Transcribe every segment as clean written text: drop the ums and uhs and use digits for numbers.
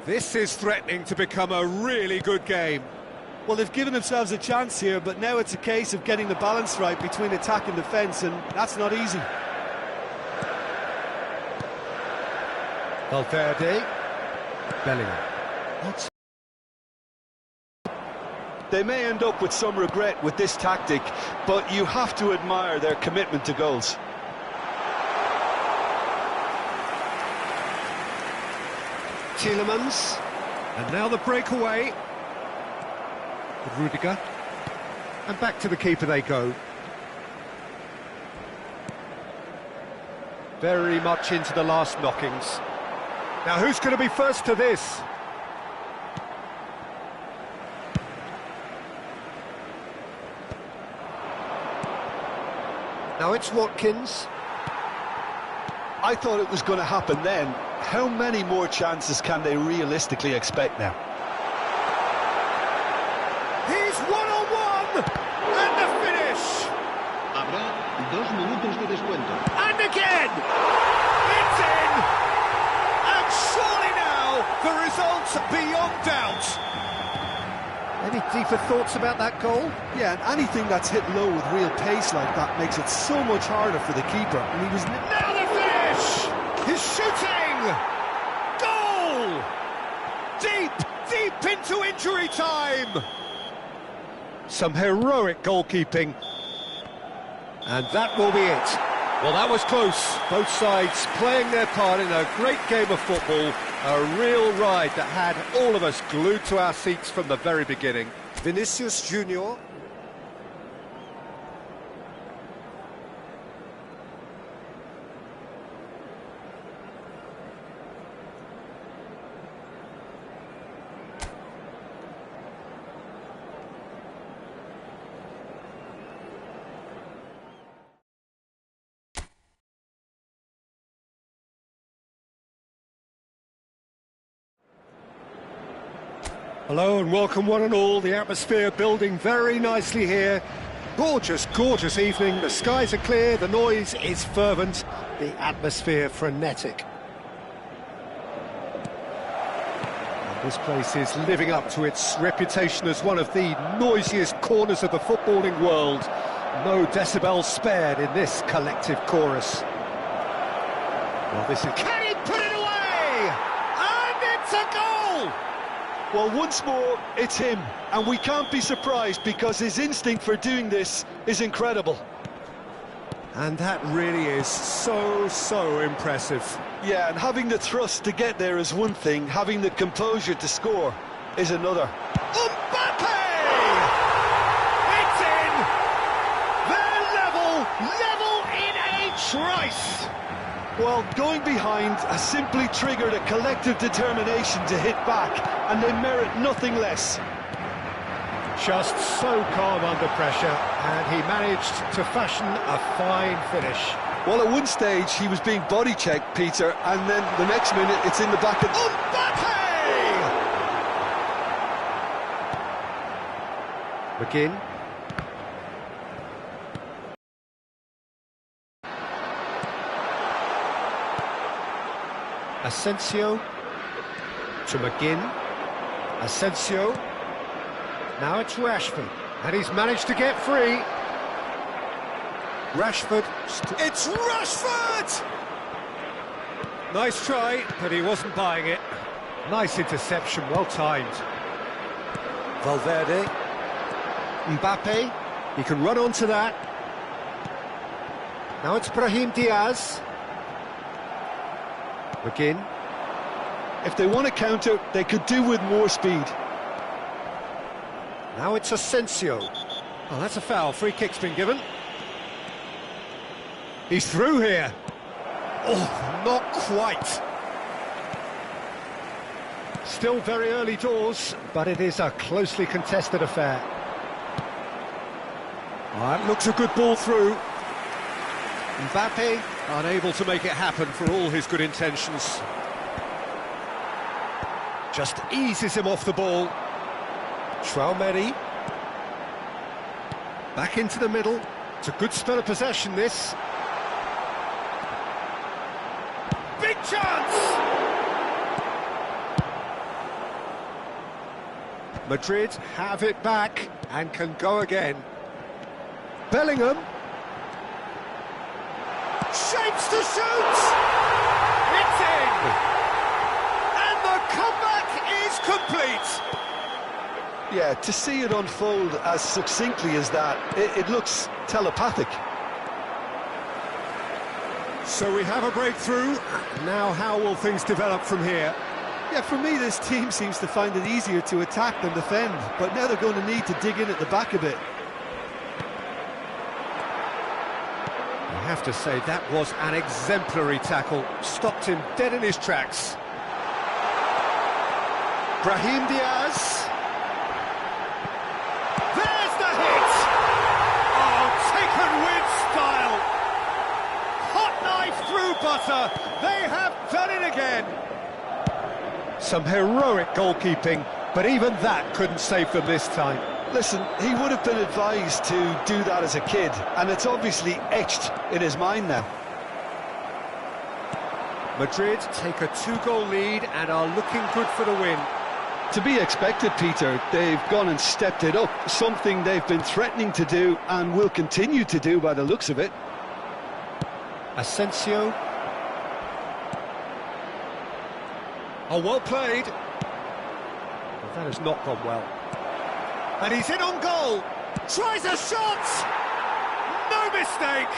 This is threatening to become a really good game. Well, they've given themselves a chance here, but now it's a case of getting the balance right between attack and defence, and that's not easy. Valverde. Bellingham. What's... They may end up with some regret with this tactic, but you have to admire their commitment to goals. Tielemans. And now the breakaway. With Rudiger. And back to the keeper they go. Very much into the last knockings. Now who's going to be first to this? Now it's Watkins. I thought it was going to happen then. How many more chances can they realistically expect now? He's one-on-one! And the finish! Habrá 2 minutos de descuento. And again! It's in! And surely now, the result's beyond doubt. Any deeper thoughts about that goal? Yeah, and anything that's hit low with real pace like that makes it so much harder for the keeper. And he was... Now the finish! He's shooting! Goal! Deep into injury time! Some heroic goalkeeping. And that will be it. Well, that was close. Both sides playing their part in a great game of football. A real ride that had all of us glued to our seats from the very beginning. Vinicius Junior. Hello and welcome one and all. The atmosphere building very nicely here. Gorgeous, gorgeous evening. The skies are clear, the noise is fervent, the atmosphere frenetic. And this place is living up to its reputation as one of the noisiest corners of the footballing world. No decibels spared in this collective chorus. Well, this is... Can he put it away? And it's a goal! Well, once more, it's him, and we can't be surprised because his instinct for doing this is incredible. And that really is so impressive. Yeah, and having the thrust to get there is one thing, having the composure to score is another. Mbappe! It's in! They're level in a trice! Well, going behind has simply triggered a collective determination to hit back, and they merit nothing less. Just so calm under pressure, and he managed to fashion a fine finish. Well, at one stage he was being body-checked, Peter, and then the next minute it's in the back of... Mbappe! McGinn. Asensio to McGinn. Asensio. Now it's Rashford, and he's managed to get free. Rashford. It's Rashford! Nice try, but he wasn't buying it. Nice interception, well timed. Valverde. Mbappe. He can run onto that. Now it's Brahim Diaz. McGinn. If they want to counter, they could do with more speed. Now it's Asensio. Oh, that's a foul. Free kick's been given. He's through here. Oh, not quite. Still very early doors, but it is a closely contested affair. Oh, that looks a good ball through. Mbappe unable to make it happen for all his good intentions. Just eases him off the ball. Traoré. Back into the middle. It's a good spell of possession, this. Big chance! Madrid have it back and can go again. Bellingham. Shapes to shoot! It's in! And the comeback is complete! Yeah, to see it unfold as succinctly as that, it looks telepathic. So we have a breakthrough. Now how will things develop from here? Yeah, for me, this team seems to find it easier to attack than defend, but now they're going to need to dig in at the back a bit. I have to say, that was an exemplary tackle. Stopped him dead in his tracks. Brahim Diaz. There's the hit! Oh, taken with style! Hot knife through butter. They have done it again. Some heroic goalkeeping, but even that couldn't save them this time. Listen, he would have been advised to do that as a kid, and it's obviously etched in his mind now. Madrid take a 2-goal lead and are looking good for the win. To be expected, Peter. They've gone and stepped it up, something they've been threatening to do and will continue to do by the looks of it. Asensio. Oh, well played. Well, that has not gone well. And he's in on goal. Tries a shot. No mistake.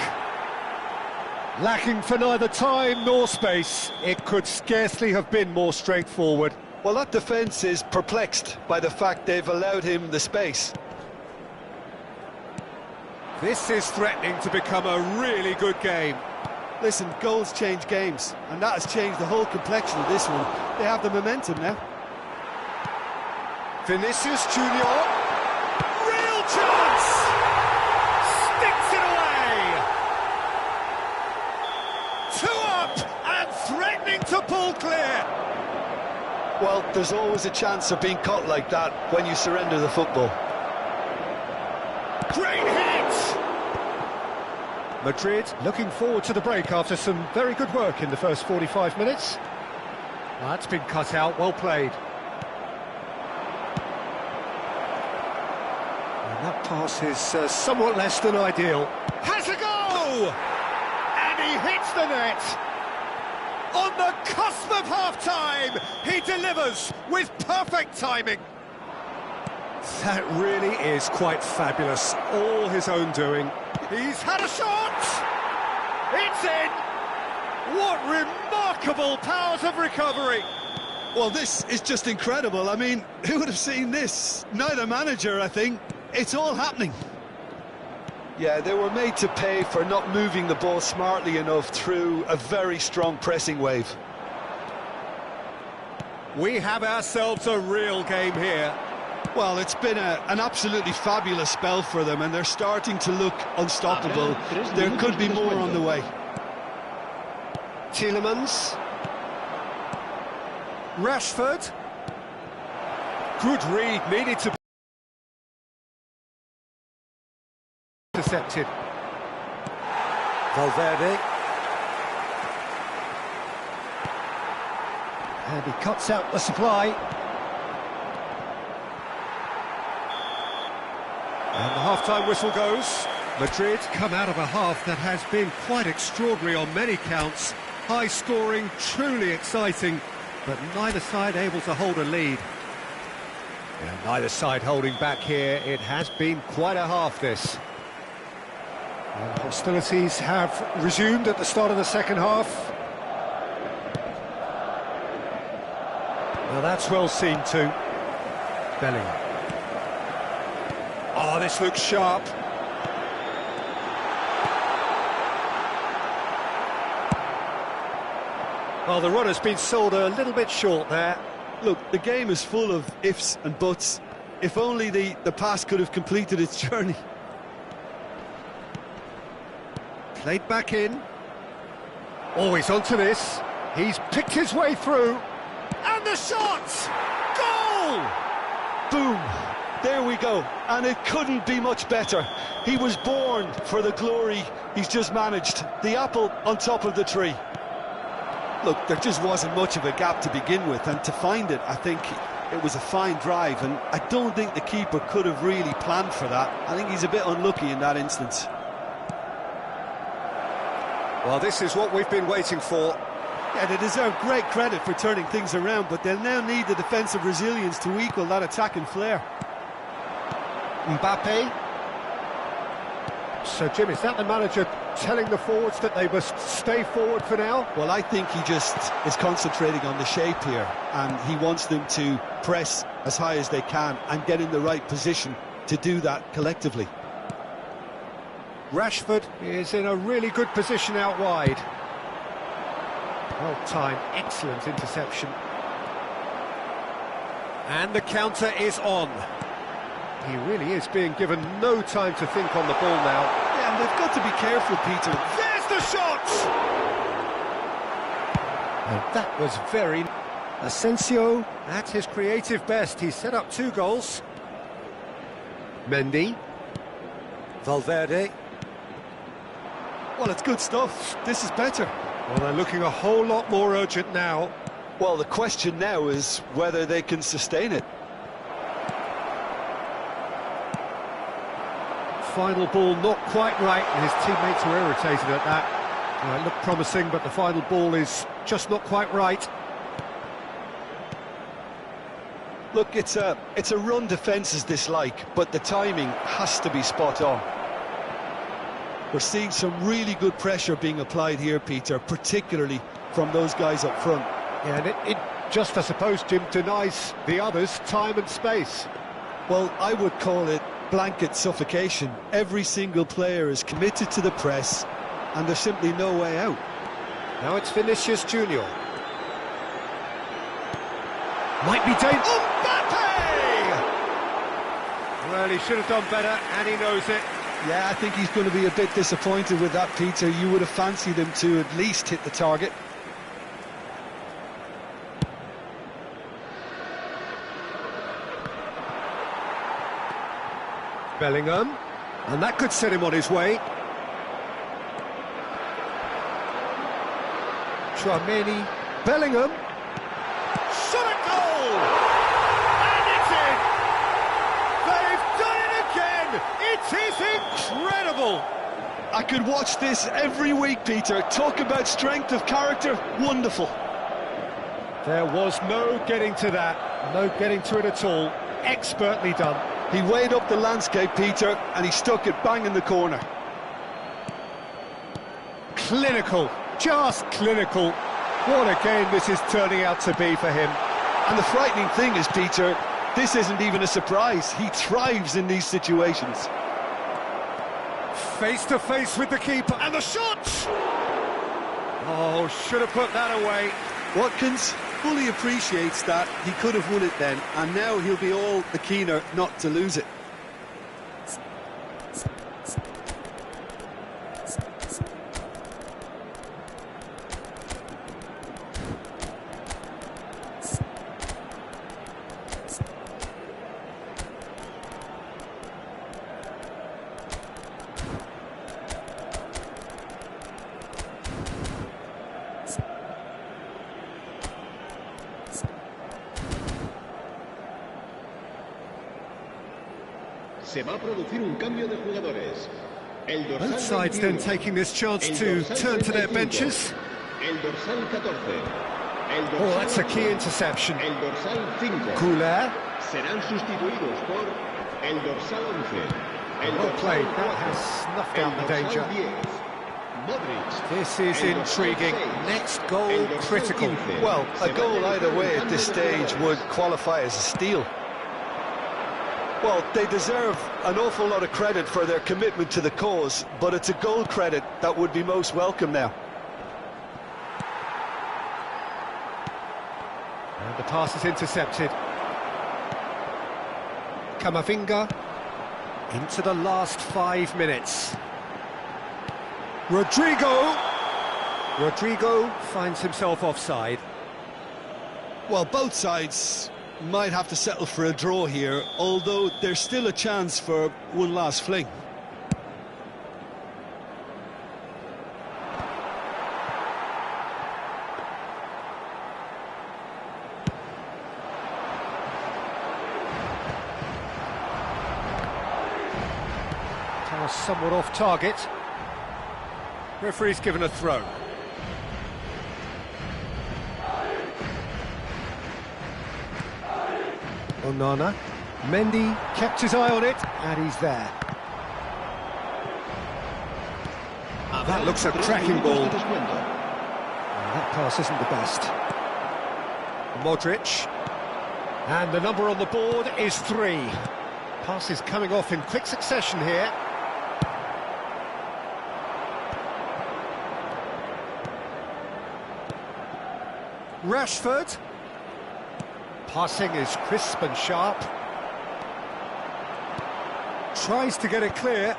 Lacking for neither time nor space. It could scarcely have been more straightforward. Well, that defence is perplexed by the fact they've allowed him the space. This is threatening to become a really good game. Listen, goals change games, and that has changed the whole complexion of this one. They have the momentum now. Vinicius Junior. Real chance! Sticks it away! 2 up and threatening to pull clear. Well, there's always a chance of being caught like that when you surrender the football. Great hit! Madrid looking forward to the break after some very good work in the first 45 minutes. Well, that's been cut out, well played. And that pass is somewhat less than ideal. Has a go! And he hits the net! On the cusp of half-time, he delivers with perfect timing. That really is quite fabulous, all his own doing. He's had a shot! It's in! What remarkable powers of recovery! Well, this is just incredible. I mean, who would have seen this? Neither manager, I think. It's all happening. Yeah, they were made to pay for not moving the ball smartly enough through a very strong pressing wave. We have ourselves a real game here. Well, it's been an absolutely fabulous spell for them, and they're starting to look unstoppable. There could be more on the way. Tielemans. Rashford. Good read, needed to... intercepted. Valverde. And he cuts out the supply. And the half-time whistle goes. Madrid come out of a half that has been quite extraordinary on many counts. High-scoring, truly exciting, but neither side able to hold a lead. And neither side holding back here. It has been quite a half, this. And hostilities have resumed at the start of the second half. Now that's well seen too. Bellingham. Oh, this looks sharp. Well, the run has been sold a little bit short there. Look, the game is full of ifs and buts. If only the pass could have completed its journey. Played back in. Oh, he's onto this. He's picked his way through. And the shot! Goal! Boom! There we go. And it couldn't be much better. He was born for the glory he's just managed. The apple on top of the tree. Look, there just wasn't much of a gap to begin with, and to find it, I think It was a fine drive, and I don't think the keeper could have really planned for that. I think he's a bit unlucky in that instance. Well, this is what we've been waiting for. Yeah, they deserve great credit for turning things around, but they'll now need the defensive resilience to equal that attacking flair. Mbappe. So, Jim, is that the manager telling the forwards that they must stay forward for now? Well, I think he just is concentrating on the shape here, and he wants them to press as high as they can and get in the right position to do that collectively. Rashford is in a really good position out wide. Well timed, excellent interception. And the counter is on. He really is being given no time to think on the ball now. Yeah, and they've got to be careful, Peter. There's the shot! And that was very... Asensio at his creative best. He set up 2 goals. Mendy. Valverde. Well, it's good stuff. This is better. Well, they're looking a whole lot more urgent now. Well, the question now is whether they can sustain it. Final ball not quite right, and his teammates were irritated at that. It looked promising, but the final ball is just not quite right. Look, it's a run defence's dislike, but the timing has to be spot on. We're seeing some really good pressure being applied here, Peter, particularly from those guys up front. Yeah, and it just, I suppose, Jim, denies the others time and space. Well, I would call it blanket suffocation. Every single player is committed to the press, and there's simply no way out. Now it's Vinicius Junior. Might be dangerous. Mbappe! Well, he should have done better, and he knows it. Yeah, I think he's going to be a bit disappointed with that, Peter. You would have fancied him to at least hit the target. Bellingham, and that could set him on his way. Tchouameni, Bellingham, shot at goal! And it's in! They've done it again! It is incredible! I could watch this every week, Peter. Talk about strength of character, wonderful. There was no getting to that, no getting to it at all. Expertly done. He weighed up the landscape, Peter, and he stuck it bang in the corner. Clinical, just clinical. What a game this is turning out to be for him. And the frightening thing is, Peter, this isn't even a surprise. He thrives in these situations. Face to face with the keeper, and the shot! Oh, should have put that away. Watkins fully appreciates that. He could have won it then, and now he'll be all the keener not to lose it. Se va a producir un cambio de jugadores. Both sides then taking this chance to turn to their benches. El dorsal 14. Oh, that's a key interception. El dorsal 5. Goulart. Serán sustituidos por el dorsal 11. Well played, that has snuffed out the danger. This is intriguing. Next goal critical. Well, a goal either way at this stage would qualify as a steal. Well, they deserve an awful lot of credit for their commitment to the cause, but it's a goal credit that would be most welcome now. And the pass is intercepted. Camavinga into the last 5 minutes. Rodrigo finds himself offside. Well, both sides might have to settle for a draw here, although there's still a chance for one last fling. Pass somewhat off target. Referee's given a throw. Onana. Mendy kept his eye on it, and he's there. That looks a cracking ball. That pass isn't the best. Modric. And the number on the board is 3. Passes coming off in quick succession here. Rashford. Passing is crisp and sharp. Tries to get it clear.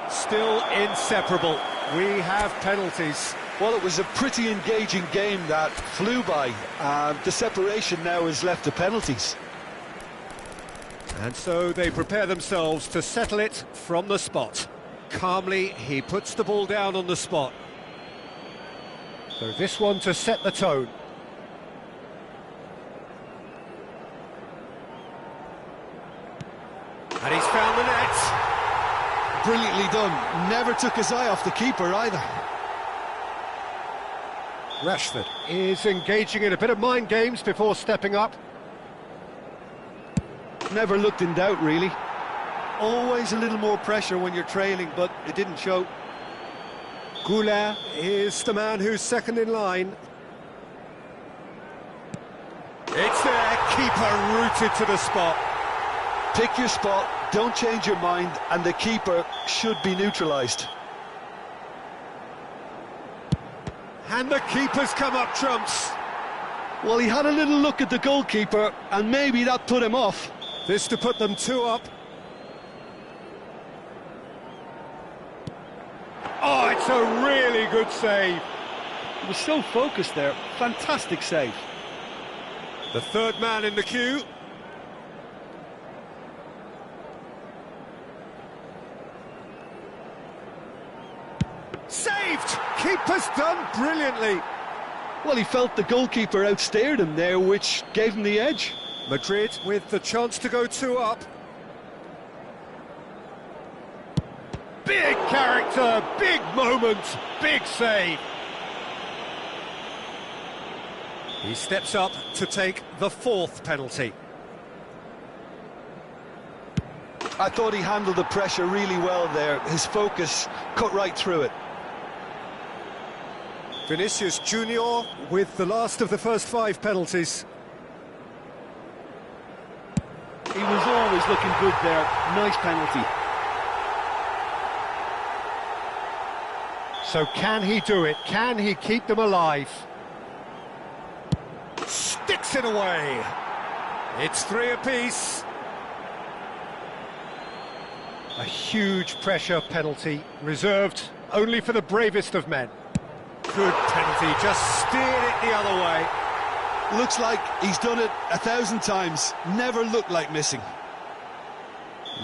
Still inseparable. We have penalties. Well, it was a pretty engaging game that flew by. The separation now is left to penalties. And so they prepare themselves to settle it from the spot. Calmly, he puts the ball down on the spot. So this one to set the tone. And he's found the net. Brilliantly done. Never took his eye off the keeper either. Rashford is engaging in a bit of mind games before stepping up. Never looked in doubt, really. Always a little more pressure when you're trailing, but it didn't show. Goulet is the man who's second in line. It's there, keeper rooted to the spot. Pick your spot, don't change your mind, and the keeper should be neutralised. And the keeper's come up trumps. Well, he had a little look at the goalkeeper, and maybe that put him off. This to put them 2 up. Oh, it's a really good save. He was so focused there. Fantastic save. The third man in the queue. Saved! Keeper's done brilliantly. Well, he felt the goalkeeper outstared him there, which gave him the edge. Madrid with the chance to go 2 up. Big character, big moment, big save. He steps up to take the 4th penalty. I thought he handled the pressure really well there. His focus cut right through it. Vinicius Junior with the last of the first 5 penalties. He was always looking good there. Nice penalty. So can he do it? Can he keep them alive? Sticks it away. It's 3 apiece. A huge pressure penalty, reserved only for the bravest of men. Good penalty, just steered it the other way. Looks like he's done it 1,000 times. Never looked like missing.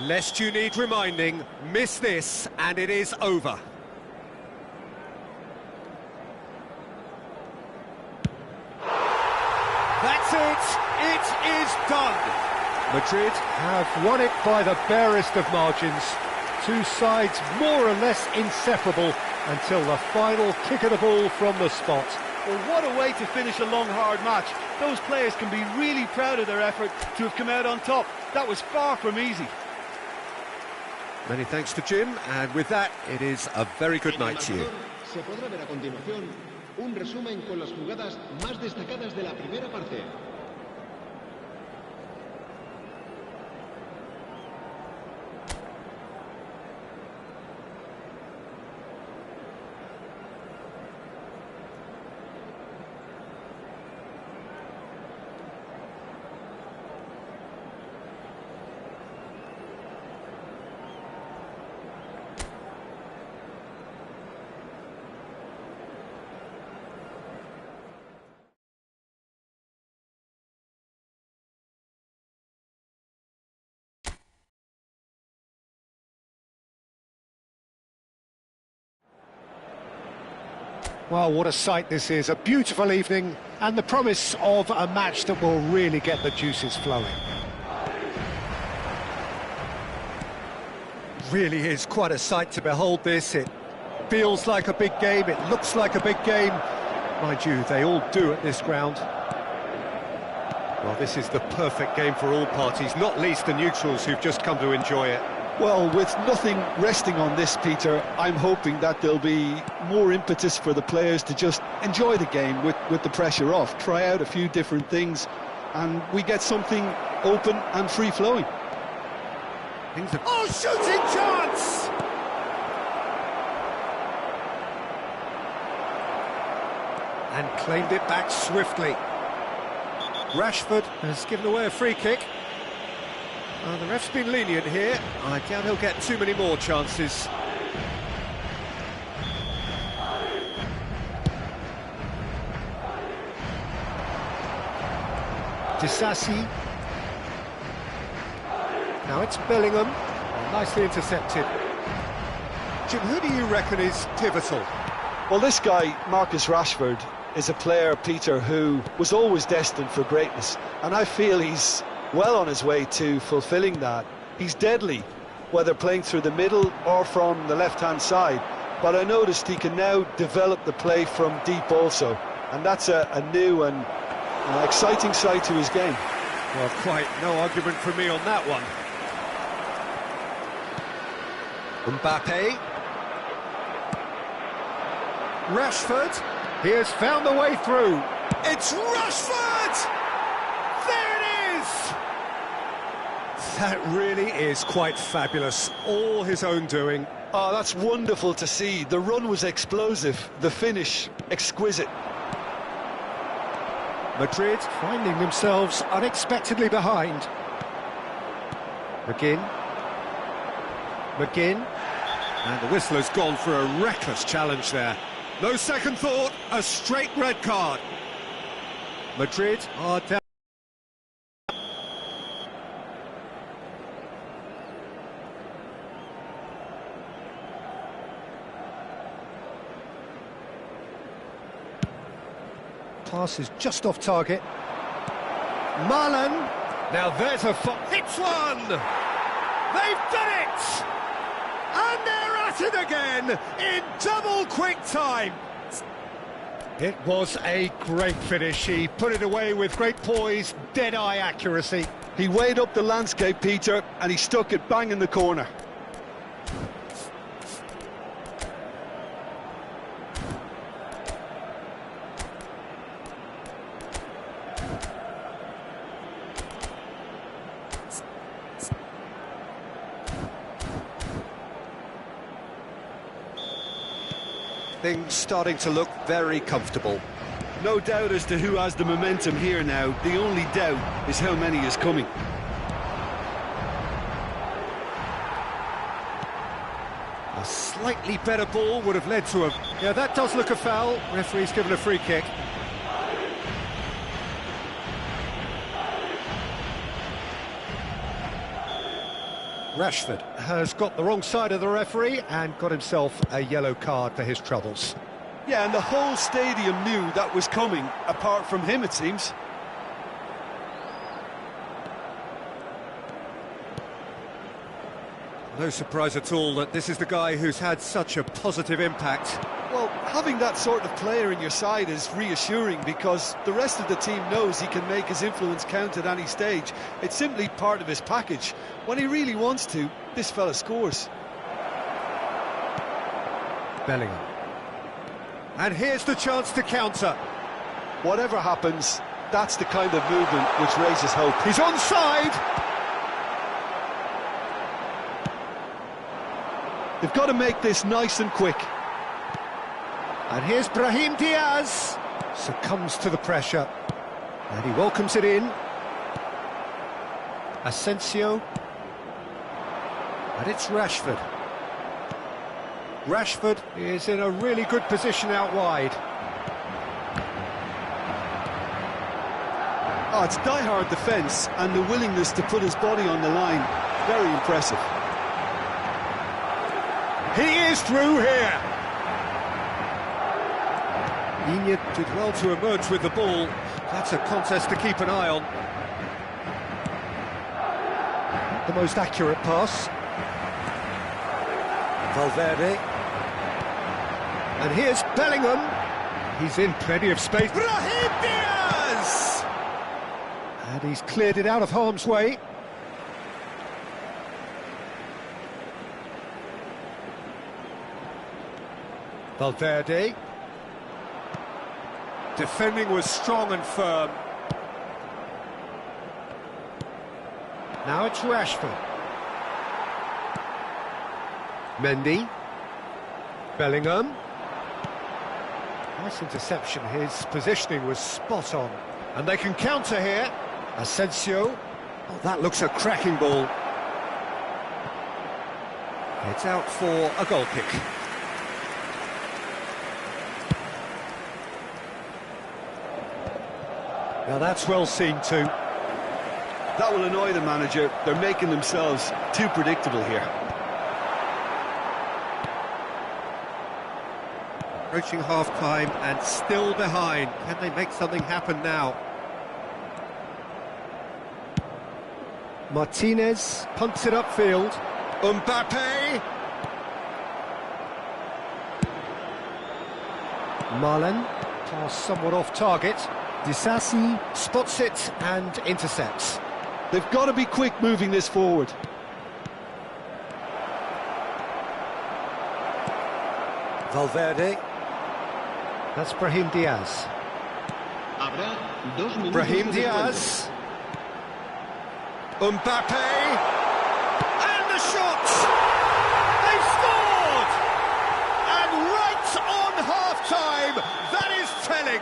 Lest you need reminding, miss this and it is over. That's it, it is done. Madrid have won it by the barest of margins. 2 sides more or less inseparable until the final kick of the ball from the spot. Well, what a way to finish a long, hard match. Those players can be really proud of their effort to have come out on top. That was far from easy. Many thanks to Jim, and with that, it is a very good night to you. Se podrá ver a continuación un resumen con las jugadas más destacadas de la primera parte. Well, what a sight this is, a beautiful evening and the promise of a match that will really get the juices flowing. really is quite a sight to behold this. It feels like a big game, it looks like a big game. Mind you, they all do at this ground. Well, this is the perfect game for all parties, not least the neutrals who've just come to enjoy it. Well, with nothing resting on this, Peter, I'm hoping that there'll be more impetus for the players to just enjoy the game with the pressure off, try out a few different things, and we get something open and free-flowing. Oh, shooting chance! And claimed it back swiftly. Rashford has given away a free kick. The ref's been lenient here. I doubt he'll get too many more chances. Disasi. Now it's Bellingham. Nicely intercepted. Jim, who do you reckon is pivotal? Well, this guy, Marcus Rashford, is a player, Peter, who was always destined for greatness, and I feel he's well on his way to fulfilling that. He's deadly, whether playing through the middle or from the left-hand side, but I noticed he can now develop the play from deep also, and that's a new and exciting side to his game. Well, quite no argument from me on that one. Mbappe. Rashford. He has found the way through. It's Rashford! There it is! That really is quite fabulous. All his own doing. Oh, that's wonderful to see. The run was explosive, the finish exquisite. Madrid finding themselves unexpectedly behind. McGinn. And the whistle has gone for a reckless challenge there. No second thought, a straight red card. Madrid are down. Pass is just off target. Marlon. Now there's a hits one. They've done it. And they're at it again in double quick time. It was a great finish. He put it away with great poise, dead-eye accuracy. He weighed up the landscape, Peter, and he stuck it bang in the corner. Things starting to look very comfortable. No doubt as to who has the momentum here now. The only doubt is how many is coming. A slightly better ball would have led to a... Yeah, that does look a foul. Referee's given a free kick. Rashford has got the wrong side of the referee and got himself a yellow card for his troubles. Yeah, and the whole stadium knew that was coming, apart from him, it seems. No surprise at all that this is the guy who's had such a positive impact. Well, having that sort of player in your side is reassuring because the rest of the team knows he can make his influence count at any stage. It's simply part of his package. When he really wants to, this fella scores. Bellingham. And here's the chance to counter. Whatever happens, that's the kind of movement which raises hope. He's onside! They've got to make this nice and quick. And here's Brahim Diaz. Succumbs to the pressure. And he welcomes it in. Asensio. And it's Rashford. Rashford is in a really good position out wide. Oh, it's die-hard defence and the willingness to put his body on the line. Very impressive. He is through here. Iñigo did well to emerge with the ball. That's a contest to keep an eye on. The most accurate pass. Valverde. And here's Bellingham. He's in plenty of space. Brahim Diaz! And he's cleared it out of harm's way. Valverde. Defending was strong and firm. Now it's Rashford. Mendy. Bellingham. Nice interception, his positioning was spot on. And they can counter here. Asensio. Oh, that looks a cracking ball. It's out for a goal kick. Now that's well seen too. That will annoy the manager. They're making themselves too predictable here. Approaching half-time and still behind. Can they make something happen now? Martinez punts it upfield. Mbappe! Marlen, pass somewhat off target. Disasi spots it and intercepts. They've got to be quick moving this forward. Valverde. That's Brahim Diaz. Brahim Diaz. Mbappe. And the shot! They've scored! And right on half-time, that is telling.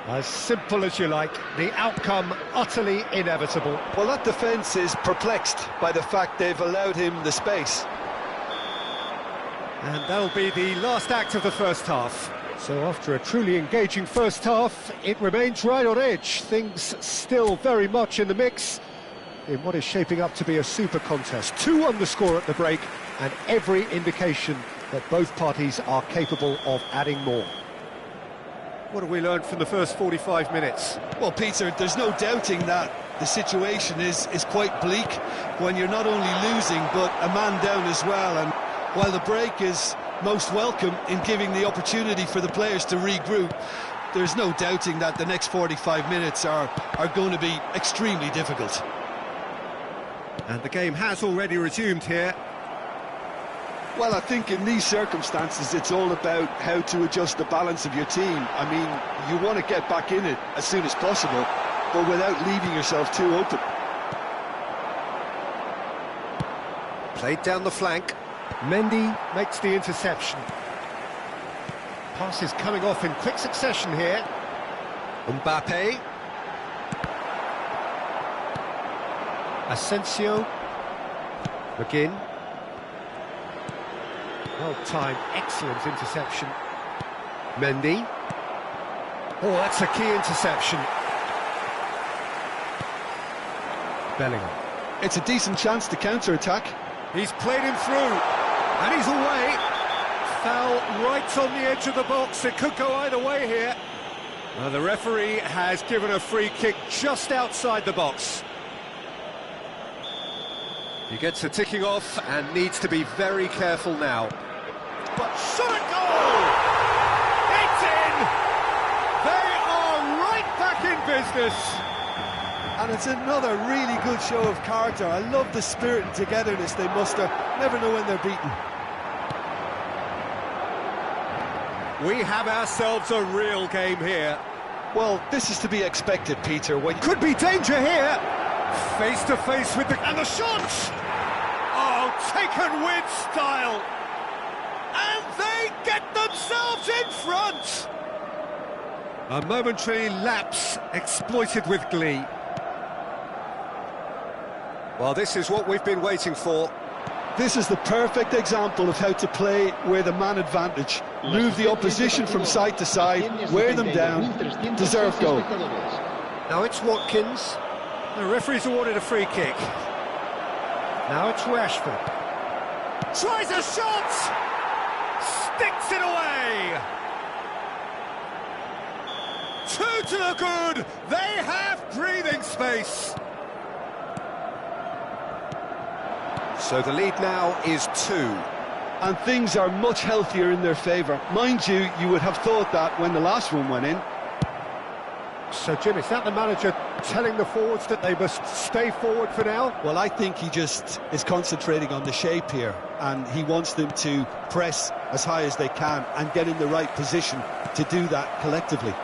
As simple as you like, the outcome utterly inevitable. Well, that defence is perplexed by the fact they've allowed him the space. And that'll be the last act of the first half. So after a truly engaging first half, it remains right on edge. Things still very much in the mix in what is shaping up to be a super contest. 2-1 the score at the break, and every indication that both parties are capable of adding more. What have we learned from the first 45 minutes? Well, Peter, there's no doubting that the situation is quite bleak when you're not only losing, but a man down as well. And while the break is most welcome in giving the opportunity for the players to regroup, there's no doubting that the next 45 minutes are going to be extremely difficult. And the game has already resumed here. Well, I think in these circumstances, it's all about how to adjust the balance of your team. I mean, you want to get back in it as soon as possible, but without leaving yourself too open. Played down the flank. Mendy makes the interception. Pass is coming off in quick succession here. Mbappe. Asensio. McGinn. Well-timed, excellent interception. Mendy. Oh, that's a key interception. Bellingham. It's a decent chance to counter-attack. He's played him through, and he's away. Foul right on the edge of the box. It could go either way here. The referee has given a free kick just outside the box. He gets a ticking off and needs to be very careful now. But shot a goal! It's in! They are right back in business. And it's another really good show of character. I love the spirit and togetherness they muster. Never know when they're beaten. We have ourselves a real game here. Well, this is to be expected, Peter. When could be danger here. Face to face with and the shot! Oh, taken with style. And they get themselves in front. A momentary lapse exploited with glee. Well, this is what we've been waiting for. This is the perfect example of how to play with a man advantage. Move the opposition from side to side, wear them down, deserve goal. Now it's Watkins. The referee's awarded a free kick. Now it's Rashford. Tries a shot! Sticks it away! 2 to the good! They have breathing space! So the lead now is 2. And things are much healthier in their favour. Mind you, you would have thought that when the last one went in. So, Jim, is that the manager telling the forwards that they must stay forward for now? Well, I think he just is concentrating on the shape here, and he wants them to press as high as they can and get in the right position to do that collectively.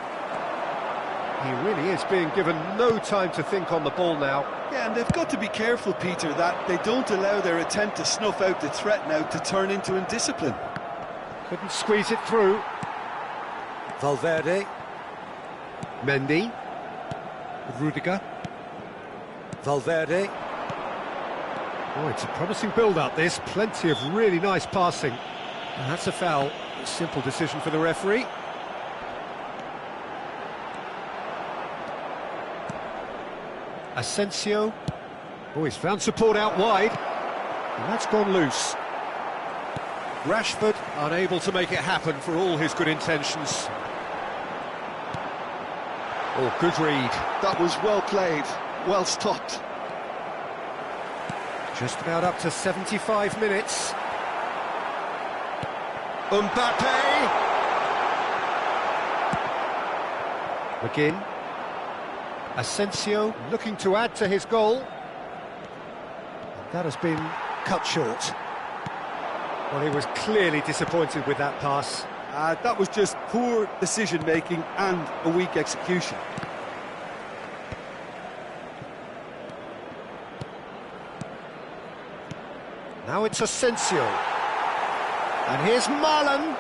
He really is being given no time to think on the ball now. Yeah, and they've got to be careful, Peter, that they don't allow their attempt to snuff out the threat now to turn into indiscipline. Couldn't squeeze it through. Valverde. Mendy. Rudiger. Valverde. Oh, it's a promising build-up, this. Plenty of really nice passing. And that's a foul. A simple decision for the referee. Asensio. Oh, he's found support out wide. And that's gone loose. Rashford unable to make it happen for all his good intentions. Oh, good read. That was well played, well stopped. Just about up to 75 minutes. Mbappe! McGinn. Asensio looking to add to his goal. That has been cut short. Well, he was clearly disappointed with that pass. That was just poor decision-making and a weak execution. Now it's Asensio. And here's Marlon.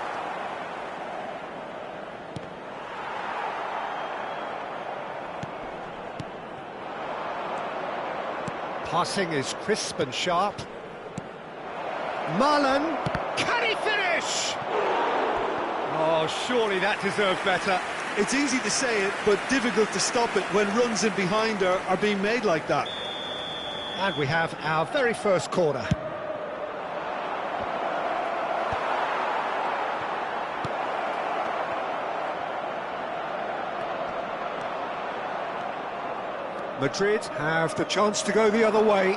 Passing is crisp and sharp. Marlon, can he finish? Oh, surely that deserved better. It's easy to say it, but difficult to stop it when runs in behind are being made like that. And we have our very first corner. Madrid have the chance to go the other way.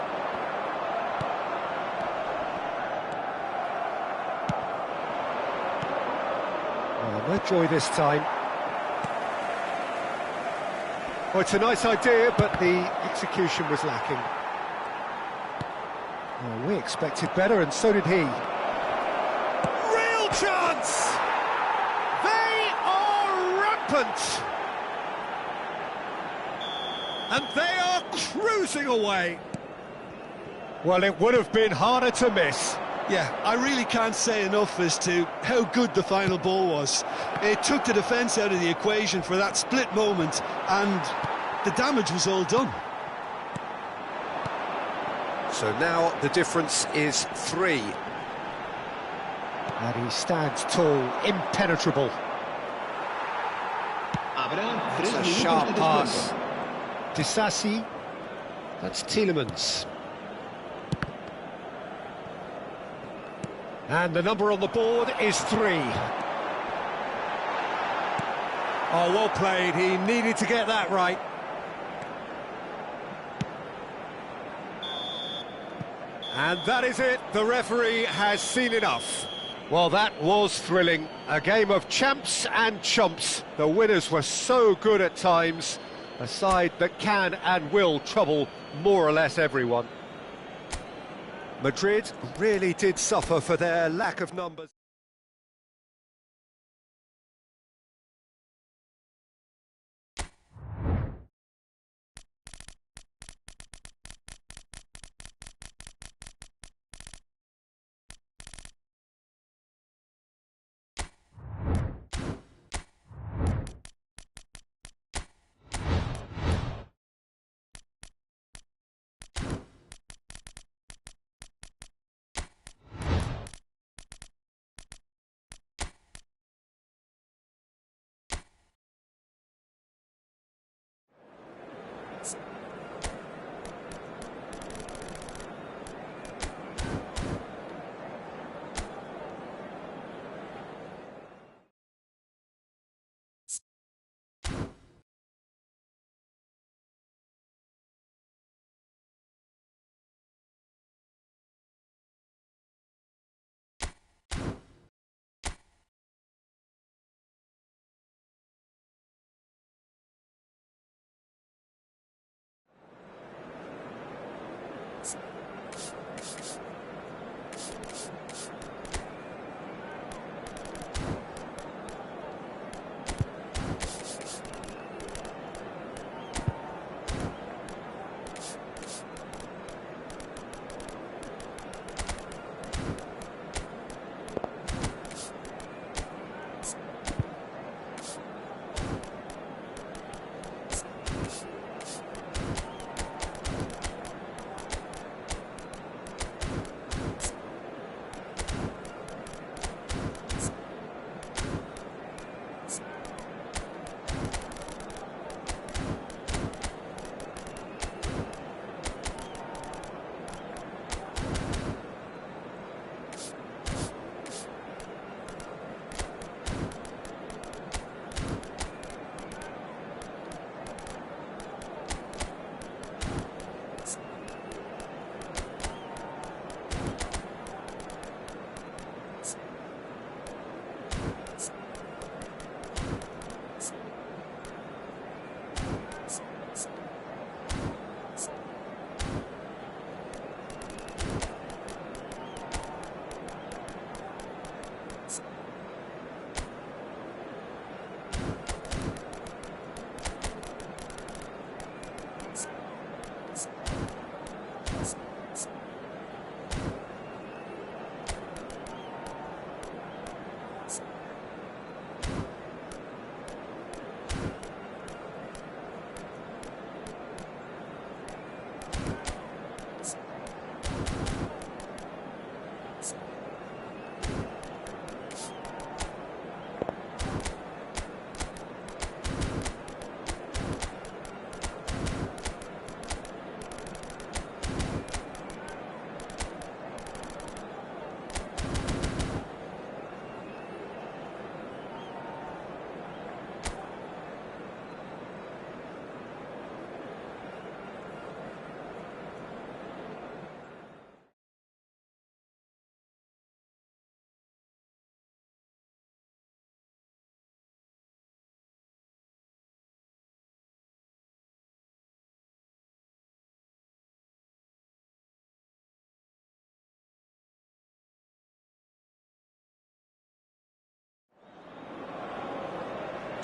Oh, no joy this time. Well, it's a nice idea, but the execution was lacking. Well, we expected better, and so did he. Real chance! They are rampant! And they are cruising away. Well, it would have been harder to miss. Yeah, I really can't say enough as to how good the final ball was. It took the defence out of the equation for that split moment, and the damage was all done. So now the difference is 3. And he stands tall, impenetrable. It's a sharp pass. Disasi, that's Tielemans. And the number on the board is 3. Oh, well played, he needed to get that right. And that is it, the referee has seen enough. Well, that was thrilling. A game of champs and chumps. The winners were so good at times. A side that can and will trouble more or less everyone. Madrid really did suffer for their lack of numbers.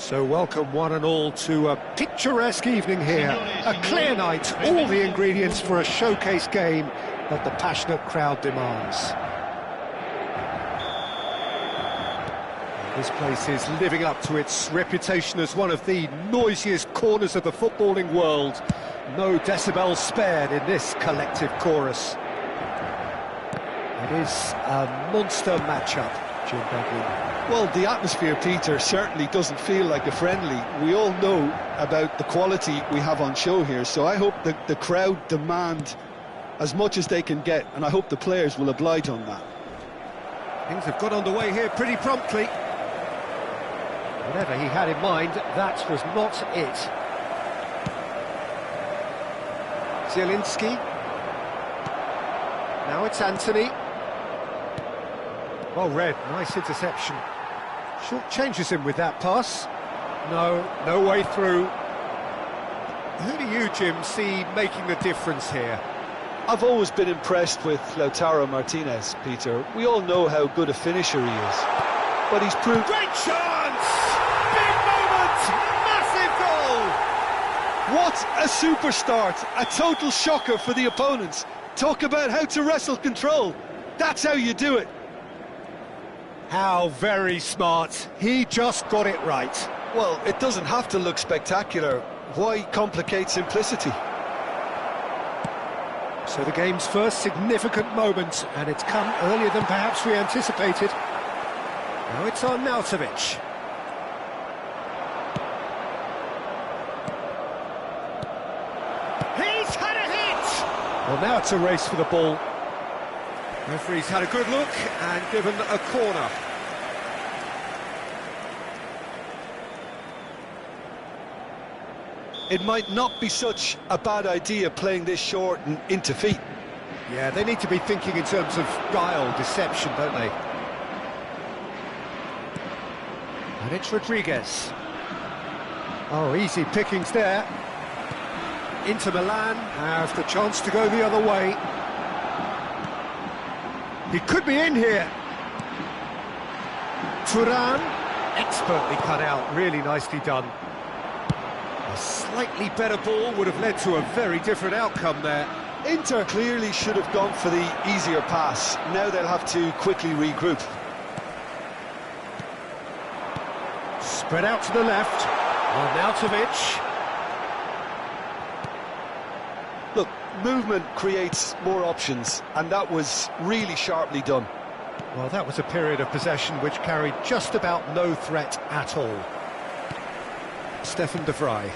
So welcome one and all to a picturesque evening here. A clear night, all the ingredients for a showcase game that the passionate crowd demands. This place is living up to its reputation as one of the noisiest corners of the footballing world. No decibels spared in this collective chorus. It is a monster matchup, Jim Begley. Well, the atmosphere, Peter, certainly doesn't feel like a friendly. We all know about the quality we have on show here, so I hope that the crowd demand as much as they can get, and I hope the players will oblige on that. Things have got underway here pretty promptly. Whatever he had in mind, that was not it. Zielinski. Now it's Anthony. Well read, nice interception. Short changes him with that pass. No way through. Who do you, Jim, see making the difference here? I've always been impressed with Lautaro Martinez, Peter. We all know how good a finisher he is. But he's proved... Great chance! Big moment! Massive goal! What a super start! A total shocker for the opponents. Talk about how to wrestle control. That's how you do it. How very smart. He just got it right. Well, it doesn't have to look spectacular. Why complicate simplicity? So the game's first significant moment, and it's come earlier than perhaps we anticipated. Now it's on Arnautovic. He's had a hit! Well, now it's a race for the ball. Referee's had a good look and given a corner. It might not be such a bad idea playing this short and into feet. Yeah, they need to be thinking in terms of guile, deception, don't they? And it's Rodriguez. Oh, easy pickings there. Inter Milan have the chance to go the other way. He could be in here. Turan, expertly cut out, really nicely done. A slightly better ball would have led to a very different outcome there. Inter clearly should have gone for the easier pass. Now they'll have to quickly regroup. Spread out to the left. Arnautovic. Look, movement creates more options, and that was really sharply done. Well, that was a period of possession which carried just about no threat at all. Stefan de Vrij.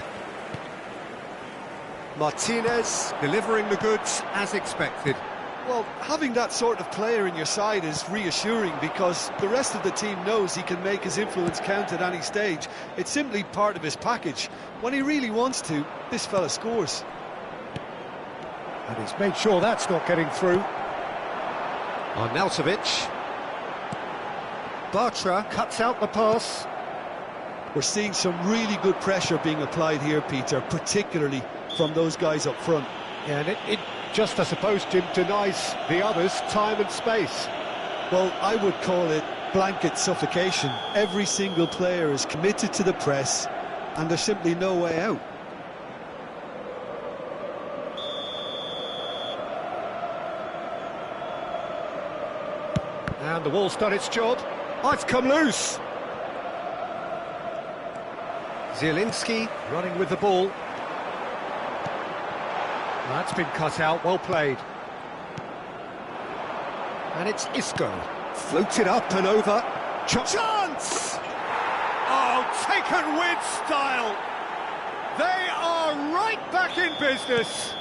Martinez delivering the goods as expected. Well, having that sort of player in your side is reassuring because the rest of the team knows he can make his influence count at any stage. It's simply part of his package. When he really wants to, this fella scores. And he's made sure that's not getting through. Arnautovic. Bartra cuts out the pass. We're seeing some really good pressure being applied here, Peter, particularly from those guys up front. Yeah, and it just, I suppose, Jim, denies the others time and space. Well, I would call it blanket suffocation. Every single player is committed to the press, and there's simply no way out. And the wall's done its job. Oh, it's come loose. Zielinski running with the ball. That's been cut out, well played. And it's Isco. Floated up and over. Chance! Oh, taken with style. They are right back in business.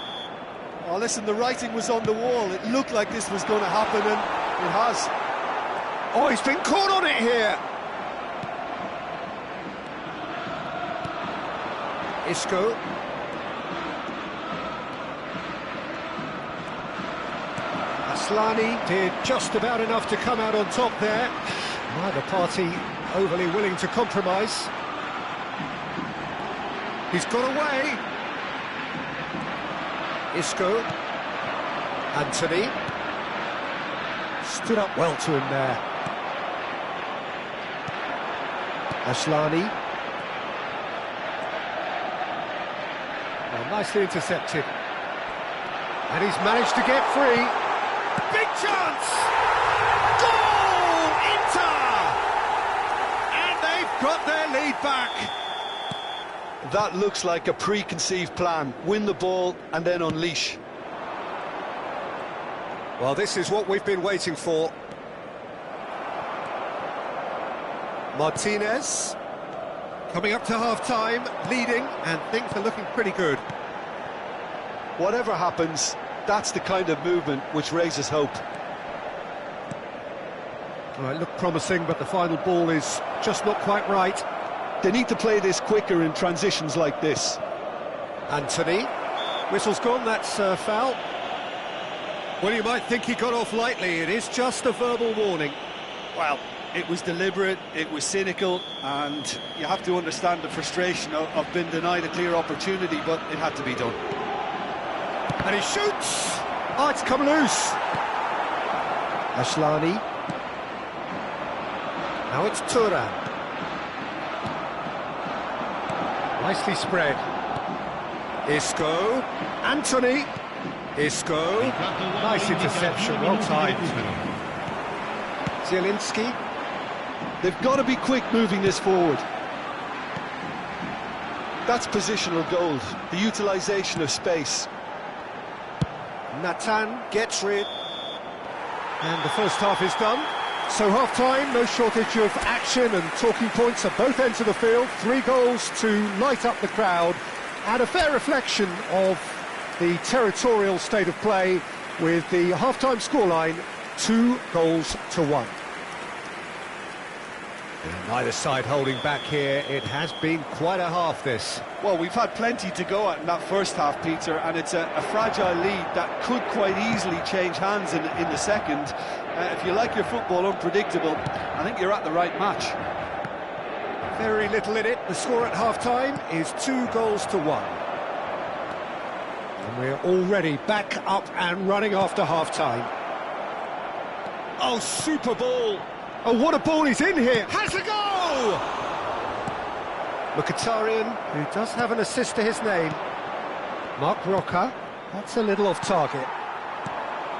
Oh, listen, the writing was on the wall. It looked like this was going to happen, and it has. Oh, he's been caught on it here. Isco. Aslani did just about enough to come out on top there. Neither party overly willing to compromise. He's got away. Isco. Anthony. Stood up well to him there. Aslani. Well, nicely intercepted. And he's managed to get free. Big chance! Goal! Inter! And they've got their lead back. That looks like a preconceived plan. Win the ball and then unleash. Well, this is what we've been waiting for. Martinez coming up to half-time, leading, and things are looking pretty good. Whatever happens, that's the kind of movement which raises hope. Well, it looked promising, but the final ball is just not quite right. They need to play this quicker in transitions like this. Anthony, whistle's gone, that's a foul. Well, you might think he got off lightly, it is just a verbal warning. Well, it was deliberate, it was cynical, and you have to understand the frustration of being denied a clear opportunity, but it had to be done. And he shoots! Oh, it's come loose. Ashlani. Now it's Turan. Nicely spread. Isco. Anthony. Isco. Nice interception, well timed. Zielinski. They've got to be quick moving this forward. That's positional gold, the utilisation of space. Nathan gets rid. And the first half is done. So half-time, no shortage of action and talking points at both ends of the field. 3 goals to light up the crowd, and a fair reflection of the territorial state of play with the half-time scoreline 2-1. And neither side holding back here. It has been quite a half, this. Well, we've had plenty to go at in that first half, Peter, and it's a fragile lead that could quite easily change hands in the second. If you like your football unpredictable, I think you're at the right match. Very little in it. The score at half-time is 2-1. And we're already back up and running after half-time. Oh, super ball! Oh, what a ball he's in here! Has a goal! Mkhitaryan, who does have an assist to his name. Mark Roca, that's a little off target.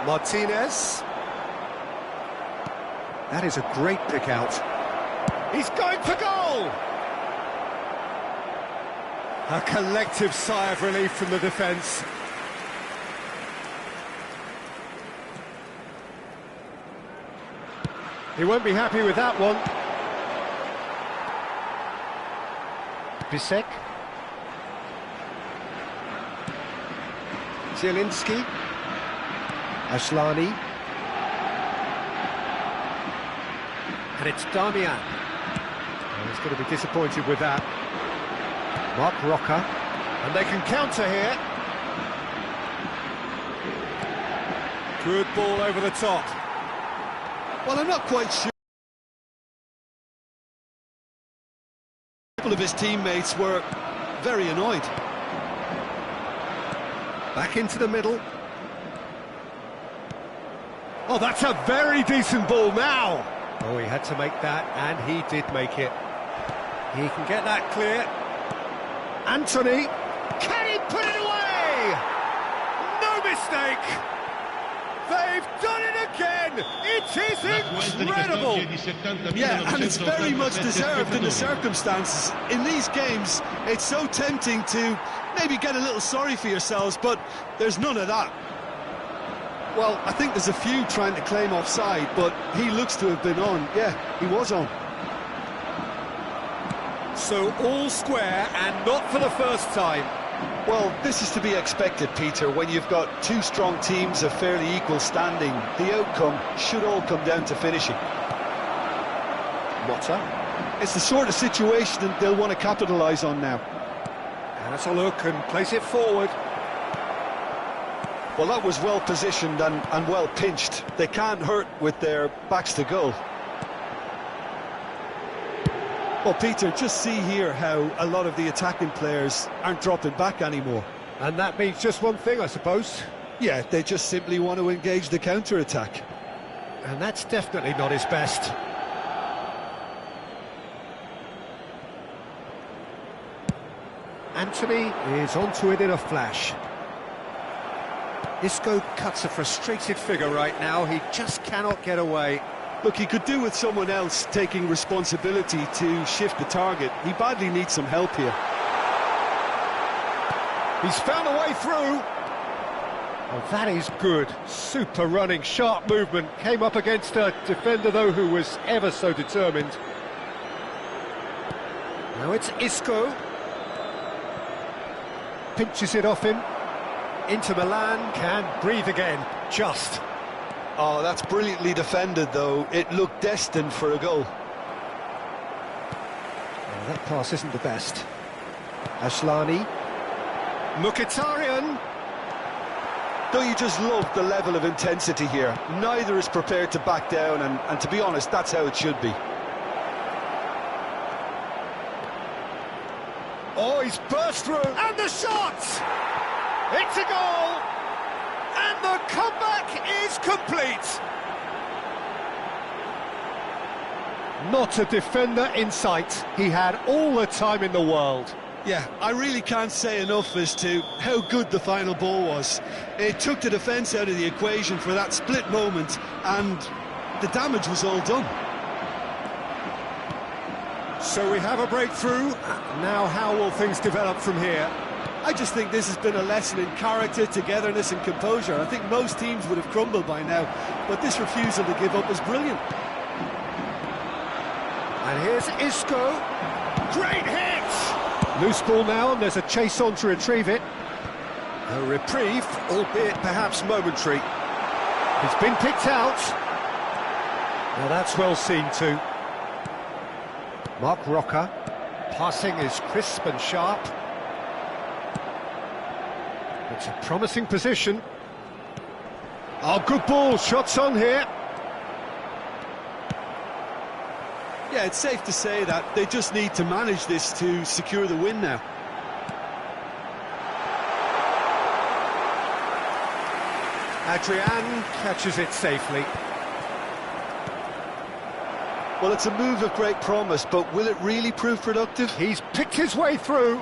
Martinez. That is a great pick out. He's going for goal! A collective sigh of relief from the defence. He won't be happy with that one. Bisek. Zielinski. Ashlani. And it's Damian. Oh, he's going to be disappointed with that. Mark Roca. And they can counter here. Good ball over the top. Well, I'm not quite sure. A couple of his teammates were very annoyed. Back into the middle. Oh, that's a very decent ball now. Oh, he had to make that, and he did make it. He can get that clear. Anthony, can he put it away? No mistake. They've done it again. It is incredible. Yeah, and it's very much deserved in the circumstances. In these games, it's so tempting to maybe get a little sorry for yourselves, but there's none of that. Well, I think there's a few trying to claim offside, but he looks to have been on. Yeah, he was on. So all square, and not for the first time. Well, this is to be expected, Peter. When you've got 2 strong teams of fairly equal standing, the outcome should all come down to finishing. Motta. It's the sort of situation that they'll want to capitalise on now. And that's a look and place it forward. Well, that was well positioned and well pinched. They can't hurt with their backs to goal. Well, Peter, just see here how a lot of the attacking players aren't dropping back anymore. And that means just one thing, I suppose. Yeah, they just simply want to engage the counter-attack. And that's definitely not his best. Anthony is onto it in a flash. Isco cuts a frustrated figure right now. He just cannot get away. Look, he could do with someone else taking responsibility to shift the target. He badly needs some help here. He's found a way through. Oh, that is good. Super running, sharp movement. Came up against a defender, though, who was ever so determined. Now it's Isco. Pinches it off him. Inter Milan can breathe again. Just. Oh, that's brilliantly defended, though. It looked destined for a goal. Oh, that pass isn't the best. Ashlani. Mkhitaryan. Don't you just love the level of intensity here? Neither is prepared to back down, and to be honest, that's how it should be. Oh, he's burst through, and the shot! It's a goal! And the comeback is complete! Not a defender in sight. He had all the time in the world. Yeah, I really can't say enough as to how good the final ball was. It took the defence out of the equation for that split moment, and the damage was all done. So we have a breakthrough. Now how will things develop from here? I just think this has been a lesson in character, togetherness and composure. I think most teams would have crumbled by now, but this refusal to give up was brilliant. And here's Isco. Great hit! Loose ball now, and there's a chase on to retrieve it. A reprieve, albeit perhaps momentary. He's been picked out. Well, that's well seen too. Mark Roca. Passing is crisp and sharp. It's a promising position. Oh, good ball, shots on here. Yeah, it's safe to say that they just need to manage this to secure the win now. Adrian catches it safely. Well, it's a move of great promise, but will it really prove productive? He's picked his way through.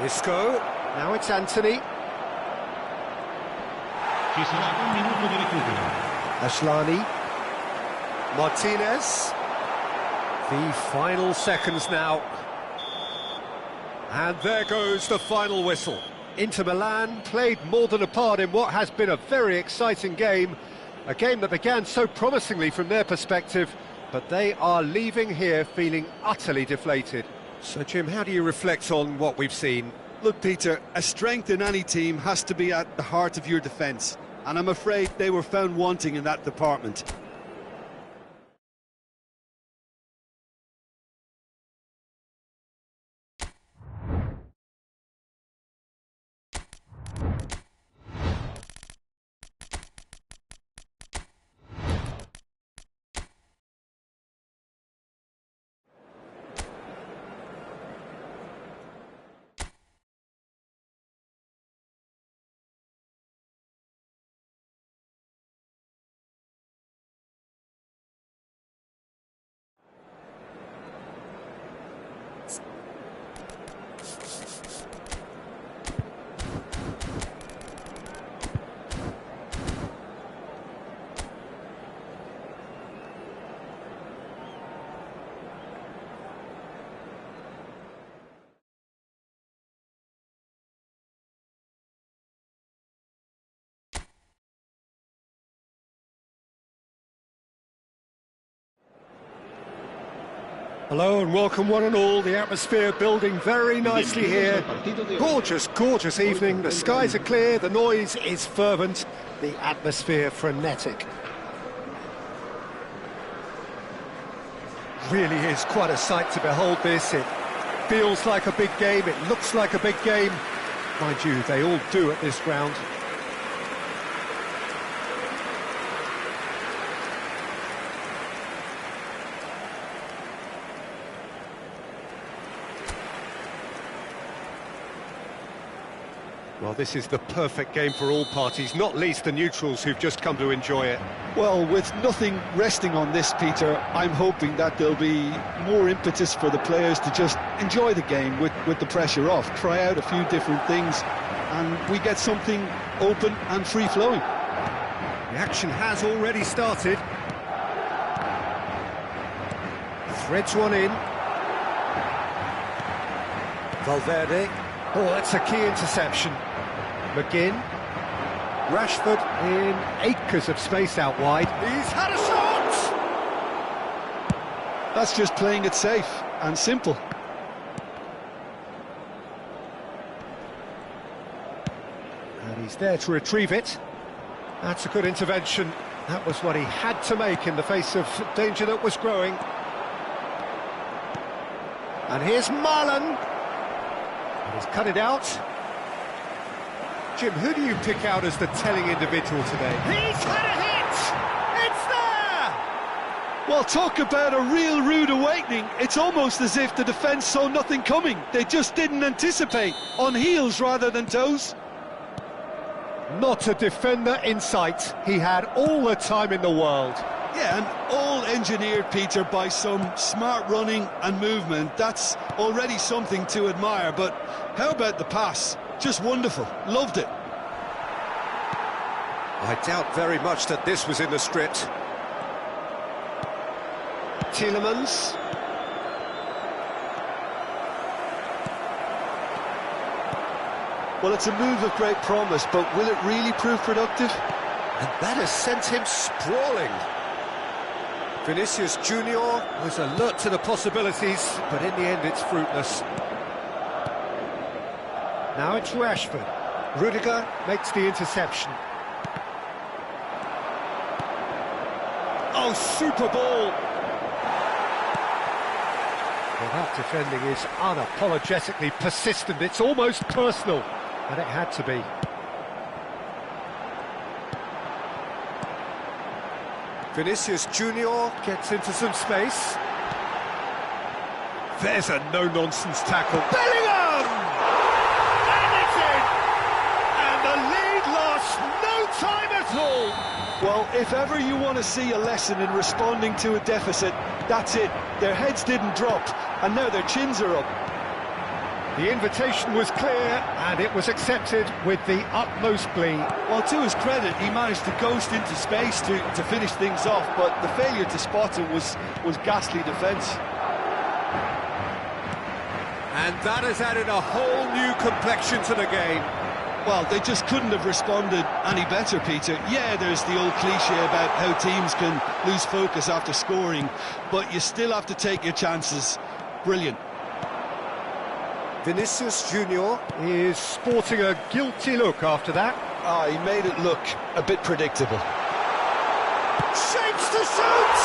Isco, now it's Anthony. Ashlani. Martinez. The final seconds now. And there goes the final whistle. Inter Milan played more than a part in what has been a very exciting game. A game that began so promisingly from their perspective, but they are leaving here feeling utterly deflated. So, Jim, how do you reflect on what we've seen? Look, Peter, a strength in any team has to be at the heart of your defence, and I'm afraid they were found wanting in that department. Hello and welcome one and all. The atmosphere building very nicely here. Gorgeous, gorgeous evening. The skies are clear, the noise is fervent, the atmosphere frenetic. Really is quite a sight to behold this. It feels like a big game, it looks like a big game. Mind you, they all do at this ground. Well, this is the perfect game for all parties, not least the neutrals who've just come to enjoy it. Well, with nothing resting on this, Peter, I'm hoping that there'll be more impetus for the players to just enjoy the game with the pressure off, try out a few different things, and we get something open and free-flowing. The action has already started. Threads one in. Valverde. Oh, that's a key interception. McGinn. Rashford in acres of space out wide. He's had a shot! That's just playing it safe and simple. And he's there to retrieve it. That's a good intervention. That was what he had to make in the face of danger that was growing. And here's Marlon. He's cut it out. Jim, who do you pick out as the telling individual today? He's had a hit! It's there! Well, talk about a real rude awakening. It's almost as if the defence saw nothing coming. They just didn't anticipate, on heels rather than toes. Not a defender in sight. He had all the time in the world. Yeah, and all engineered, Peter, by some smart running and movement. That's already something to admire, but how about the pass? Just wonderful. Loved it. I doubt very much that this was in the script. Tielemans. Well, it's a move of great promise, but will it really prove productive? And that has sent him sprawling. Vinicius Junior was alert to the possibilities, but in the end it's fruitless. Now it's Rashford. Rudiger makes the interception. Oh, super ball! Well, that defending is unapologetically persistent. It's almost personal, and it had to be. Vinicius Junior gets into some space. There's a no-nonsense tackle. Bellingham! And it's in! And the lead lost no time at all! Well, if ever you want to see a lesson in responding to a deficit, that's it. Their heads didn't drop, and now their chins are up. The invitation was clear, and it was accepted with the utmost glee. Well, to his credit, he managed to ghost into space to finish things off, but the failure to spot it was ghastly defence. And that has added a whole new complexion to the game. Well, they just couldn't have responded any better, Peter. Yeah, there's the old cliche about how teams can lose focus after scoring, but you still have to take your chances. Brilliant. Vinicius Junior is sporting a guilty look after that. Ah, he made it look a bit predictable. Shapes to shoot!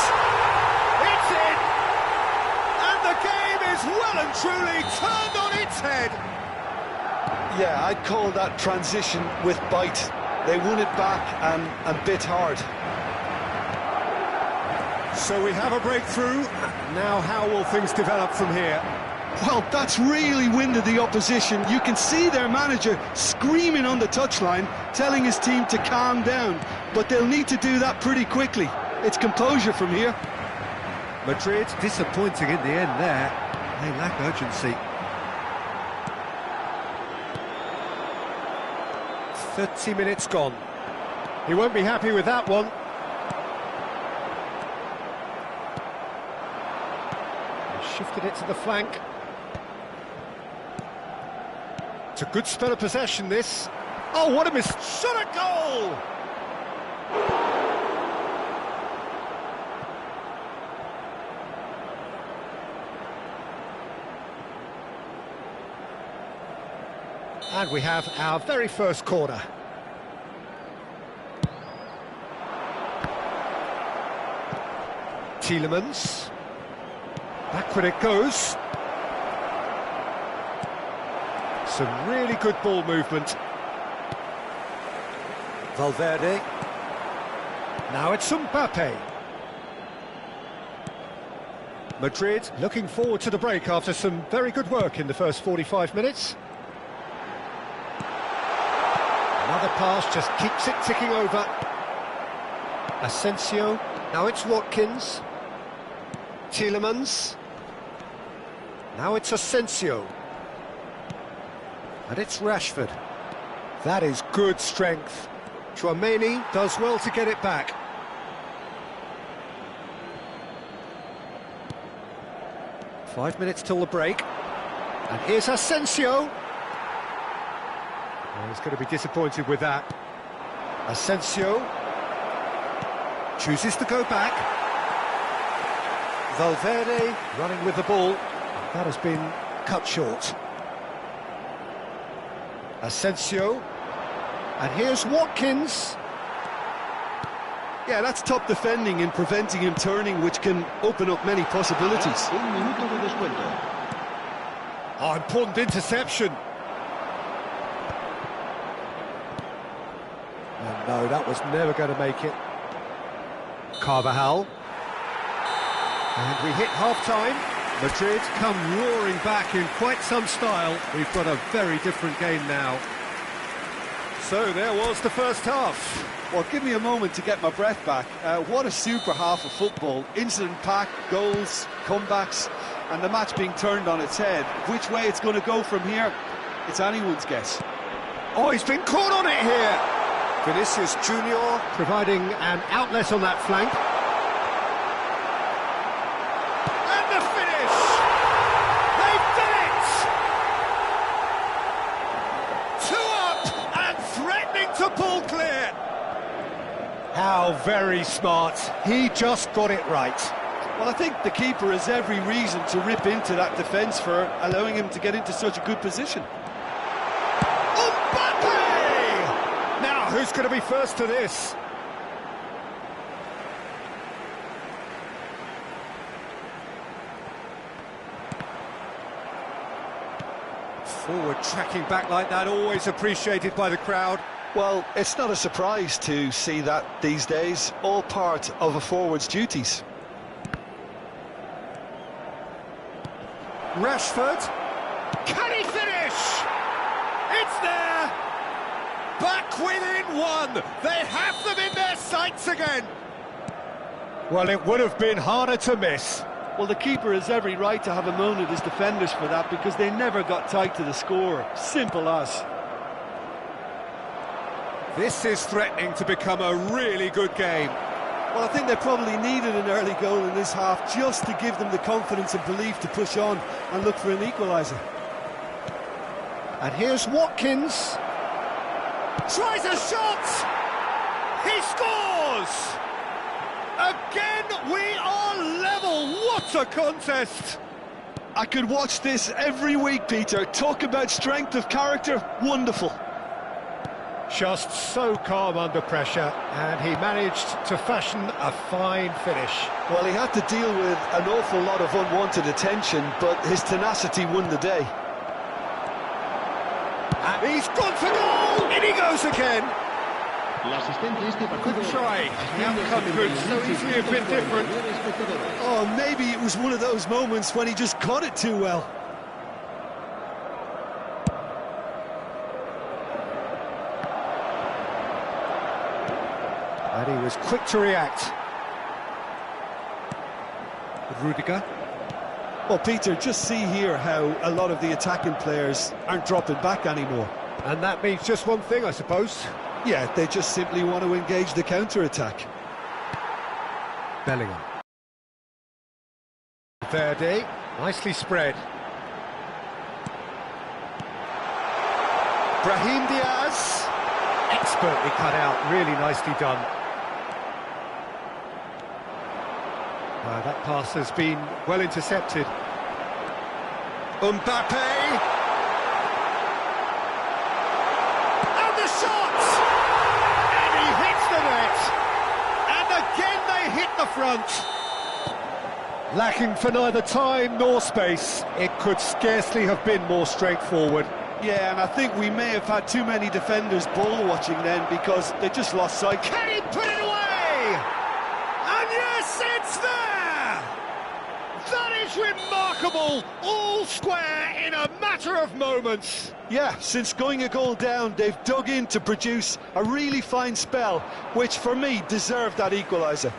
It's in! And the game is well and truly turned on its head. Yeah, I'd call that transition with bite. They won it back and bit hard. So we have a breakthrough. Now how will things develop from here? Well, that's really winded the opposition. You can see their manager screaming on the touchline, telling his team to calm down. But they'll need to do that pretty quickly. It's composure from here. Madrid disappointing in the end there. They lack urgency. 30 minutes gone. He won't be happy with that one. Shifted it to the flank. It's a good spell of possession, this. Oh, what a miss! Shot a goal! And we have our very first corner. Tielemans. Backward it goes. Some really good ball movement. Valverde. Now it's Mbappe. Madrid looking forward to the break after some very good work in the first 45 minutes. Another pass just keeps it ticking over. Asensio. Now it's Watkins. Tielemans. Now it's Asensio. And it's Rashford. That is good strength. Tchouaméni does well to get it back. Five minutes till the break. And here's Asensio. Oh, he's going to be disappointed with that. Asensio chooses to go back. Valverde running with the ball. That has been cut short. Asensio. And here's Watkins. Yeah, that's top defending and preventing him turning, which can open up many possibilities. Oh, important interception. And no, that was never going to make it. Carvajal. And we hit half-time. Madrid come roaring back in quite some style. We've got a very different game now. So there was the first half. Well, give me a moment to get my breath back. What a super half of football. Incident-packed, goals, comebacks, and the match being turned on its head. Which way it's going to go from here, it's anyone's guess. Oh, he's been caught on it here. Vinicius Junior providing an outlet on that flank. And the finish! They've done it! 2 up and threatening to pull clear. How very smart. He just got it right. Well, I think the keeper has every reason to rip into that defence for allowing him to get into such a good position. Now, who's going to be first to this? Forward tracking back like that, always appreciated by the crowd. Well, it's not a surprise to see that these days, all part of a forward's duties. Rashford. Can he finish? It's there! Back within one! They have them in their sights again! Well, it would have been harder to miss. Well, the keeper has every right to have a moan at his defenders for that, because they never got tight to the score. Simple as. This is threatening to become a really good game. Well, I think they probably needed an early goal in this half just to give them the confidence and belief to push on and look for an equaliser. And here's Watkins. Tries a shot! He scores! Again, we are level! What a contest! I could watch this every week, Peter. Talk about strength of character. Wonderful. Just so calm under pressure, and he managed to fashion a fine finish. Well, he had to deal with an awful lot of unwanted attention, but his tenacity won the day. And he's gone for goal! In he goes again! Good try. The outcome could so easily have been different. Oh, maybe it was one of those moments when he just caught it too well. And he was quick to react. Rudiger. Well, Peter, just see here how a lot of the attacking players aren't dropping back anymore. And that means just one thing, I suppose. Yeah, they just simply want to engage the counter-attack. Bellingham. Verde, nicely spread. Brahim Diaz. Expertly cut out, really nicely done. That pass has been well intercepted. Mbappe! And the shot! And he hits the net! And again they hit the front! Lacking for neither time nor space, it could scarcely have been more straightforward. Yeah, and I think we may have had too many defenders ball-watching then, because they just lost sight. Can he put it away? And yes, it's there! That is is remarkable! All square in a matter of moments. Yeah, since going a goal down, they've dug in to produce a really fine spell, which for me deserved that equaliser.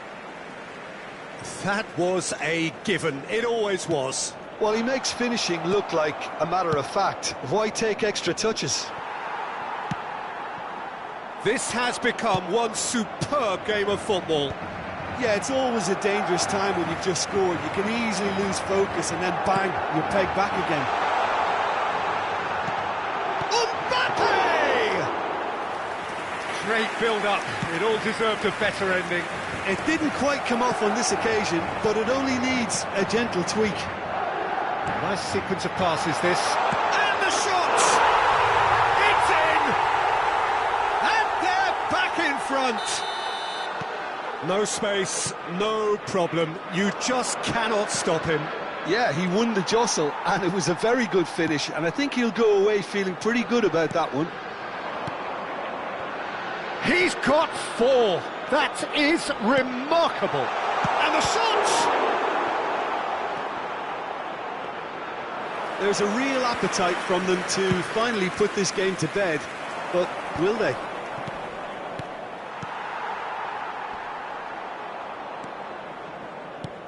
That was a given. It always was. Well, he makes finishing look like a matter of fact. Why take extra touches? This has become one superb game of football. Yeah, it's always a dangerous time when you've just scored. You can easily lose focus and then bang, you're pegged back again. Mbappe! Great build-up. It all deserved a better ending. It didn't quite come off on this occasion, but it only needs a gentle tweak. Nice sequence of passes, this. And the shot! It's in! And they're back in front. No space, no problem. You just cannot stop him. Yeah, he won the jostle, and it was a very good finish, and I think he'll go away feeling pretty good about that one. He's got 4. That is remarkable. And the shot! There's a real appetite from them to finally put this game to bed, but will they?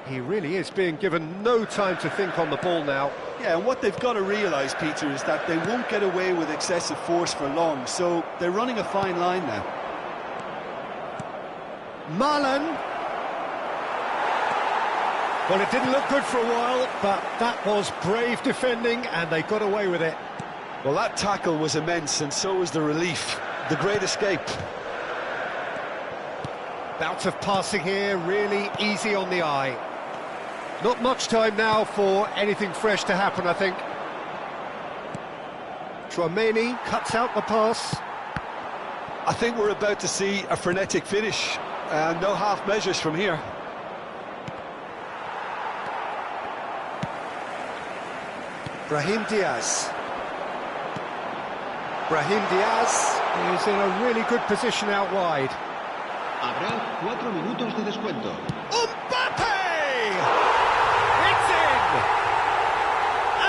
He really is being given no time to think on the ball now. Yeah, and what they've got to realise, Peter, is that they won't get away with excessive force for long, so they're running a fine line now. Marlon. Well, it didn't look good for a while, but that was brave defending, and they got away with it. Well, that tackle was immense, and so was the relief. The great escape. Bouts of passing here, really easy on the eye. Not much time now for anything fresh to happen, I think. Chouameni cuts out the pass. I think we're about to see a frenetic finish. No half measures from here. Brahim Diaz. Brahim Diaz is in a really good position out wide. Habrá 4 minutos de descuento. Mbappe! It's in!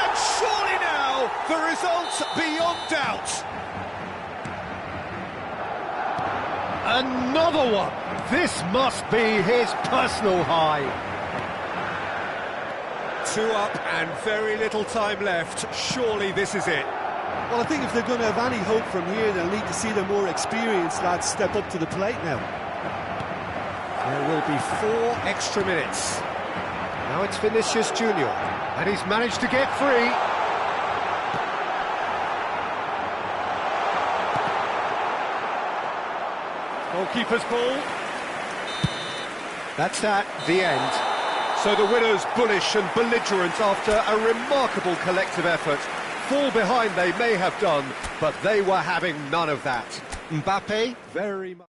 And surely now, the result's beyond doubt. Another one. This must be his personal high. 2 up and very little time left. Surely this is it. Well, I think if they're going to have any hope from here, they'll need to see the more experienced lads step up to the plate now. There will be 4 extra minutes. Now it's Vinicius Junior, and he's managed to get free. Goalkeeper's ball. That's that, the end. So the winners bullish and belligerent after a remarkable collective effort. Fall behind they may have done, but they were having none of that. Mbappe, very much.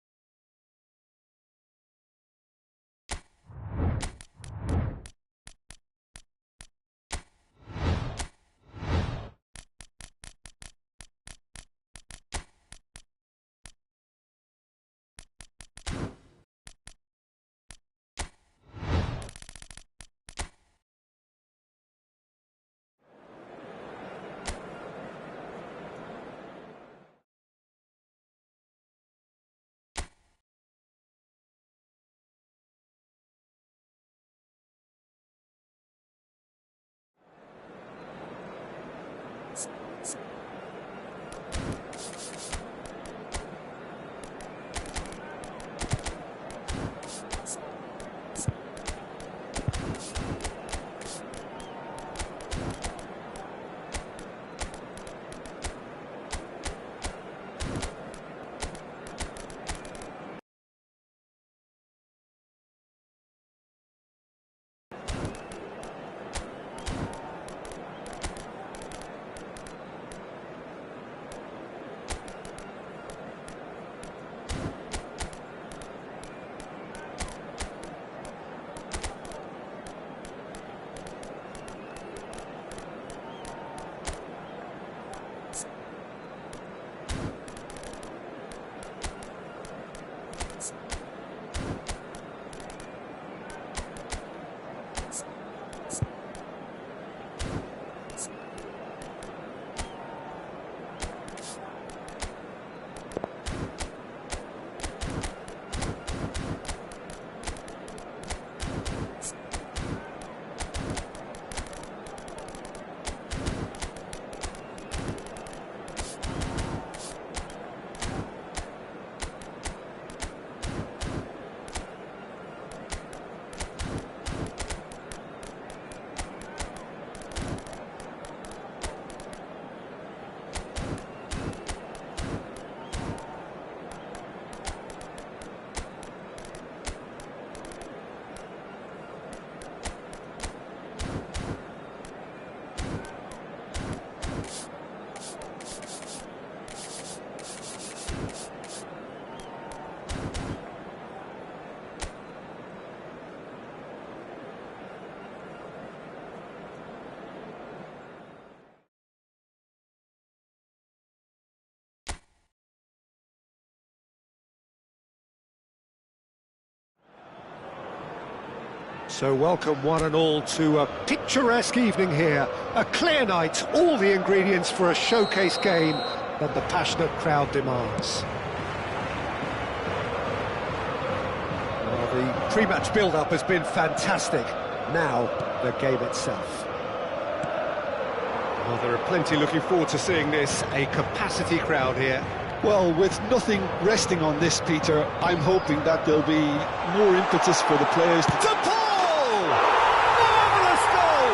So welcome one and all to a picturesque evening here. A clear night, all the ingredients for a showcase game that the passionate crowd demands. Well, the pre-match build-up has been fantastic. Now, the game itself. Well, there are plenty looking forward to seeing this. A capacity crowd here. Well, with nothing resting on this, Peter, I'm hoping that there'll be more impetus for the players to... Marvellous goal!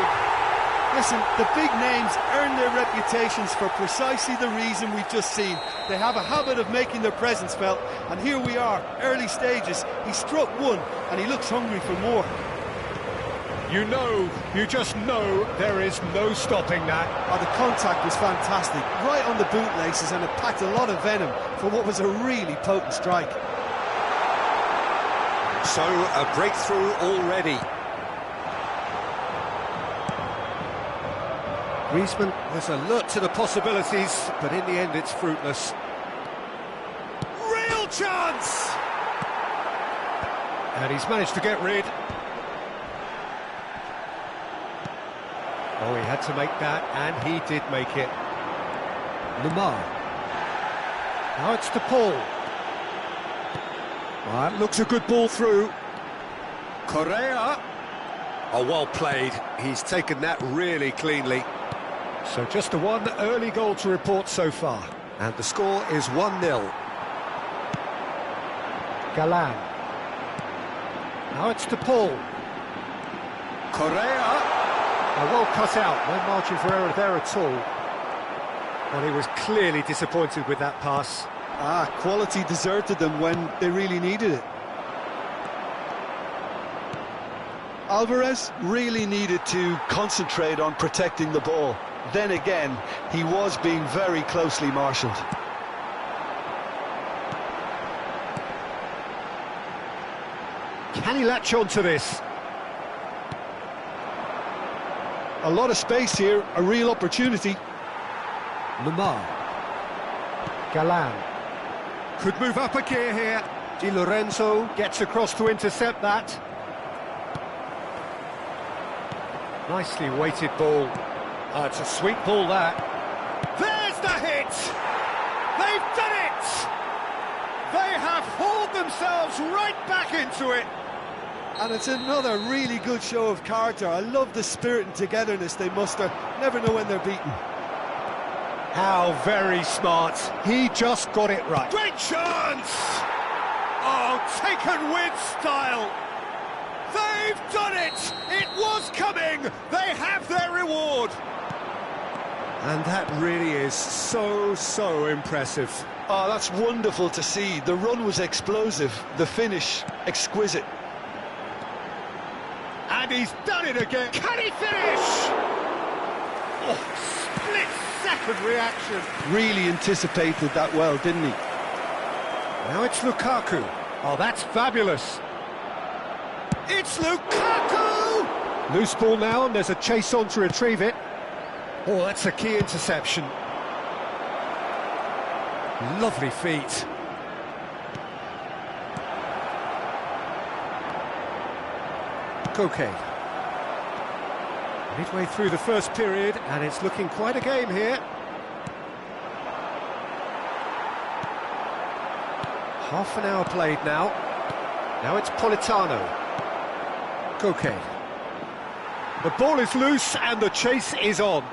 Listen, the big names earn their reputations for precisely the reason we've just seen. They have a habit of making their presence felt, and here we are, early stages. He struck one, and he looks hungry for more. You just know there is no stopping that. Oh, the contact was fantastic, right on the bootlaces, and it packed a lot of venom for what was a really potent strike. So, a breakthrough already. Griezmann was alert to the possibilities, but in the end it's fruitless. Real chance! And he's managed to get rid. Oh, he had to make that, and he did make it. Lamar. Now it's to Paul. Well, that looks a good ball through. Correa. Oh, well played. He's taken that really cleanly. So just the one early goal to report so far. And the score is 1-0. Galan. Now it's to Paul. Correa. Well cut out, no margin for error there at all. And he was clearly disappointed with that pass. Quality deserted them when they really needed it. Alvarez really needed to concentrate on protecting the ball. Then again, he was being very closely marshalled. Can he latch on to this? A lot of space here, a real opportunity. Lamar. Galan. Could move up a gear here. Di Lorenzo gets across to intercept that. Nicely weighted ball. It's a sweet ball, that. There's the hit! They've done it! They have hauled themselves right back into it. And it's another really good show of character. I love the spirit and togetherness they muster. Never know when they're beaten. How very smart. He just got it right. Great chance! Oh, taken with style. They've done it! It was coming! They have their reward! And that really is so impressive. Oh, that's wonderful to see. The run was explosive, the finish exquisite. And he's done it again. Can he finish? Oh, split-second reaction. Really anticipated that well, didn't he? Now it's Lukaku. Oh, that's fabulous. It's Lukaku! Loose ball now, and there's a chase on to retrieve it. Oh, that's a key interception. Lovely feet. Okay. Midway through the first period, and it's looking quite a game here. Half an hour played now. Now it's Politano. Koke. The ball is loose and the chase is on.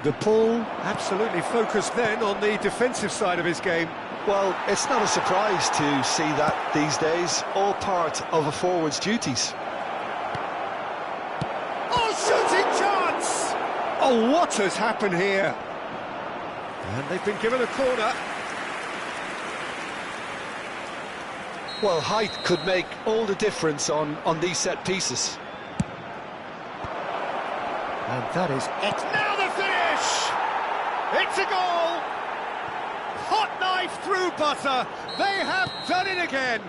De Paul absolutely focused then on the defensive side of his game. Well, it's not a surprise to see that these days, all part of a forward's duties. Oh, shooting chance! Oh, what has happened here? And they've been given a corner. Well, height could make all the difference on these set pieces. And that is it. Now the finish! It's a goal! Hot knife through butter. They have done it again.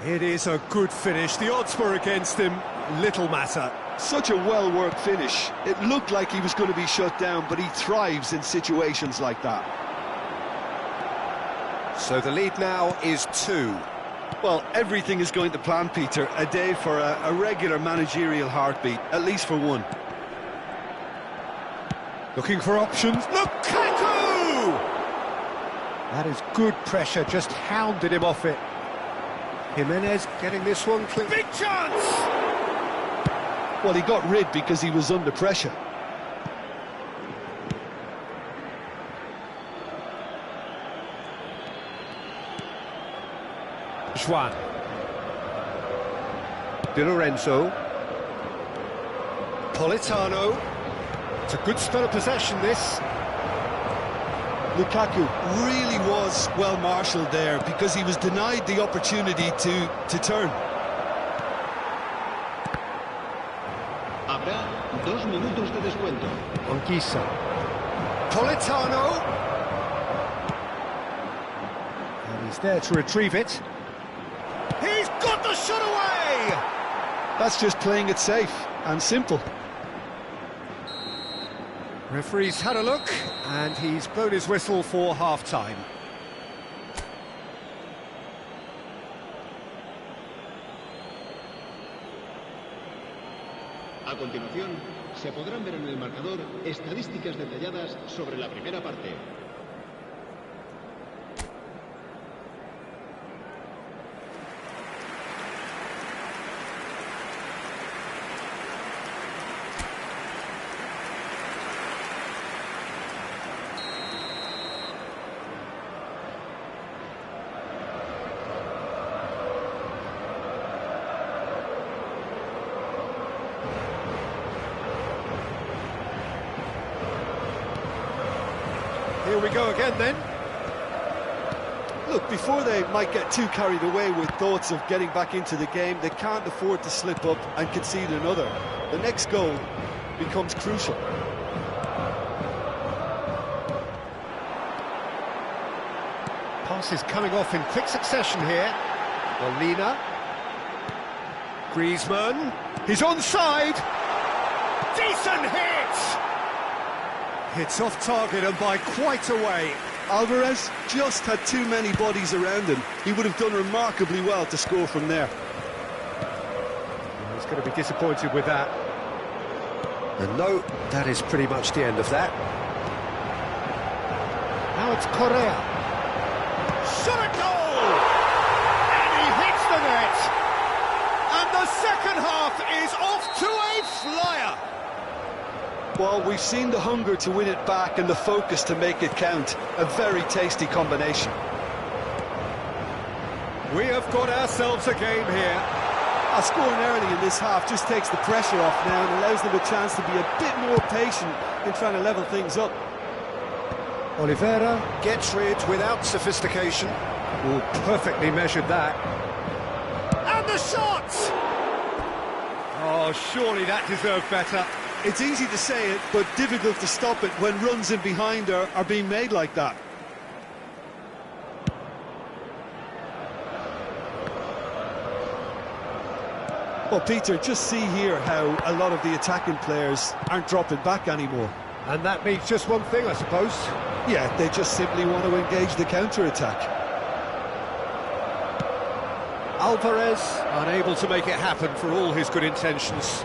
It is a good finish. The odds were against him. Little matter. Such a well-worked finish. It looked like he was going to be shut down, but he thrives in situations like that. So the lead now is 2. Well, everything is going to plan, Peter. A day for a regular managerial heartbeat, at least for one. Looking for options. Lukaku! That is good pressure, just hounded him off it. Jimenez getting this one clean. Big chance! Well, he got rid because he was under pressure. Juan. Di Lorenzo. Politano. It's a good spell of possession, this. Lukaku really was well marshalled there because he was denied the opportunity to turn. Habrá 2 minutos de descuento. Anguissa. Politano. And he's there to retrieve it. He's got the shot away! That's just playing it safe and simple. Referee's had a look, and he's blown his whistle for half-time. A continuación, se podrán ver en el marcador estadísticas detalladas sobre la primera parte. Here we go again then. Look, before they might get too carried away with thoughts of getting back into the game, they can't afford to slip up and concede another. The next goal becomes crucial. Passes coming off in quick succession here. Molina. Griezmann. He's onside. Decent hit! It's off target and by quite a way. Alvarez just had too many bodies around him. He would have done remarkably well to score from there. He's going to be disappointed with that. And no, that is pretty much the end of that. Now it's Correa. Shot at goal! And he hits the net! And the second half is off to a flyer! Well, we've seen the hunger to win it back and the focus to make it count. A very tasty combination. We have got ourselves a game here. Scoring early in this half just takes the pressure off now and allows them a chance to be a bit more patient in trying to level things up. Oliveira gets rid without sophistication. Oh, perfectly measured that. And the shot! Oh, surely that deserved better. It's easy to say it, but difficult to stop it when runs in behind are being made like that. Well, Peter, just see here how a lot of the attacking players aren't dropping back anymore. And that means just one thing, I suppose. Yeah, they just simply want to engage the counter-attack. Alvarez unable to make it happen for all his good intentions.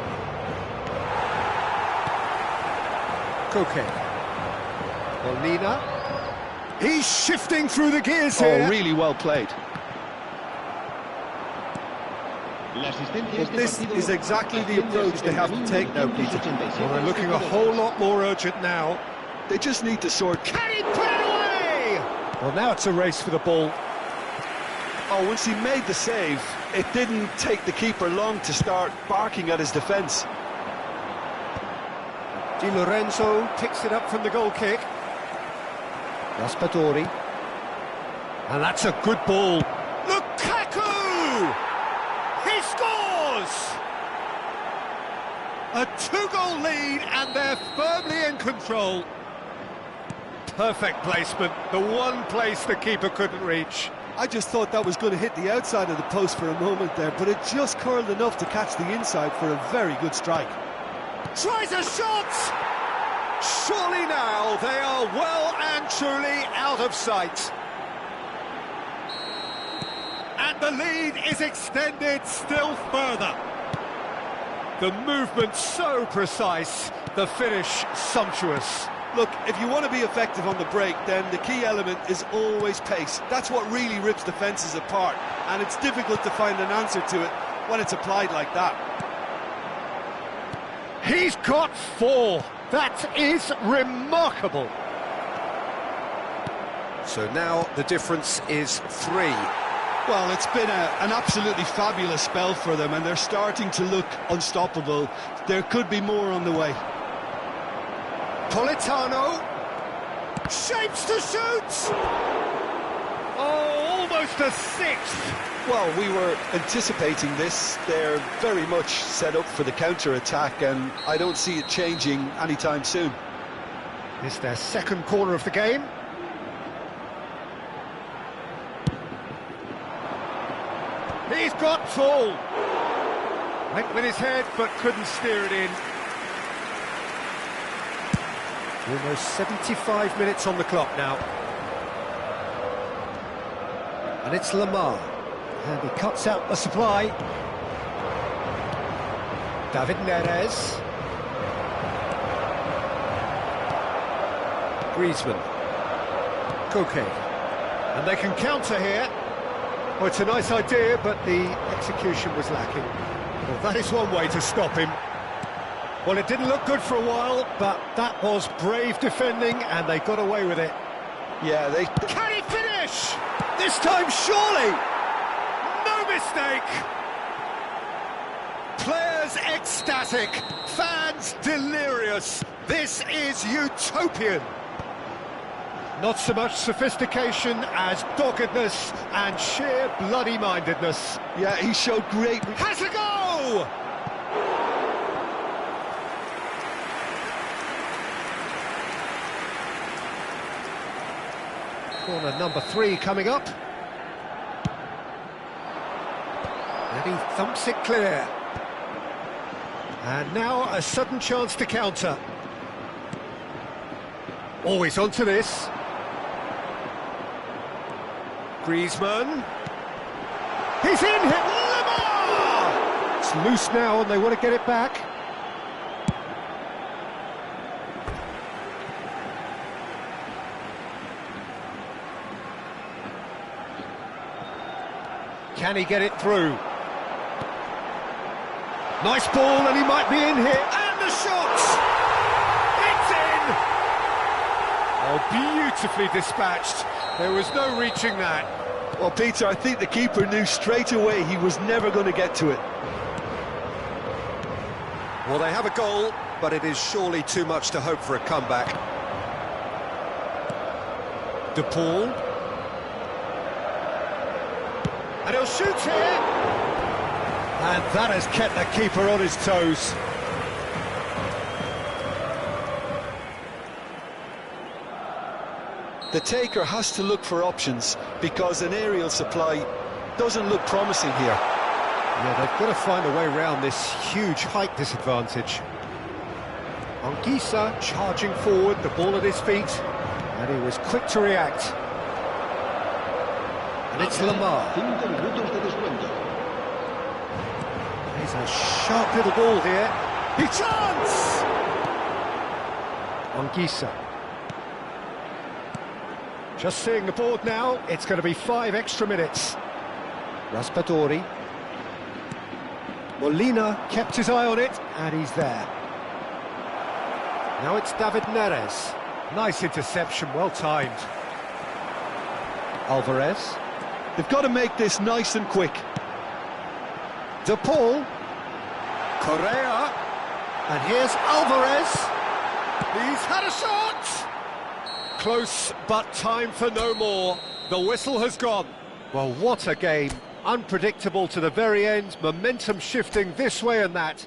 Koke. Molina. He's shifting through the gears here. Oh, really well played. Well, this is exactly the approach they have to take now, Peter. Well, they're looking a whole lot more urgent now. They just need to sort... Can he put it away? Well, now it's a race for the ball. Oh, once he made the save, it didn't take the keeper long to start barking at his defence. Di Lorenzo picks it up from the goal kick. Raspadori. And that's a good ball. Lukaku! He scores! A 2-goal lead and they're firmly in control. Perfect placement, the one place the keeper couldn't reach. I just thought that was going to hit the outside of the post for a moment there, but it just curled enough to catch the inside for a very good strike. Tries a shot! Surely now they are well and truly out of sight. And The lead is extended still further. The movement so precise, the finish sumptuous. Look, if you want to be effective on the break, then the key element is always pace. That's what really rips defences apart, and it's difficult to find an answer to it when it's applied like that. He's got 4. That is remarkable. So now the difference is 3. Well, it's been an absolutely fabulous spell for them, and they're starting to look unstoppable. There could be more on the way. Politano shapes to shoot. Oh, almost a 6th. Well, we were anticipating this. They're very much set up for the counter-attack, and I don't see it changing anytime soon. It's their second corner of the game. He's got tall. Went with his head, but couldn't steer it in. Almost 75 minutes on the clock now. And it's Lamar. And he cuts out the supply. David Neres. Griezmann. Koke. And they can counter here. Well, it's a nice idea, but the execution was lacking. Well, that is one way to stop him. Well, it didn't look good for a while, but that was brave defending, and they got away with it. Yeah, they... Can he finish? This time, surely! No mistake! Players ecstatic, fans delirious. This is utopian. Not so much sophistication as doggedness and sheer bloody-mindedness. Yeah, he showed great... Has a go! Corner number 3 coming up. And he thumps it clear. And now a sudden chance to counter. Always onto this. Griezmann. He's in! Lamar! It's loose now and they want to get it back. Can he get it through? Nice ball, and he might be in here. And the shot! It's in! Oh, beautifully dispatched. There was no reaching that. Well, Peter, I think the keeper knew straight away he was never going to get to it. Well, they have a goal, but it is surely too much to hope for a comeback. De Paul. And he'll shoot here. And that has kept the keeper on his toes. The taker has to look for options because an aerial supply doesn't look promising here. Yeah, they've got to find a way around this huge height disadvantage. Anguissa charging forward, the ball at his feet, and he was quick to react. And it's Lamar. 5 minutos de descuento. He's a sharp little ball here. He chance! Anguissa. Just seeing the board now, it's going to be 5 extra minutes. Raspadori. Molina kept his eye on it, and he's there. Now it's David Neres. Nice interception, well timed. Alvarez. They've got to make this nice and quick. De Paul. Correa. And here's Alvarez. He's had a shot! Close, but time for no more. The whistle has gone. Well, what a game. Unpredictable to the very end, momentum shifting this way and that.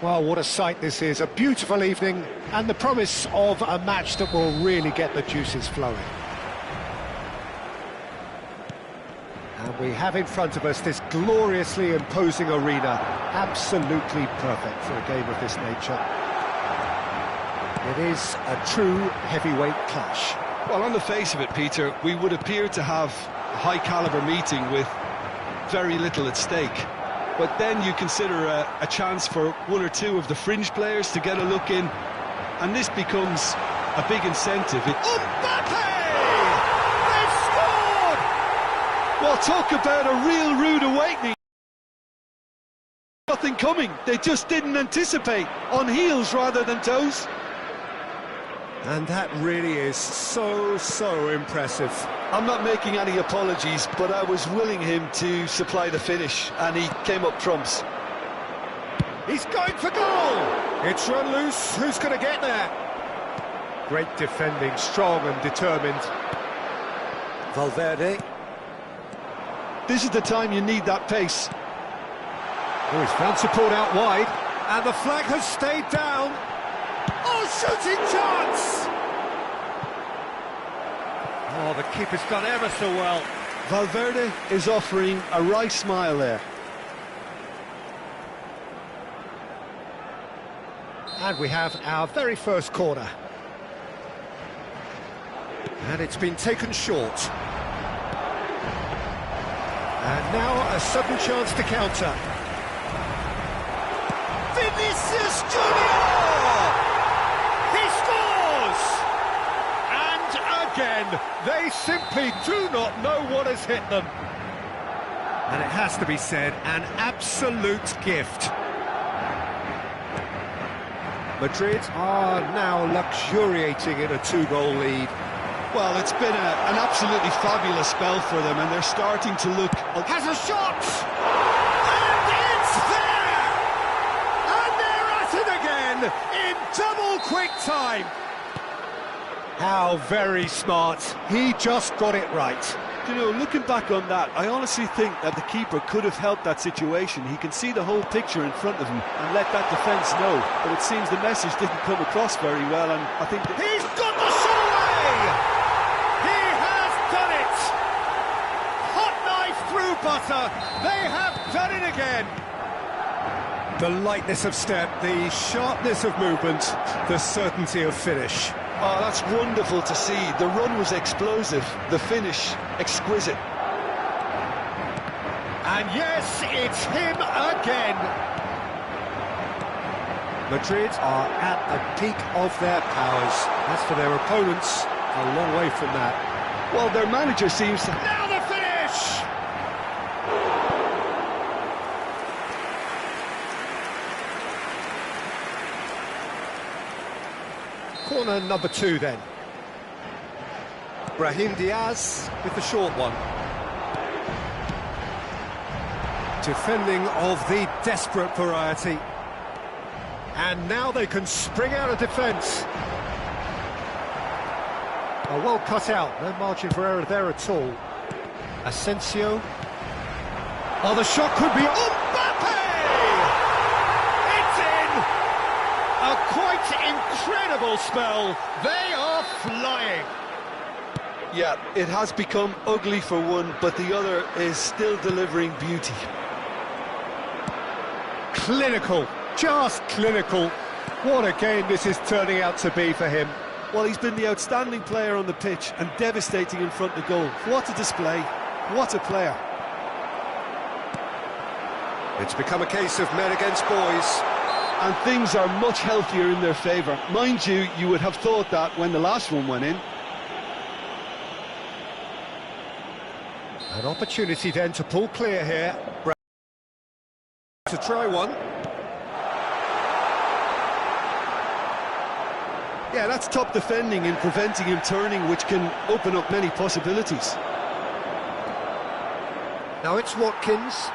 Well, what a sight this is, a beautiful evening and the promise of a match that will really get the juices flowing. And we have in front of us this gloriously imposing arena, absolutely perfect for a game of this nature. It is a true heavyweight clash. Well, on the face of it, Peter, we would appear to have a high-caliber meeting with very little at stake. But then you consider a chance for one or two of the fringe players to get a look in, and this becomes a big incentive. Mbappe! They've scored! Well, talk about a real rude awakening. Nothing coming. They just didn't anticipate. On heels rather than toes. And that really is so impressive. I'm not making any apologies, but I was willing him to supply the finish, and he came up trumps. He's going for goal! It's run loose, who's going to get there? Great defending, strong and determined. Valverde. This is the time you need that pace. Oh, he's found support out wide, and the flag has stayed down. Oh, shooting chance! Oh, the keeper's done ever so well. Valverde is offering a wry smile there. And we have our very first corner. And it's been taken short. And now a sudden chance to counter. Vinicius Junior! He scores! And again, they simply do not know what has hit them. And it has to be said, an absolute gift. Madrid are now luxuriating in a 2-goal lead. Well, it's been an absolutely fabulous spell for them, and they're starting to look... Has a shot! And it's there! And they're at it again in double quick time. How very smart. He just got it right. You know, looking back on that, I honestly think that the keeper could have helped that situation. He can see the whole picture in front of him and let that defence know. But it seems the message didn't come across very well, and I think... He's got the shot away! He has done it! Hot knife through butter. They have done it again. The lightness of step, the sharpness of movement, the certainty of finish. Oh, that's wonderful to see. The run was explosive, the finish exquisite. And yes, it's him again. Madrid are at the peak of their powers. As for their opponents, a long way from that. Well, their manager seems to... Now the finish! Corner number 2 then. Brahim Diaz with the short one. Defending of the desperate variety. And now they can spring out of defence. Oh, well cut out, no margin for error there at all. Asensio. Oh, the shot could be... Mbappe! It's in! A quite incredible spell. They are flying. Yeah, it has become ugly for one, but the other is still delivering beauty. Clinical, just clinical. What a game this is turning out to be for him. Well, he's been the outstanding player on the pitch and devastating in front of goal. What a display, what a player. It's become a case of men against boys. And things are much healthier in their favour. Mind you, you would have thought that when the last one went in. An opportunity then to pull clear here. To try one. Yeah, that's top defending and preventing him turning, which can open up many possibilities. Now it's Watkins.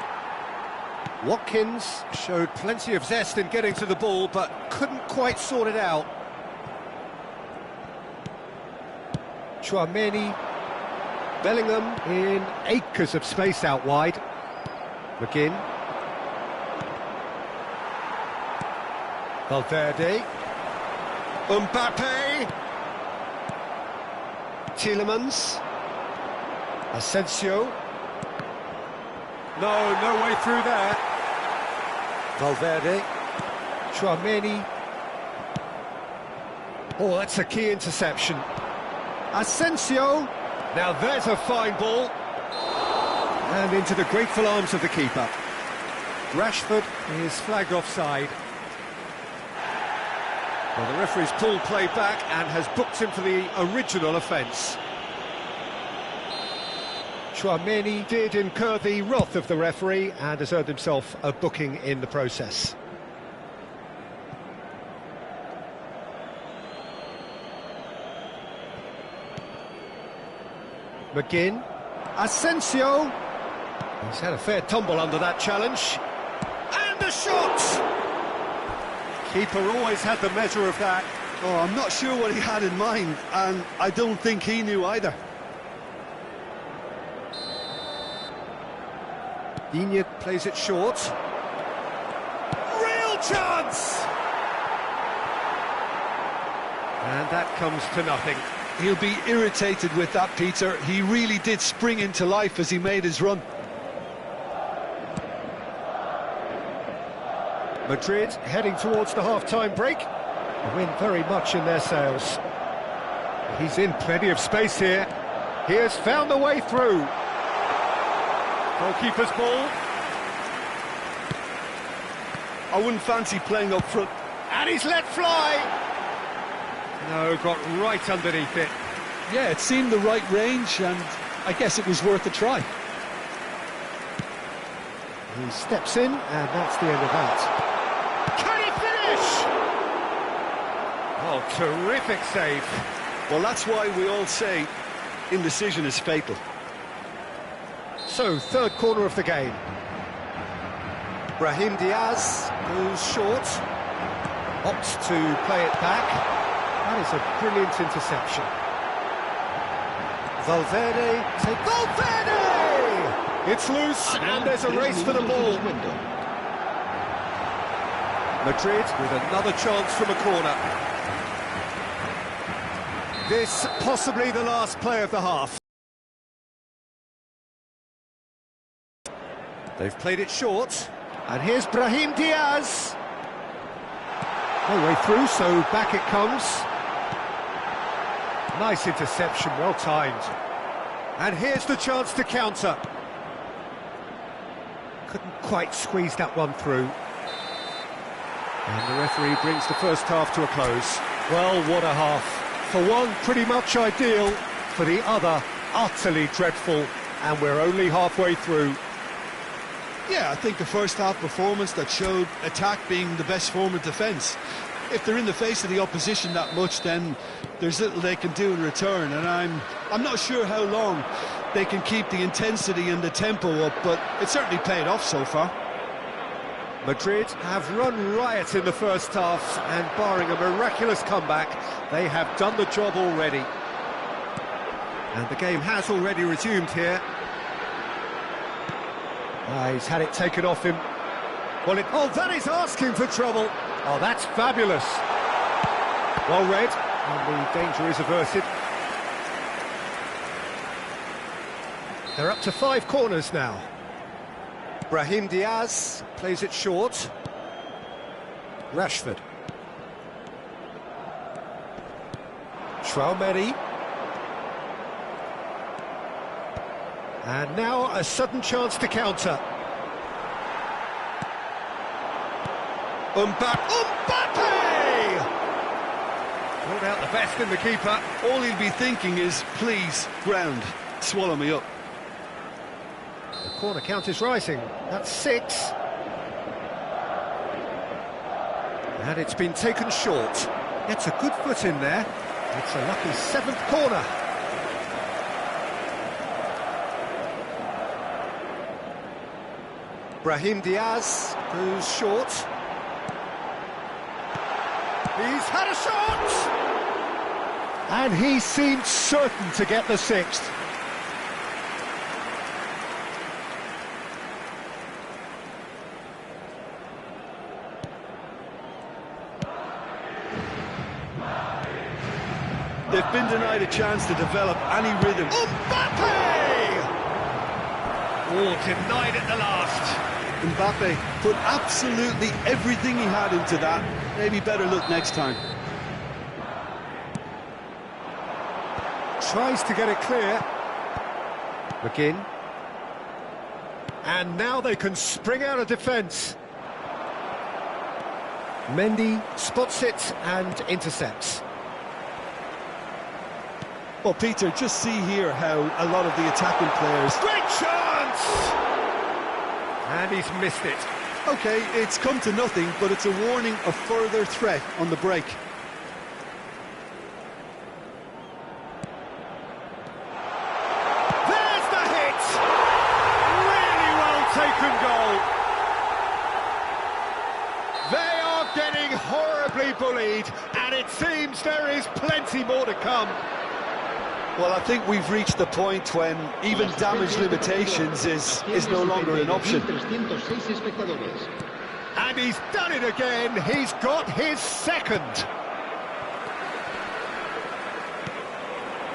Watkins showed plenty of zest in getting to the ball, but couldn't quite sort it out. Chouameni. Bellingham in acres of space out wide. McGinn. Valverde. Mbappe. Tielemans. Asensio. No way through there. Valverde. Tchouaméni. Oh, that's a key interception. Asensio. Now there's a fine ball. And into the grateful arms of the keeper. Rashford is flagged offside. Well, the referee's pulled play back and has booked him for the original offence. Tchouaméni did incur the wrath of the referee and has earned himself a booking in the process. McGinn. Asensio. He's had a fair tumble under that challenge. And a shot! Keeper always had the measure of that. Oh, I'm not sure what he had in mind, and I don't think he knew either. Digne plays it short. Real chance! And that comes to nothing. He'll be irritated with that, Peter. He really did spring into life as he made his run. Madrid heading towards the half-time break. The wind very much in their sails. He's in plenty of space here. He has found the way through. Goalkeeper's ball. I wouldn't fancy playing up front. And he's let fly. No, got right underneath it. Yeah, it seemed the right range, and I guess it was worth a try. He steps in, and that's the end of that. Can he finish? Oh, terrific save. Well, that's why we all say indecision is fatal. So, third corner of the game. Brahim Diaz goes short. Opts to play it back. That is a brilliant interception. Valverde, Valverde! It's loose, and there's a race for the ball. Madrid with another chance from a corner. This possibly the last play of the half. They've played it short, and here's Brahim Diaz. No way through, so back it comes. Nice interception, well timed. And here's the chance to counter. Couldn't quite squeeze that one through. And the referee brings the first half to a close. Well, what a half. For one, pretty much ideal. For the other, utterly dreadful. And we're only halfway through. Yeah, I think the first half performance that showed attack being the best form of defence. If they're in the face of the opposition that much, then there's little they can do in return, and I'm not sure how long they can keep the intensity and the tempo up, but it certainly paid off so far. Madrid have run riot in the first half, and barring a miraculous comeback, they have done the job already. And the game has already resumed here. He's had it taken off him. Well, that is asking for trouble. Oh, that's fabulous. Well read, and the danger is averted. They're up to 5 corners now. Brahim Diaz plays it short. Rashford. Tchouaméni. And now a sudden chance to counter. Mbappe! Brought out the best in the keeper. All he'll be thinking is, please, ground, swallow me up. The corner count is rising. That's 6. And it's been taken short. Gets a good foot in there. It's a lucky 7th corner. Brahim Diaz goes short. He's had a shot! And he seemed certain to get the 6th. been denied a chance to develop any rhythm. Mbappe! Oh, denied at the last. Mbappe put absolutely everything he had into that. Maybe better look next time. Tries to get it clear. McGinn. And now they can spring out of defence. Mendy spots it and intercepts. Well, Peter, just see here how a lot of the attacking players... Great chance! And he's missed it. OK, it's come to nothing, but it's a warning of further threat on the break. There's the hit! Really well taken goal. They are getting horribly bullied, and it seems there is plenty more to come. Well, I think we've reached the point when even damage limitations is no longer an option. And he's done it again. He's got his second.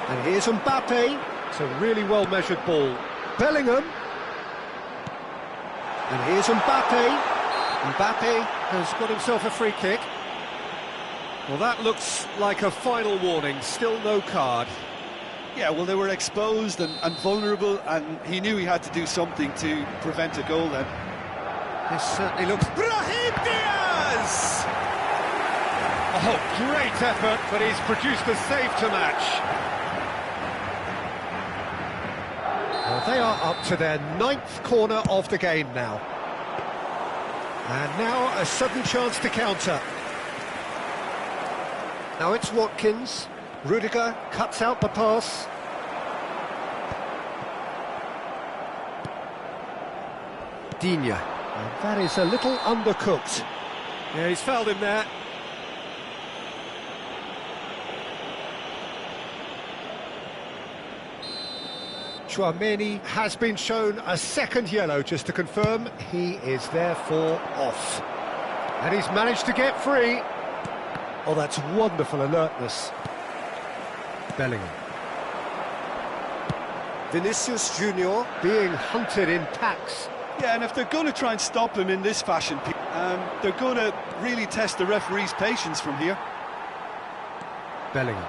And here's Mbappe. It's a really well-measured ball. Bellingham. And here's Mbappe. Mbappe has got himself a free kick. Well, that looks like a final warning. Still no card. Yeah, well, they were exposed and vulnerable, and he knew he had to do something to prevent a goal then. This certainly looks... Brahim Diaz! Oh, great effort, but he's produced a save to match. Well, they are up to their 9th corner of the game now. And now a sudden chance to counter. Now it's Watkins. Rudiger cuts out the pass. Digne. And that is a little undercooked. Yeah, he's fouled him there. Chouameni has been shown a second yellow, just to confirm. He is therefore off. And he's managed to get free. Oh, that's wonderful alertness. Bellingham. Vinicius Junior being hunted in packs. Yeah, and if they're going to try and stop him in this fashion, they're going to really test the referee's patience from here. Bellingham.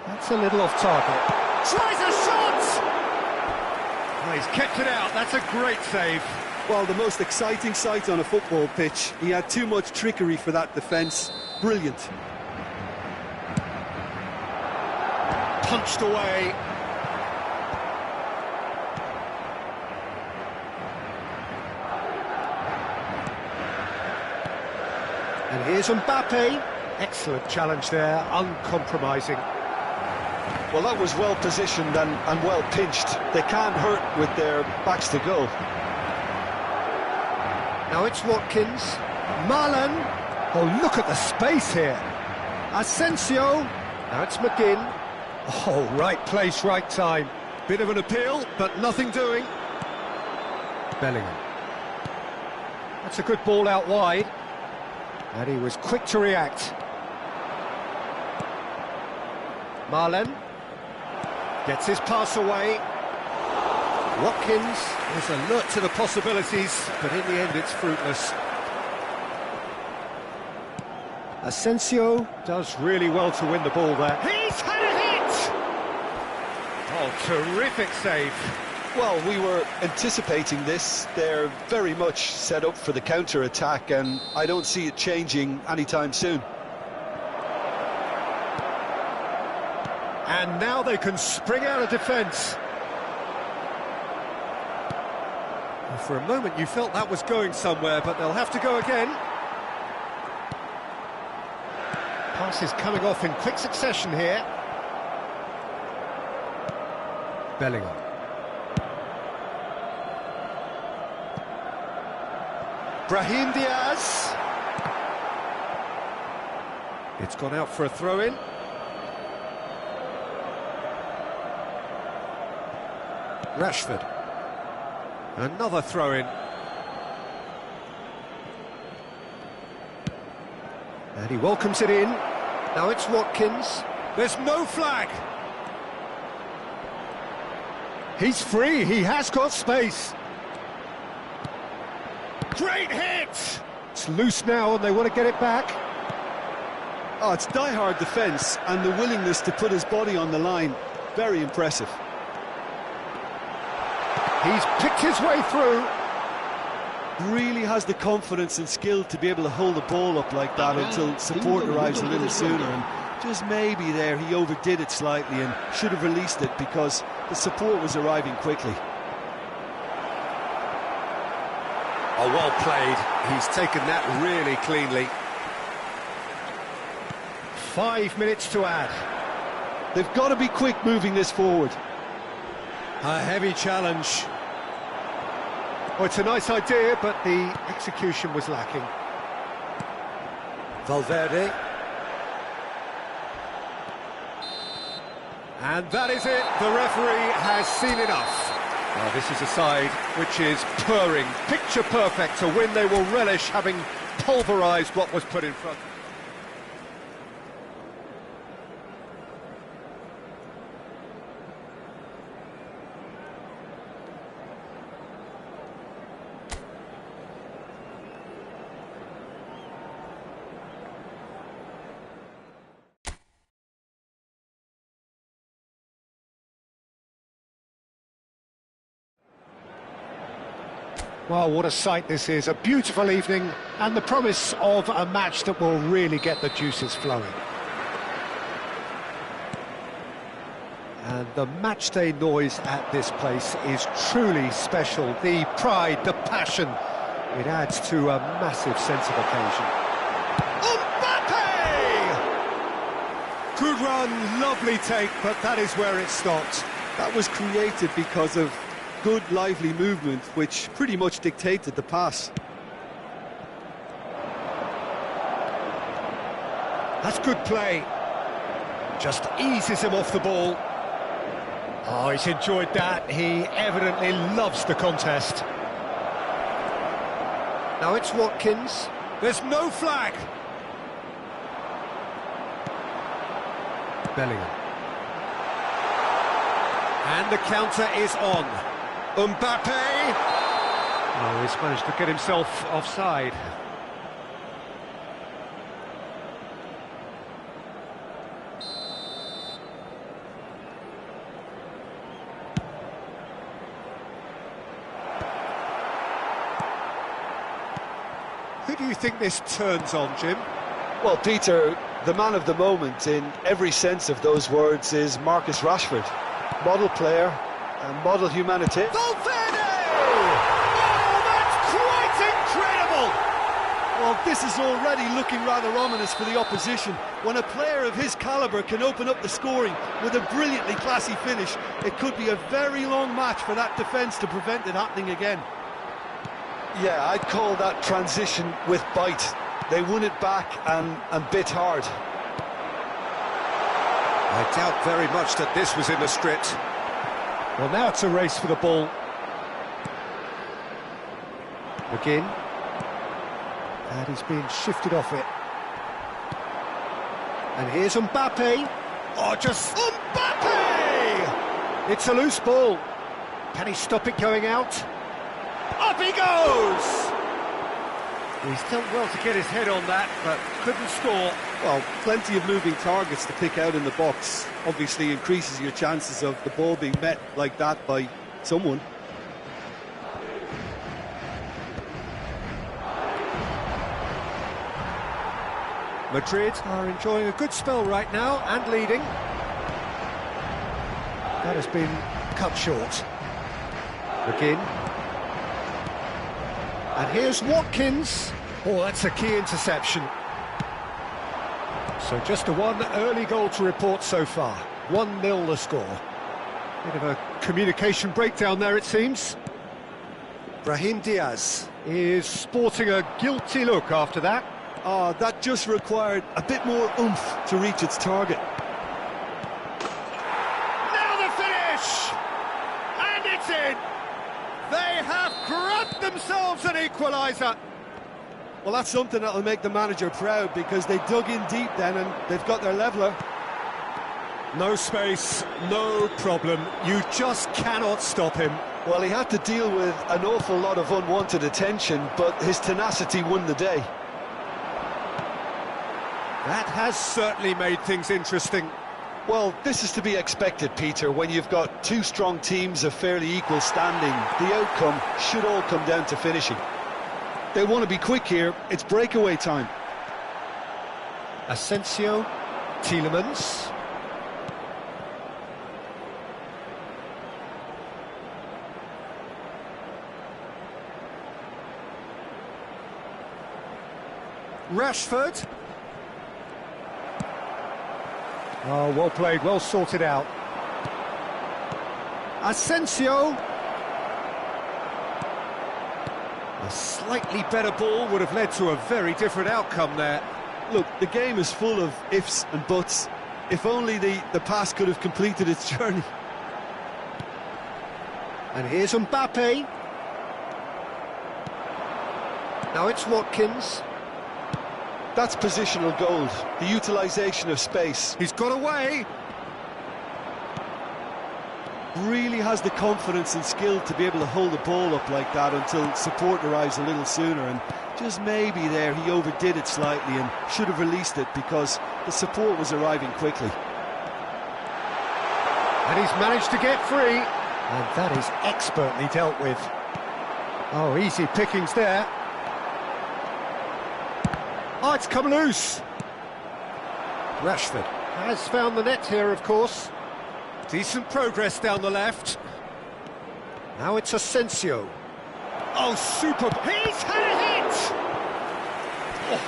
That's a little off target. Tries a shot! Oh, he's kept it out. That's a great save. Well, the most exciting sight on a football pitch. He had too much trickery for that defence. Brilliant. Punched away. And here's Mbappe. Excellent challenge there, uncompromising. Well, that was well positioned and well pinched. They can't hurt with their backs to goal. Now it's Watkins. Marlon. Oh, look at the space here. Asensio. Now it's McGinn. Oh, right place, right time. Bit of an appeal, but nothing doing. Bellingham. That's a good ball out wide. And he was quick to react. Marlon. Gets his pass away. Watkins is alert to the possibilities, but in the end it's fruitless. Asensio does really well to win the ball there. He's had a hit! Oh, terrific save. Well, we were anticipating this. They're very much set up for the counter-attack, and I don't see it changing anytime soon. And now they can spring out of defence. For a moment you felt that was going somewhere, but they'll have to go again. Passes coming off in quick succession here. Bellingham. Brahim Diaz. It's gone out for a throw-in. Rashford. Another throw-in. And he welcomes it in. Now it's Watkins. There's no flag. He's free, he has got space. Great hit! It's loose now and they want to get it back. Oh, it's die-hard defence and the willingness to put his body on the line. Very impressive. He's picked his way through. Really has the confidence and skill to be able to hold the ball up like that until support arrives a little sooner. And just maybe there he overdid it slightly and should have released it because the support was arriving quickly. Oh, well played. He's taken that really cleanly. 5 minutes to add. They've got to be quick moving this forward. A heavy challenge. Well, it's a nice idea, but the execution was lacking. Valverde. And that is it. The referee has seen enough. Now, this is a side which is purring, picture perfect, a win they will relish, having pulverised what was put in front. Well, what a sight this is, a beautiful evening and the promise of a match that will really get the juices flowing. And the matchday noise at this place is truly special. The pride, the passion, it adds to a massive sense of occasion. Mbappe! Good run, lovely take, but that is where it stopped. That was created because of good, lively movement, which pretty much dictated the pass. That's good play. Just eases him off the ball. Oh, he's enjoyed that. He evidently loves the contest. Now it's Watkins. There's no flag. Bellingham. And the counter is on. Mbappe! Oh, he's managed to get himself offside. Who do you think this turns on, Jim? Well, Peter, the man of the moment in every sense of those words is Marcus Rashford. Model player and model humanity. Valverde! Oh, that's quite incredible! Well, this is already looking rather ominous for the opposition. When a player of his calibre can open up the scoring with a brilliantly classy finish, it could be a very long match for that defence to prevent it happening again. Yeah, I'd call that transition with bite. They won it back and bit hard. I doubt very much that this was in the script. Well, now it's a race for the ball. McGinn. And he's being shifted off it. And here's Mbappe. Oh, just Mbappe! It's a loose ball. Can he stop it going out? Up he goes! He's done well to get his head on that, but couldn't score. Well, plenty of moving targets to pick out in the box. Obviously increases your chances of the ball being met like that by someone. Madrid are enjoying a good spell right now and leading. That has been cut short. McGinn. And here's Watkins. Oh, that's a key interception. So just a one early goal to report so far. 1-0 the score. Bit of a communication breakdown there, it seems. Brahim Diaz is sporting a guilty look after that. Oh, that just required a bit more oomph to reach its target. Now the finish! And it's in! They have grabbed themselves an equaliser. Well, that's something that'll make the manager proud, because they dug in deep then and they've got their leveller. No space, no problem. You just cannot stop him. Well, he had to deal with an awful lot of unwanted attention, but his tenacity won the day. That has certainly made things interesting. Well, this is to be expected, Peter. When you've got two strong teams of fairly equal standing, the outcome should all come down to finishing. They want to be quick here. It's breakaway time. Asensio, Tielemans. Rashford. Oh, well played, well sorted out. Asensio. A slightly better ball would have led to a very different outcome there. Look, the game is full of ifs and buts. If only the pass could have completed its journey. And here's Mbappe. Now it's Watkins. That's positional gold, the utilisation of space. He's got away. Really has the confidence and skill to be able to hold the ball up like that until support arrives a little sooner, and just maybe there he overdid it slightly and should have released it because the support was arriving quickly. And he's managed to get free, and that is expertly dealt with. Oh, easy pickings there. Oh, it's come loose. Rashford has found the net here, of course. Decent progress down the left. Now it's Asensio. Oh, super. He's had a hit! Oh,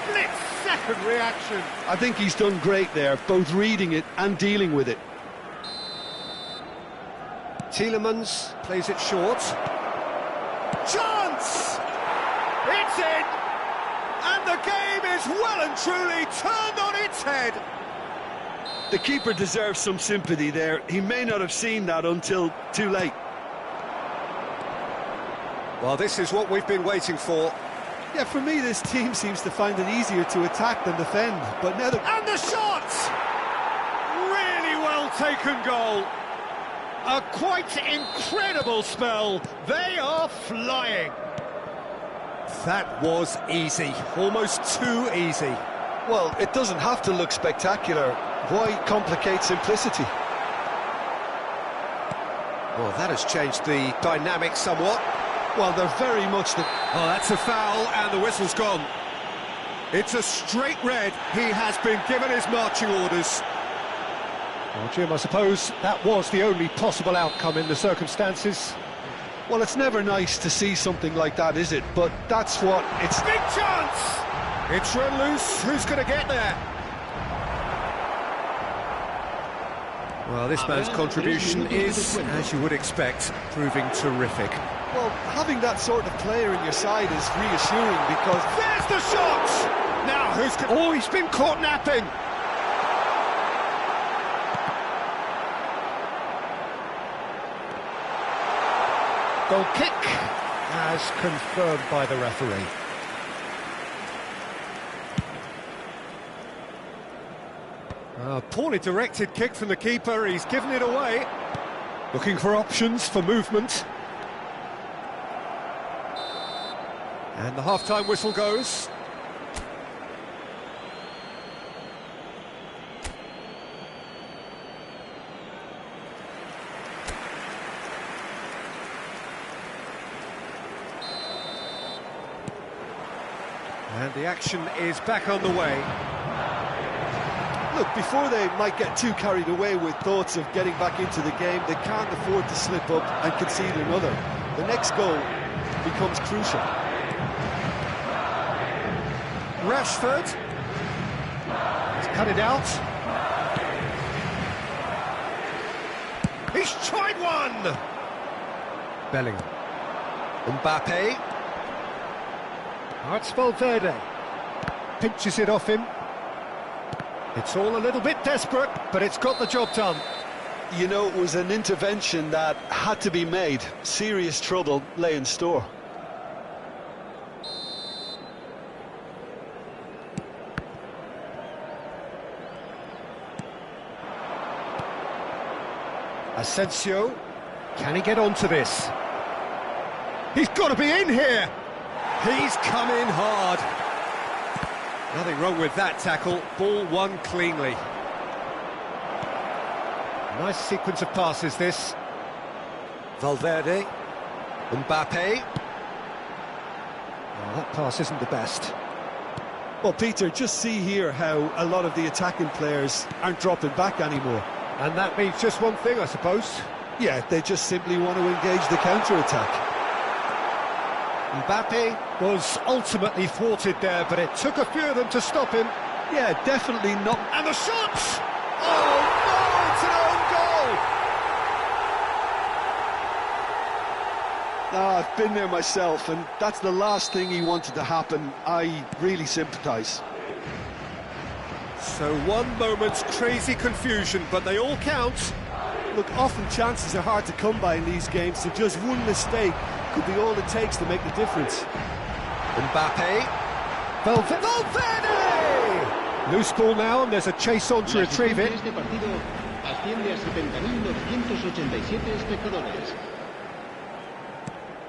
split-second reaction. I think he's done great there, both reading it and dealing with it. Tielemans plays it short. Chance! It's in! And the game is well and truly turned on its head. The keeper deserves some sympathy there. He may not have seen that until too late. Well, this is what we've been waiting for. Yeah, for me, this team seems to find it easier to attack than defend. But now And the shot! Really well taken goal. A quite incredible spell. They are flying. That was easy, almost too easy. Well, it doesn't have to look spectacular. Why complicate simplicity? Well, that has changed the dynamic somewhat. Well, they're very much the... Oh, that's a foul, and the whistle's gone. It's a straight red. He has been given his marching orders. Well, Jim, I suppose that was the only possible outcome in the circumstances. Well, it's never nice to see something like that, is it? But that's what it's... Big chance! It's run loose. Who's going to get there? Well, this man's contribution is, as you would expect, proving terrific. well, having that sort of player in your side is reassuring because... There's the shot! Now, who's... Oh, he's been caught napping! Goal kick, as confirmed by the referee. A poorly directed kick from the keeper, he's given it away. Looking for options for movement. And the half-time whistle goes. And the action is back on the way. Look, before they might get too carried away with thoughts of getting back into the game, they can't afford to slip up and concede another. The next goal becomes crucial. Rashford. He's cut it out. He's tried one! Bellingham. Mbappe. Oh, it's Valverde. Pinches it off him. It's all a little bit desperate, but it's got the job done. You know, it was an intervention that had to be made. Serious trouble lay in store. Asensio, can he get onto this? He's got to be in here! He's come in hard. Nothing wrong with that tackle, ball won cleanly. Nice sequence of passes this. Valverde, Mbappe. Oh, that pass isn't the best. Well, Peter, just see here how a lot of the attacking players aren't dropping back anymore. And that means just one thing, I suppose. Yeah, they just simply want to engage the counter-attack. Mbappe was ultimately thwarted there, but it took a few of them to stop him. Yeah, definitely not. And the shot! Oh no, it's an own goal! I've been there myself, and that's the last thing he wanted to happen. I really sympathise. So one moment's crazy confusion, but they all count. Look, often chances are hard to come by in these games, so just one mistake could be all it takes to make the difference. Mbappe. Valverde! Loose ball now, and there's a chase on to retrieve it.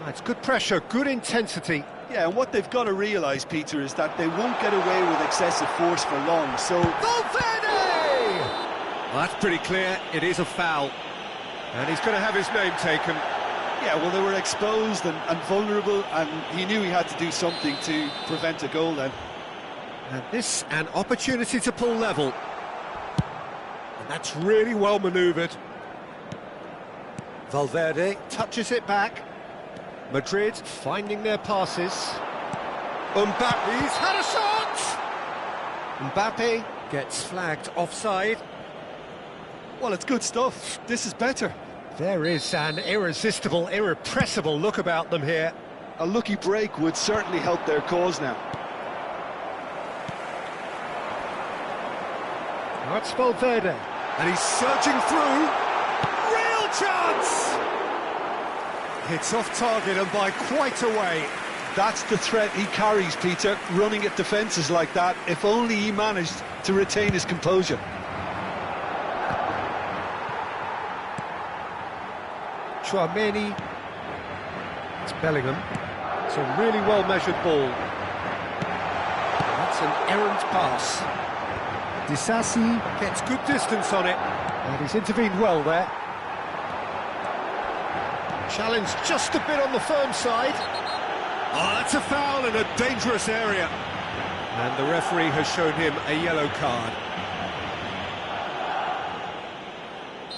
It's good pressure, good intensity. Yeah, and what they've got to realise, Peter, is that they won't get away with excessive force for long, so... Valverde! Well, that's pretty clear, it is a foul. And he's going to have his name taken. Yeah, well, they were exposed and vulnerable, and he knew he had to do something to prevent a goal then. And this, an opportunity to pull level. And that's really well manoeuvred. Valverde touches it back. Madrid finding their passes. Mbappe's had a shot! Mbappe gets flagged offside. Well, it's good stuff. This is better. There is an irresistible, irrepressible look about them here. A lucky break would certainly help their cause now. That's Valverde. And he's surging through. Real chance! It's off target and by quite a way. That's the threat he carries, Peter, running at defences like that, if only he managed to retain his composure. Chouameni. It's Bellingham. It's a really well-measured ball. That's an errant pass. Disasi gets good distance on it, and he's intervened well there. Challenge just a bit on the firm side. Oh, that's a foul in a dangerous area. And the referee has shown him a yellow card.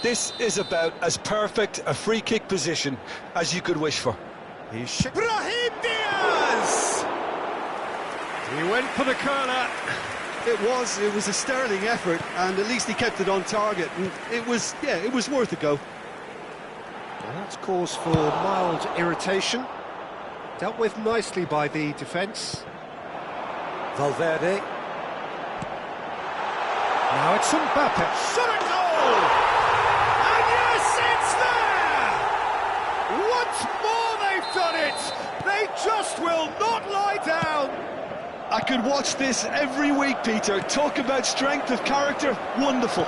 This is about as perfect a free kick position as you could wish for. Brahim Diaz! He went for the corner. It was a sterling effort, and at least he kept it on target. And it was worth a go. Well, that's cause for mild irritation. Dealt with nicely by the defence. Valverde. Now it's Mbappe. Shot at goal! And yes, it's there! Once more they've done it! They just will not lie down! I could watch this every week, Peter. Talk about strength of character. Wonderful.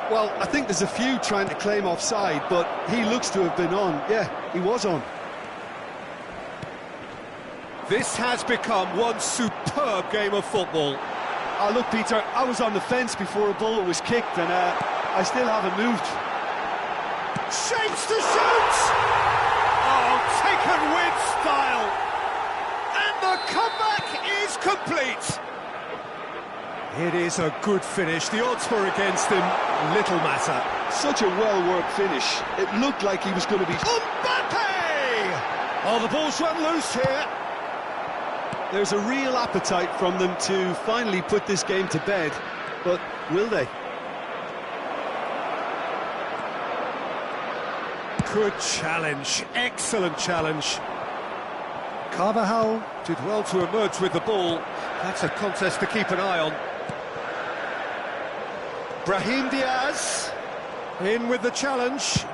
Well, I think there's a few trying to claim offside, but he looks to have been on. Yeah, he was on. This has become one superb game of football. Oh, look, Peter, I was on the fence before a ball was kicked, and I still haven't moved. Shapes to shoot! Oh, taken with style! And the comeback is complete! It is a good finish. The odds were against him. Little matter. Such a well-worked finish. It looked like he was going to be... Mbappe! Oh, the ball's run loose here. There's a real appetite from them to finally put this game to bed, but will they? Good challenge, excellent challenge. Carvajal did well to emerge with the ball. That's a contest to keep an eye on. Brahim Diaz in with the challenge.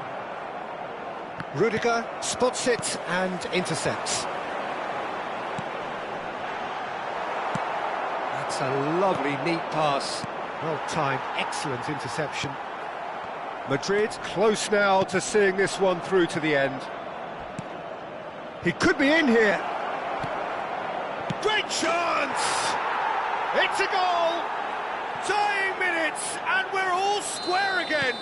Rudiger spots it and intercepts. That's a lovely, neat pass. Well timed, excellent interception. Madrid close now to seeing this one through to the end. He could be in here. Great chance! It's a goal! Dying minutes, and we're all square again.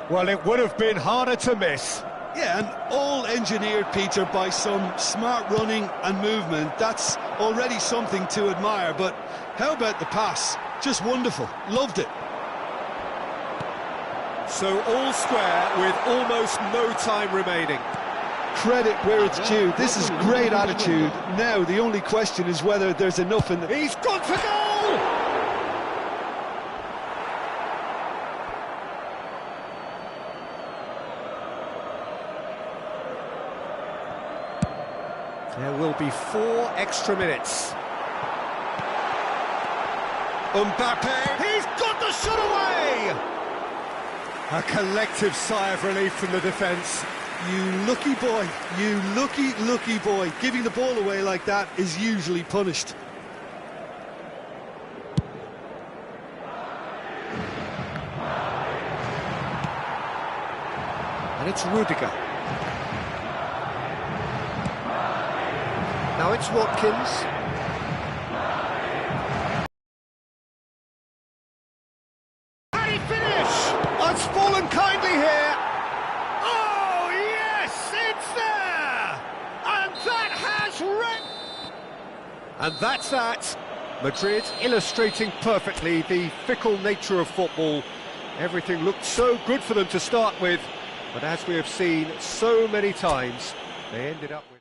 Well, it would have been harder to miss. Yeah, and all engineered, Peter, by some smart running and movement. That's already something to admire, but how about the pass? Just wonderful. Loved it. So all square with almost no time remaining. Credit where it's due. This is great attitude. Now, the only question is whether there's enough in the... He's gone for goal! There will be 4 extra minutes. Mbappe, he's got the shot away! A collective sigh of relief from the defence. You lucky boy, you lucky boy. Giving the ball away like that is usually punished. And it's Rudiger. Now it's Watkins. Can he finish? Oh, it's fallen kindly here. Oh, yes, it's there! And that has And that's that. Madrid illustrating perfectly the fickle nature of football. Everything looked so good for them to start with, but as we have seen so many times, they ended up with...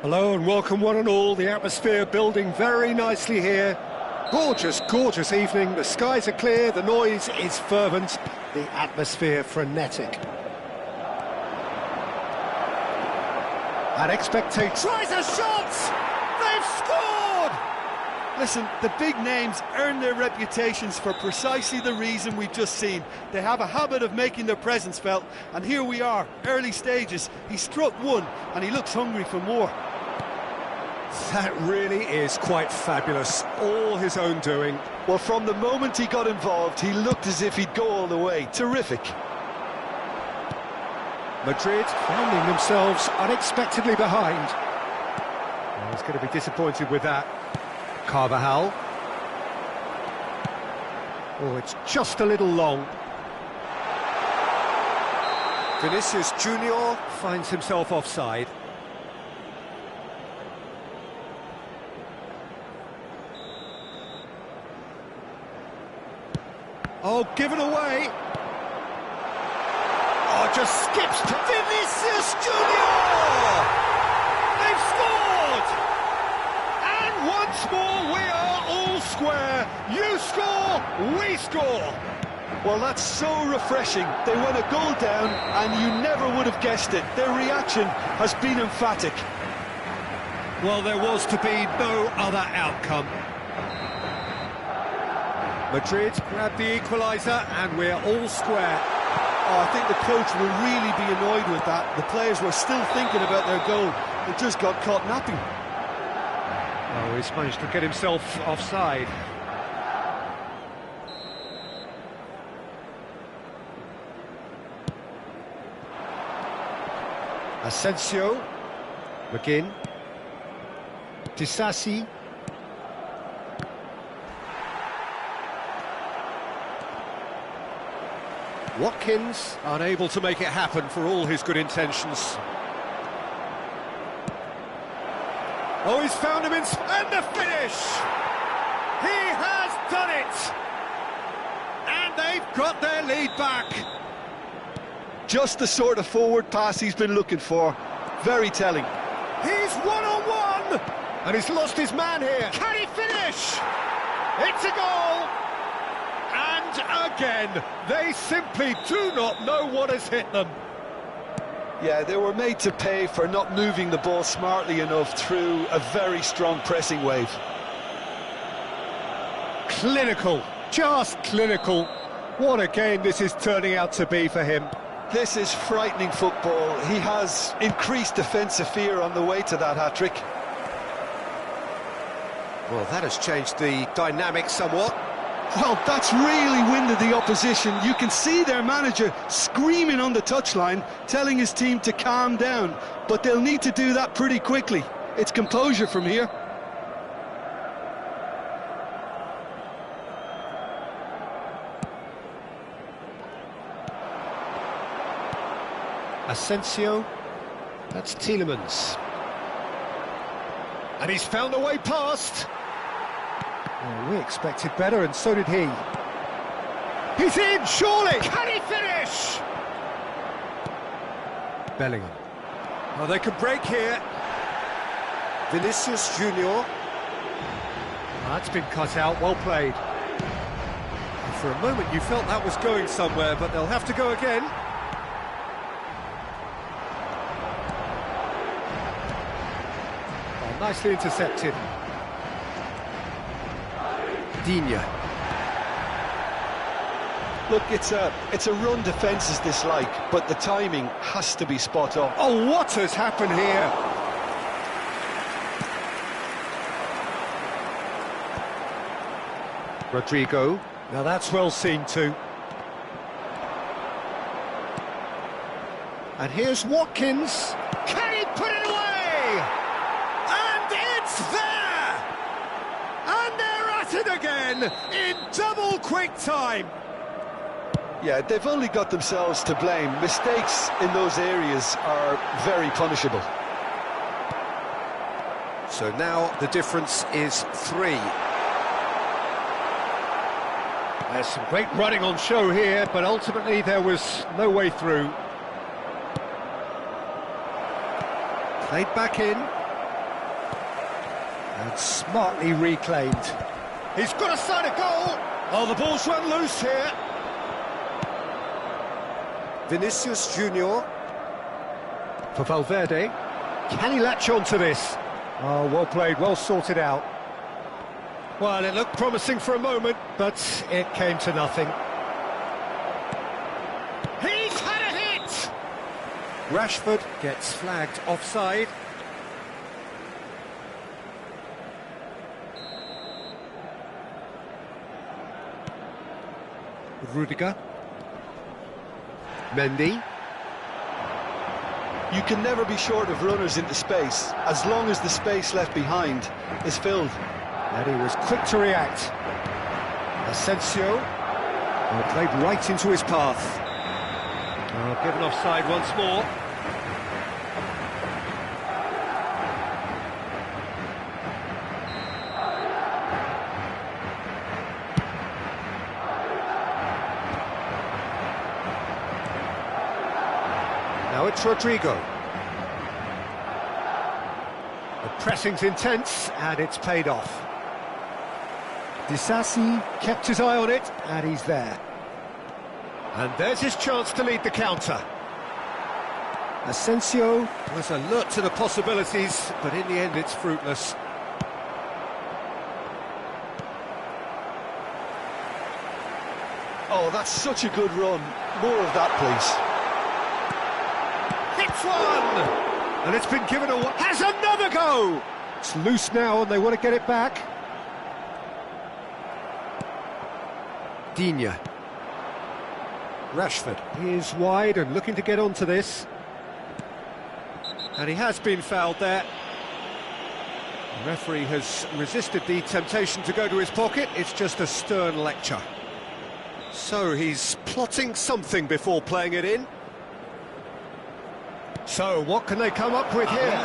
Hello and welcome one and all. The atmosphere building very nicely here. Gorgeous, gorgeous evening. The skies are clear, the noise is fervent, the atmosphere frenetic. And expectation. Tries a shot! They've scored! Listen, the big names earn their reputations for precisely the reason we've just seen. They have a habit of making their presence felt, and here we are, early stages. He struck one, and he looks hungry for more. That really is quite fabulous, all his own doing. Well, from the moment he got involved, he looked as if he'd go all the way. Terrific. Madrid finding themselves unexpectedly behind. Well, he's going to be disappointed with that. Carvajal. Oh, it's just a little long. Vinicius Junior finds himself offside. Oh, given away. Oh, just skips to Vinicius Junior! They've scored! And once more we are all square. You score, we score. Well, that's so refreshing. They went a goal down and you never would have guessed it. Their reaction has been emphatic. Well, there was to be no other outcome. Madrid grabbed the equaliser and we're all square. Oh, I think the coach will really be annoyed with that. The players were still thinking about their goal. They just got caught napping. Oh, he's managed to get himself offside. Asensio. McGinn. Disasi. Watkins unable to make it happen for all his good intentions. Oh, he's found him and the finish! He has done it! And they've got their lead back. Just the sort of forward pass he's been looking for. Very telling. He's one-on-one! And he's lost his man here. Can he finish? It's a goal! And again, they simply do not know what has hit them. Yeah, they were made to pay for not moving the ball smartly enough through a very strong pressing wave. Clinical, just clinical. What a game this is turning out to be for him. This is frightening football. He has increased defensive fear on the way to that hat-trick. Well, that has changed the dynamic somewhat. Well, that's really winded the opposition. You can see their manager screaming on the touchline, telling his team to calm down. But they'll need to do that pretty quickly. It's composure from here. Asensio. That's Tielemans. And he's found a way past. Well, we expected better, and so did he. He's in, surely! Can he finish? Bellingham. Oh, they could break here. Vinicius Junior. Oh, that's been cut out, well played. And for a moment you felt that was going somewhere, but they'll have to go again. Oh, nicely intercepted. Digne. Look, it's a run defence is dislike, but the timing has to be spot on. Oh, what has happened here? Rodrigo. Now that's well seen too. And here's Watkins. Can he put it away? And it's there! And they're at it again in double quick time. Yeah, they've only got themselves to blame. Mistakes in those areas are very punishable. So now the difference is 3. There's some great running on show here, but ultimately there was no way through. Played back in. And smartly reclaimed. He's got a side of goal! Oh, the ball's run loose here. Vinicius Junior for Valverde. Can he latch on to this? Oh, well played, well sorted out. Well, it looked promising for a moment, but it came to nothing. He's had a hit! Rashford gets flagged offside. Rudiger. Mendy. You can never be short of runners into space, as long as the space left behind is filled. And he was quick to react. Asensio. Well, played right into his path. Oh, given offside once more. Now it's Rodrigo. The pressing's intense, and it's paid off. Disasi kept his eye on it, and he's there. And there's his chance to lead the counter. Asensio was alert to the possibilities, but in the end it's fruitless. Oh, that's such a good run. More of that, please. Hits one! And it's been given away. Has another go! It's loose now, and they want to get it back. Digne. Rashford is wide and looking to get onto this. And he has been fouled there. The referee has resisted the temptation to go to his pocket. It's just a stern lecture. So he's plotting something before playing it in. So what can they come up with here?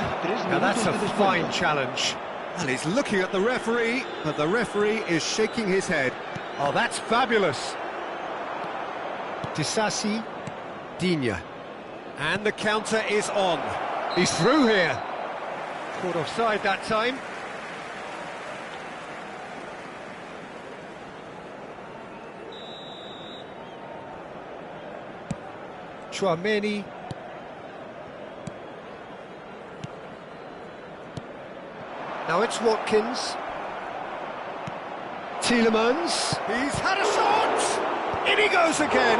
Now that's a fine challenge. Well, he's looking at the referee, but the referee is shaking his head. Oh, that's fabulous. Disasi, Digne. And the counter is on. He's through here. Caught offside that time. Chouameni. Now it's Watkins. Tielemans. He's had a shot! In he goes again.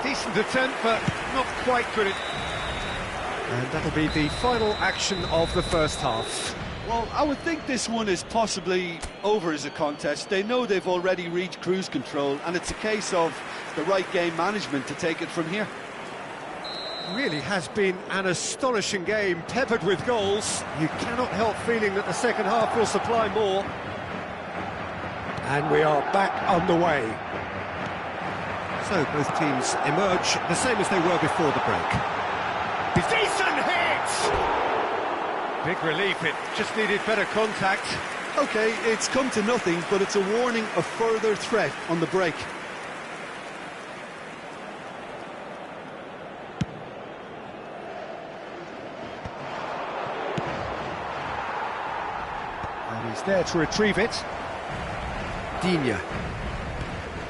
Decent attempt, but not quite good. And that'll be the final action of the first half. Well, I would think this one is possibly over as a contest. They know they've already reached cruise control, and it's a case of the right game management to take it from here. Really has been an astonishing game, peppered with goals. You cannot help feeling that the second half will supply more. And we are back underway. So both teams emerge the same as they were before the break. Decent hit! Big relief, it just needed better contact. OK, it's come to nothing, but it's a warning of further threat on the break. And he's there to retrieve it. Digne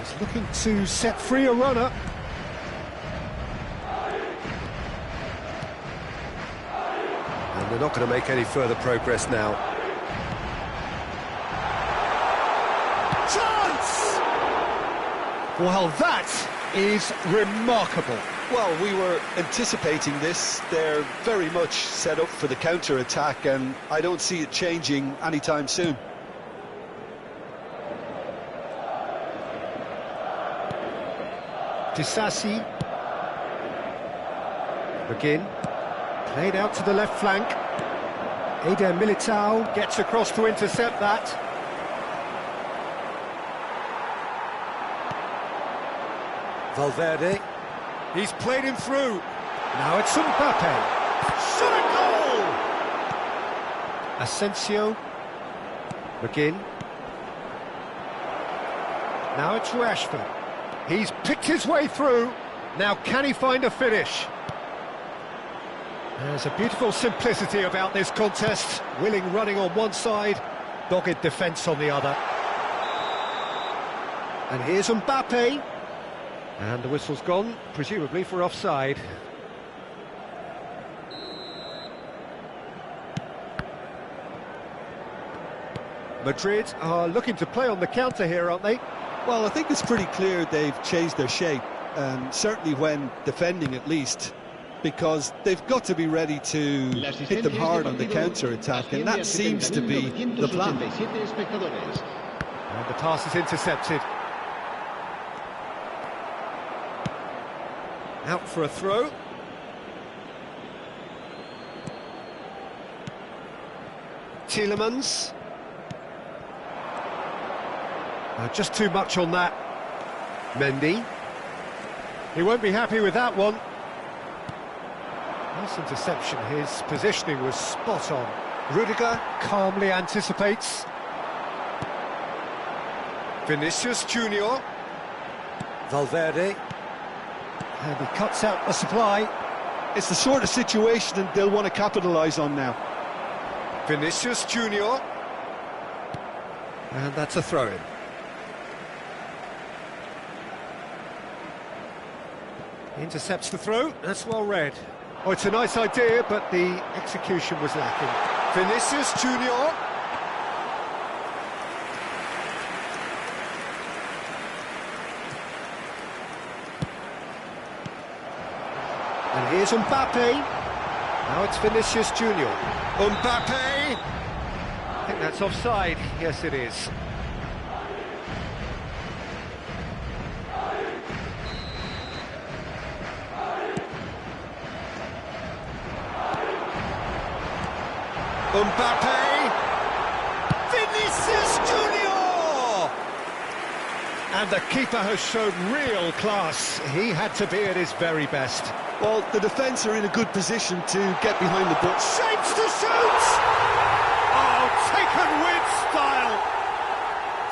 is looking to set free a runner. And they're not going to make any further progress now. Chance! Well, that is remarkable. Well, we were anticipating this. They're very much set up for the counter-attack, and I don't see it changing anytime soon. Disasi. Begin. Played out to the left flank. Eder Militao gets across to intercept that. Valverde. He's played him through. Now it's Mbappe. Shot a goal! Asensio. Begin. Now it's Rashford. He's picked his way through. Now can he find a finish? There's a beautiful simplicity about this contest. Willing running on one side, dogged defence on the other. And here's Mbappe. And the whistle's gone, presumably for offside. Madrid are looking to play on the counter here, aren't they? Well, I think it's pretty clear they've changed their shape, certainly when defending at least, because they've got to be ready to hit them hard on the counter-attack, and that seems to be the plan. And the pass is intercepted. Out for a throw. Tielemans. Just too much on that. Mendy. He won't be happy with that one. Nice interception. His positioning was spot on. Rudiger calmly anticipates. Vinicius Junior. Valverde. And he cuts out the supply. It's the sort of situation they'll want to capitalise on now. Vinicius Junior. And that's a throw-in. Intercepts the throw, that's well read. Oh, it's a nice idea, but the execution was lacking. Vinicius Junior. And here's Mbappe. Now it's Vinicius Junior. Mbappe! I think that's offside. Yes, it is. Mbappe! Vinicius Junior! And the keeper has shown real class. He had to be at his very best. Well, the defence are in a good position to get behind the ball. Shapes to shoot! Oh, taken with style!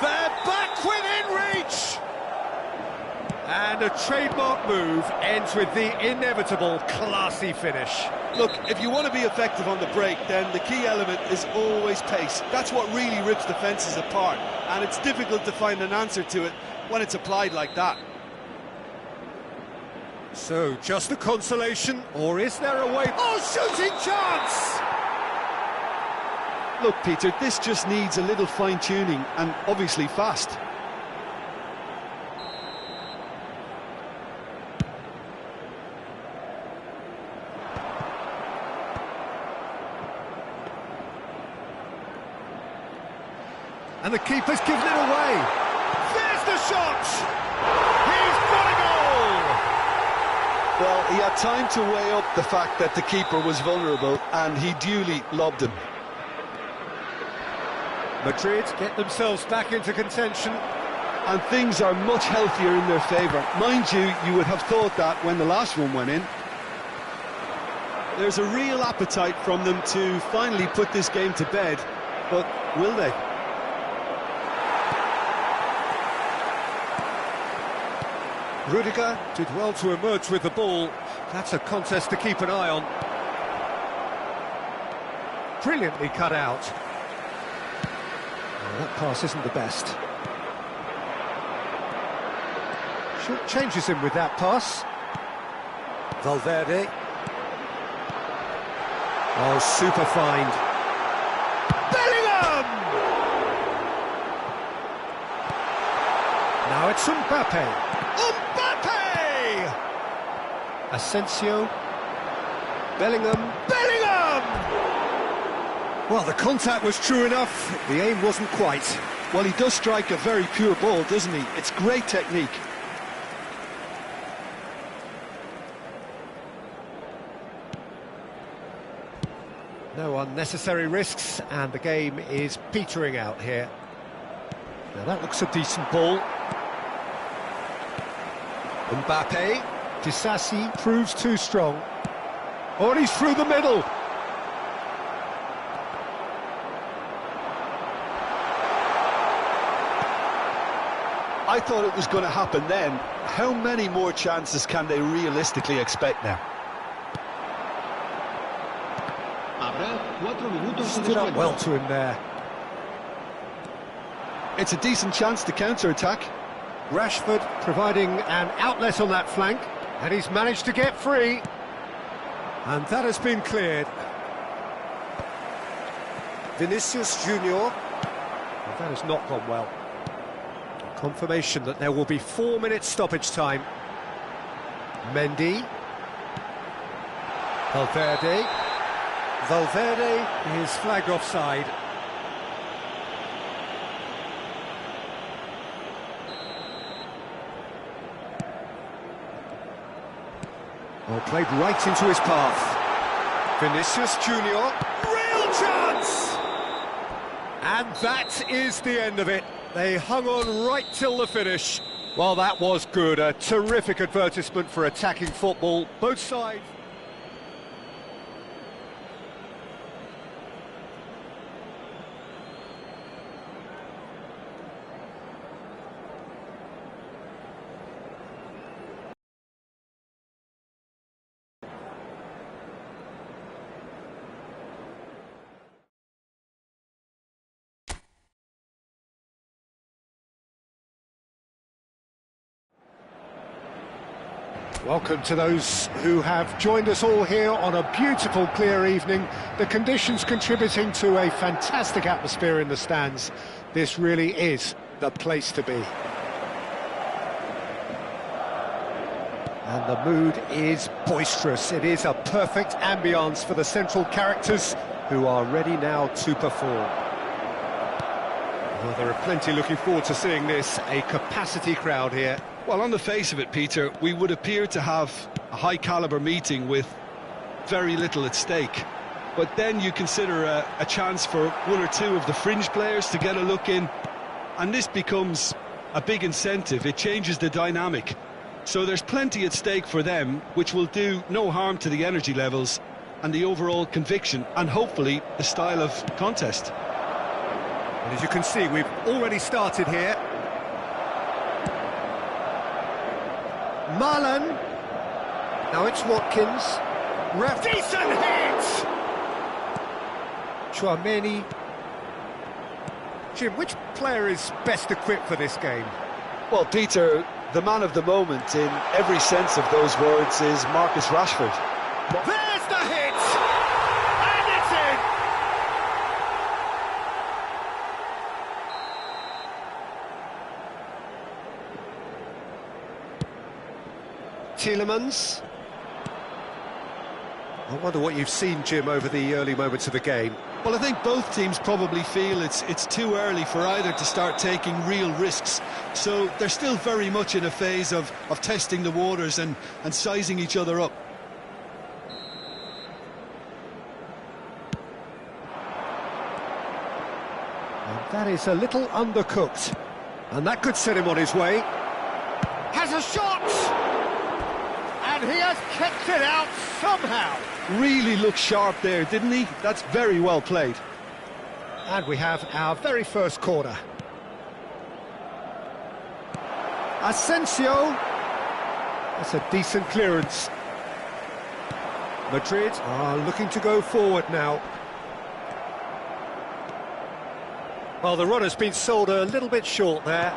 They're back within reach! And a trademark move ends with the inevitable classy finish. Look, if you want to be effective on the break, then the key element is always pace. That's what really rips defences apart, and it's difficult to find an answer to it when it's applied like that. So, just a consolation, or is there a way... Oh, shooting chance! Look, Peter, this just needs a little fine-tuning, and obviously fast. And the keeper's given it away. There's the shot! He's got a goal! Well, he had time to weigh up the fact that the keeper was vulnerable, and he duly lobbed him. Madrid get themselves back into contention. And things are much healthier in their favour. Mind you, you would have thought that when the last one went in. There's a real appetite from them to finally put this game to bed, but will they? Rudiger did well to emerge with the ball. That's a contest to keep an eye on. Brilliantly cut out. Oh, that pass isn't the best. Short changes him with that pass. Valverde. Oh, super find. Bellingham! Now it's Mbappe. Mbappe! Asensio. Bellingham. Bellingham! Well, the contact was true enough. The aim wasn't quite. Well, he does strike a very pure ball, doesn't he? It's great technique. No unnecessary risks, and the game is petering out here. Now that looks a decent ball. Mbappe. Disasi proves too strong. Oh, and he's through the middle. I thought it was going to happen then. How many more chances can they realistically expect now? Habrá 4 minutos de Stood up descuento. well to him there. It's a decent chance to counter-attack. Rashford providing an outlet on that flank, and he's managed to get free. And that has been cleared. Vinicius Junior. Well, that has not gone well. Confirmation that there will be 4 minutes stoppage time. Mendy. Valverde. Valverde is flagged offside. Well, played right into his path. Vinicius Junior. Real chance! And that is the end of it. They hung on right till the finish. Well, that was good. A terrific advertisement for attacking football. Both sides. Welcome to those who have joined us all here on a beautiful, clear evening. The conditions contributing to a fantastic atmosphere in the stands. This really is the place to be. And the mood is boisterous. It is a perfect ambience for the central characters who are ready now to perform. Well, there are plenty looking forward to seeing this. A capacity crowd here. Well, on the face of it, Peter, we would appear to have a high-caliber meeting with very little at stake. But then you consider a chance for one or two of the fringe players to get a look in, and this becomes a big incentive. It changes the dynamic. So there's plenty at stake for them, which will do no harm to the energy levels and the overall conviction, and hopefully the style of contest. And as you can see, we've already started here. Marlon. Now it's Watkins. Decent hit! Chouameni. Jim, which player is best equipped for this game? Well, Peter, the man of the moment in every sense of those words is Marcus Rashford. There's the hit! And it's in! Tielemans. I wonder what you've seen, Jim, over the early moments of the game. Well, I think both teams probably feel it's too early for either to start taking real risks. So they're still very much in a phase of testing the waters and sizing each other up. And that is a little undercooked. And that could set him on his way. Has a shot! And he has kept it out somehow. Really looked sharp there, didn't he? That's very well played. And we have our very first corner. Asensio. That's a decent clearance. Madrid are looking to go forward now. Well, the run has been sold a little bit short there.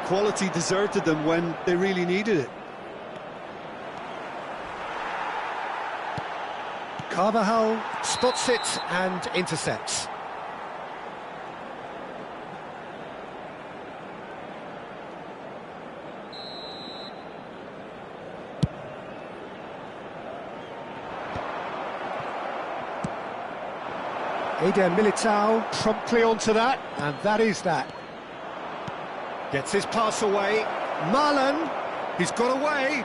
Quality deserted them when they really needed it. Carvajal spots it and intercepts. Eder Militao promptly onto that, and that is that. Gets his pass away. Marlon, he's got away.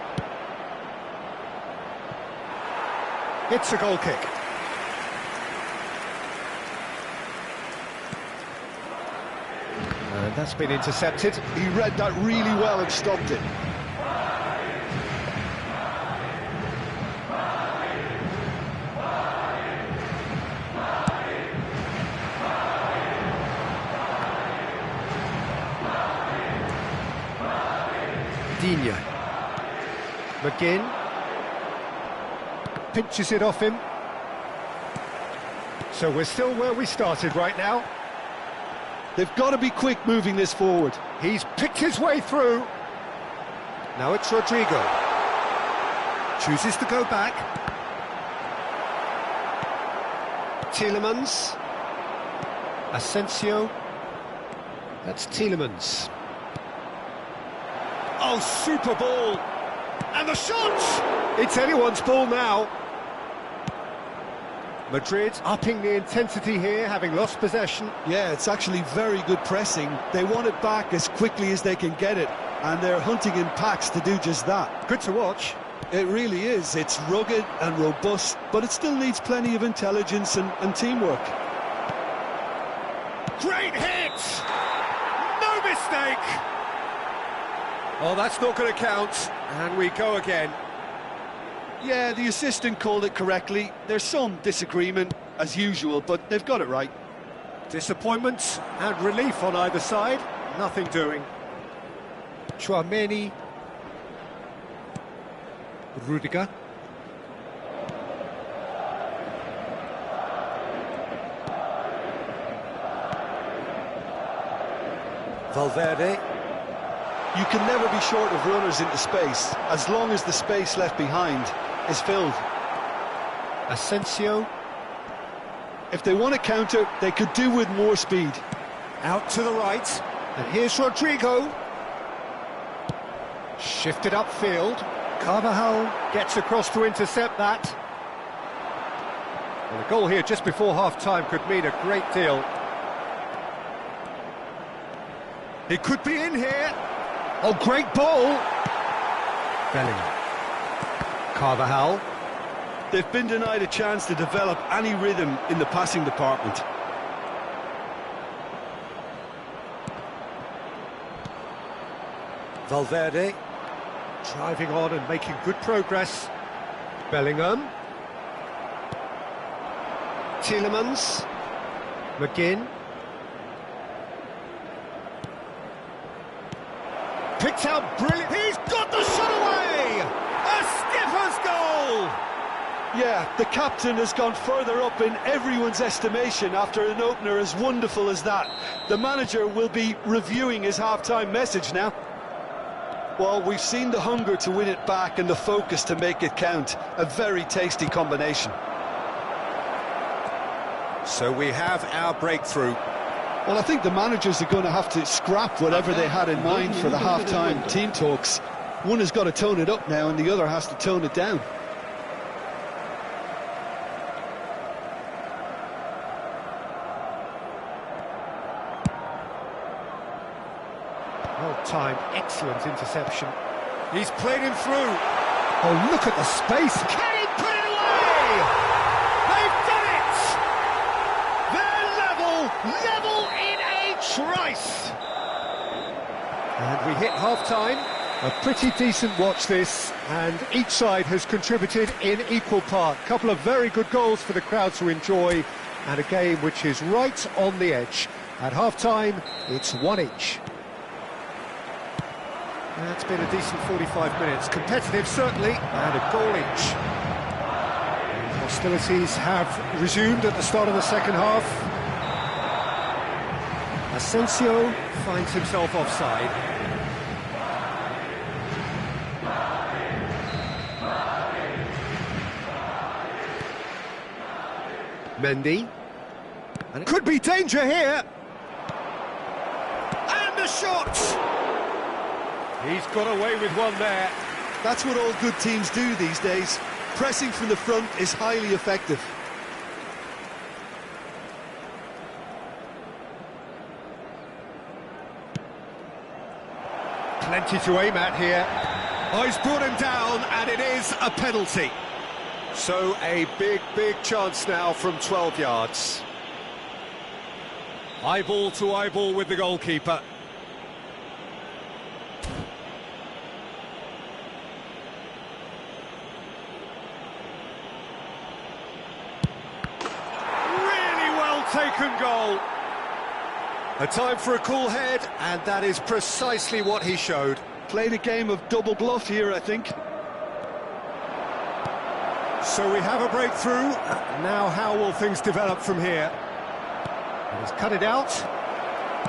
It's a goal kick. And that's been intercepted. He read that really well and stopped it. Digne. McGinn. Pinches it off him. So we're still where we started right now. They've got to be quick moving this forward. He's picked his way through. Now it's Rodrigo. Chooses to go back. Tielemans. Asensio. That's Tielemans. Oh, super ball. And the shot! It's anyone's ball now. Madrid upping the intensity here, having lost possession. Yeah, it's actually very good pressing. They want it back as quickly as they can get it, and they're hunting in packs to do just that. Good to watch. It really is. It's rugged and robust, but it still needs plenty of intelligence and teamwork. Great hit! No mistake! Oh, that's not going to count. And we go again. Yeah, the assistant called it correctly. There's some disagreement, as usual, but they've got it right. Disappointment and relief on either side. Nothing doing. Chouameni. Rudiger. Valverde. You can never be short of runners into space, as long as the space left behind is filled. Asensio. If they want to counter, they could do with more speed. Out to the right. And here's Rodrigo. Shifted upfield. Carvajal gets across to intercept that. Well, a goal here just before half-time could mean a great deal. He could be in here. Oh, great ball! Bellingham. Carvajal. They've been denied a chance to develop any rhythm in the passing department. Valverde. Driving on and making good progress. Bellingham. Tielemans. McGinn. Picked out brilliant. He's got the shot away! A skipper's goal! Yeah, the captain has gone further up in everyone's estimation after an opener as wonderful as that. The manager will be reviewing his half-time message now. Well, we've seen the hunger to win it back and the focus to make it count. A very tasty combination. So we have our breakthrough. Well, I think the managers are going to have to scrap whatever they had in mind for the half-time team talks. One has got to tone it up now and the other has to tone it down. Well-timed, excellent interception. He's played him through. Oh, look at the space. Can he put it away? They've done it! They're level in a trice. And we hit half-time. A pretty decent watch this, and each side has contributed in equal part. A couple of very good goals for the crowd to enjoy, and a game which is right on the edge. At half-time, it's one each. That's been a decent 45 minutes. Competitive, certainly, and a goal each. Hostilities have resumed at the start of the second half. Asensio finds himself offside. Mendy. And it could be danger here. And the shot! He's got away with one there. That's what all good teams do these days. Pressing from the front is highly effective. Plenty to aim at here. Oh, he's brought him down, and it is a penalty. So a big chance now from 12 yards. Eyeball to eyeball with the goalkeeper. Taken goal. A time for a cool head, and that is precisely what he showed. Played a game of double bluff here, I think. So we have a breakthrough. Now how will things develop from here? He's cut it out.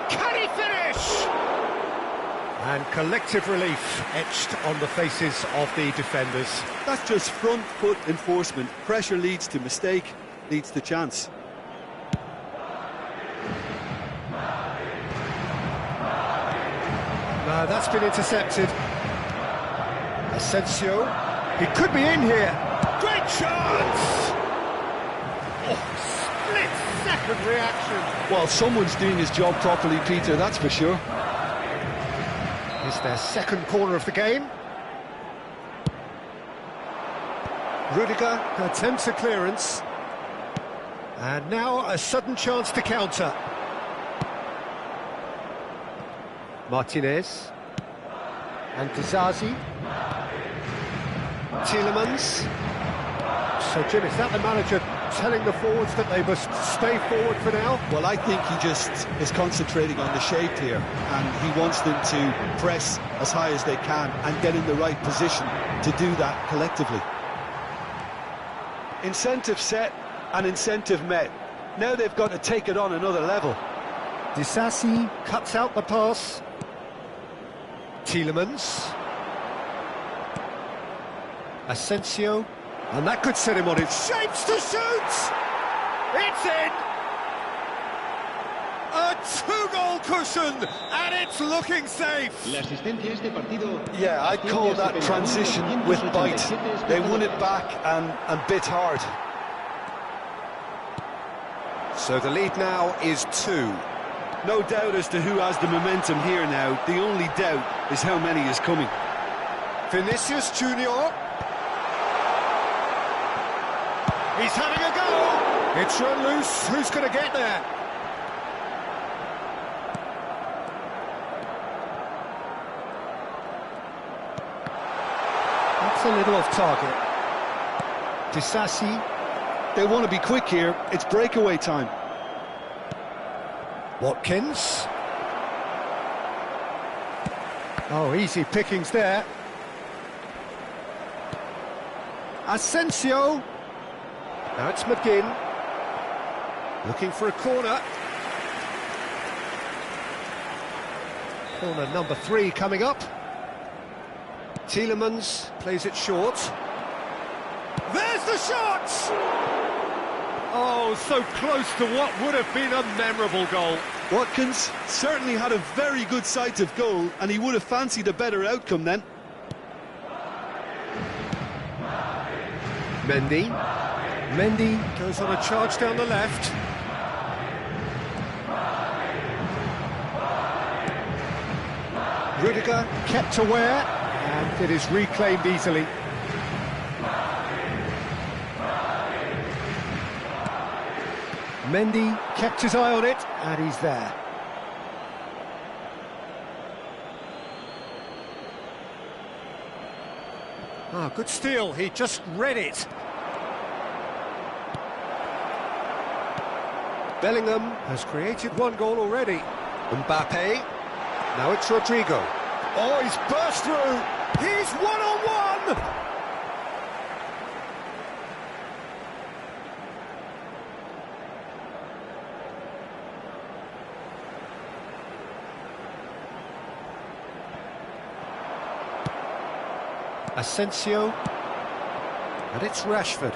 Can he finish? And collective relief etched on the faces of the defenders. That's just front foot enforcement. Pressure leads to mistake, leads to chance. No, that's been intercepted. Asensio, he could be in here. Great chance! Oh, split-second reaction. Well, someone's doing his job properly, Peter, that's for sure. It's their second corner of the game. Rudiger attempts a clearance. And now a sudden chance to counter. Martinez. And Dizazi. Tielemans. So, Jim, is that the manager telling the forwards that they must stay forward for now? Well, I think he just is concentrating on the shape here, and he wants them to press as high as they can and get in the right position to do that collectively. Incentive set and incentive met. Now they've got to take it on another level. Disasi cuts out the pass. Tielemans. Asensio. And that could set him on his shapes to shoot! It's in! A two-goal cushion, and it's looking safe! Yeah, I'd call that transition with bite. They won it back and bit hard. So the lead now is 2. No doubt as to who has the momentum here now. The only doubt is how many is coming. Vinicius Junior. He's having a go! It's run loose, who's going to get there? That's a little off target. Disasi. They want to be quick here, it's breakaway time. Watkins. Oh, easy pickings there. Asensio. Now it's McGinn, looking for a corner. Corner number 3 coming up. Tielemans plays it short. There's the shot! Oh, so close to what would have been a memorable goal. Watkins certainly had a very good sight of goal, and he would have fancied a better outcome then. Mendy goes on a charge down the left. Rudiger kept aware, and it is reclaimed easily. Mendy kept his eye on it, and he's there. Ah, good steal, he just read it. Bellingham has created 1 goal already. Mbappe. Now it's Rodrigo. Oh, he's burst through. He's one-on-one. Asensio. And it's Rashford.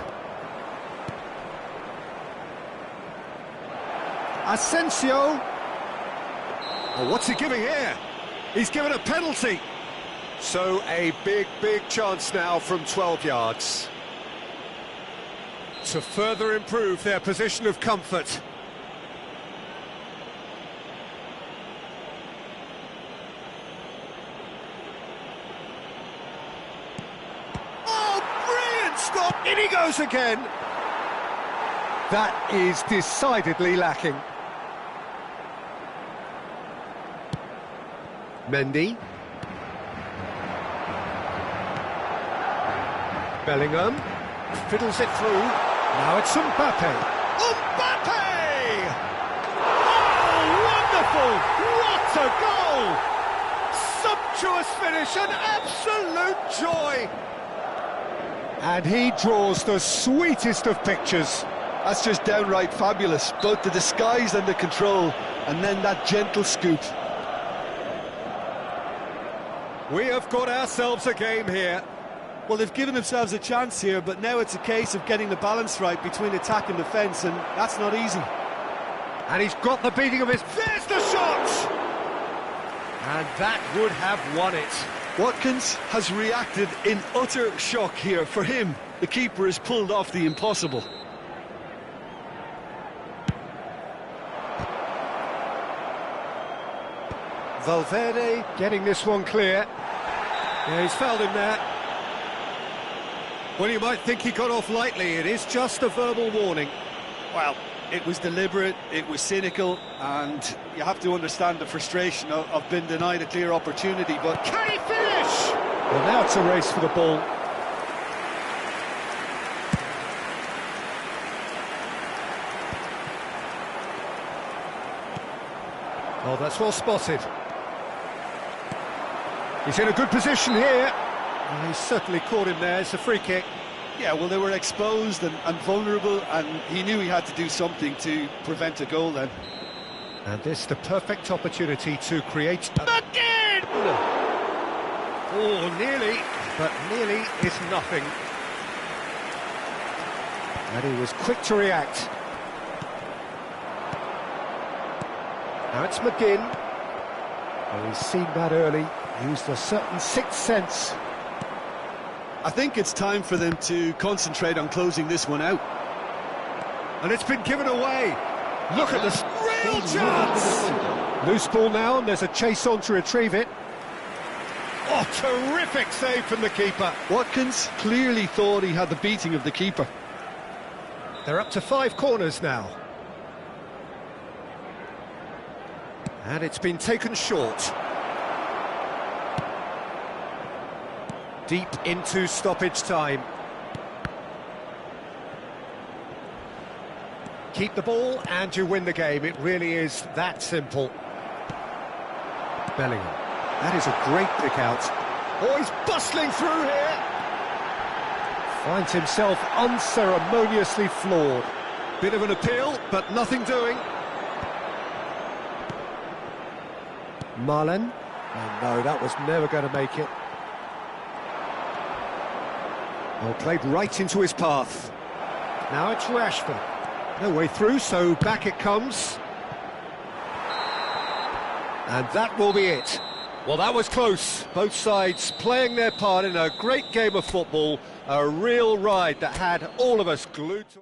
Asensio. Oh, what's he giving here? He's given a penalty. So a big chance now from 12 yards to further improve their position of comfort. Oh, brilliant stop! In he goes again. That is decidedly lacking. Mendy. Bellingham fiddles it through. Now it's Mbappe. Mbappe! Oh, wonderful! What a goal! Sumptuous finish, an absolute joy! And he draws the sweetest of pictures. That's just downright fabulous, both the disguise and the control, and then that gentle scoop. We have got ourselves a game here. Well, they've given themselves a chance here, but now it's a case of getting the balance right between attack and defence, and that's not easy. And he's got the beating of his... There's the shot! And that would have won it. Watkins has reacted in utter shock here. For him, the keeper has pulled off the impossible. Valverde getting this one clear. Yeah, he's fouled him there. Well, you might think he got off lightly. It is just a verbal warning. Well, it was deliberate, it was cynical, and you have to understand the frustration of being denied a clear opportunity, but... Can he finish? Well, now it's a race for the ball. Oh, that's well spotted. He's in a good position here. Well, he's certainly caught him there. It's a free kick. Yeah, well, they were exposed and vulnerable, and he knew he had to do something to prevent a goal then. And this the perfect opportunity to create... Again! Oh, nearly, but nearly is nothing. And he was quick to react. Now it's McGinn. Oh, he's seen that early, used a certain sixth sense. I think it's time for them to concentrate on closing this one out. And it's been given away. Look at this real chance! Loose ball now, and there's a chase on to retrieve it. Oh, terrific save from the keeper. Watkins clearly thought he had the beating of the keeper. They're up to 5 corners now. And it's been taken short. Deep into stoppage time. Keep the ball and you win the game. It really is that simple. Bellingham. That is a great pick out. Oh, he's bustling through here. Finds himself unceremoniously floored. Bit of an appeal, but nothing doing. Marlen. Oh no, that was never going to make it. Well, played right into his path. Now it's Rashford. No way through, so back it comes. And that will be it. Well, that was close. Both sides playing their part in a great game of football. A real ride that had all of us glued to...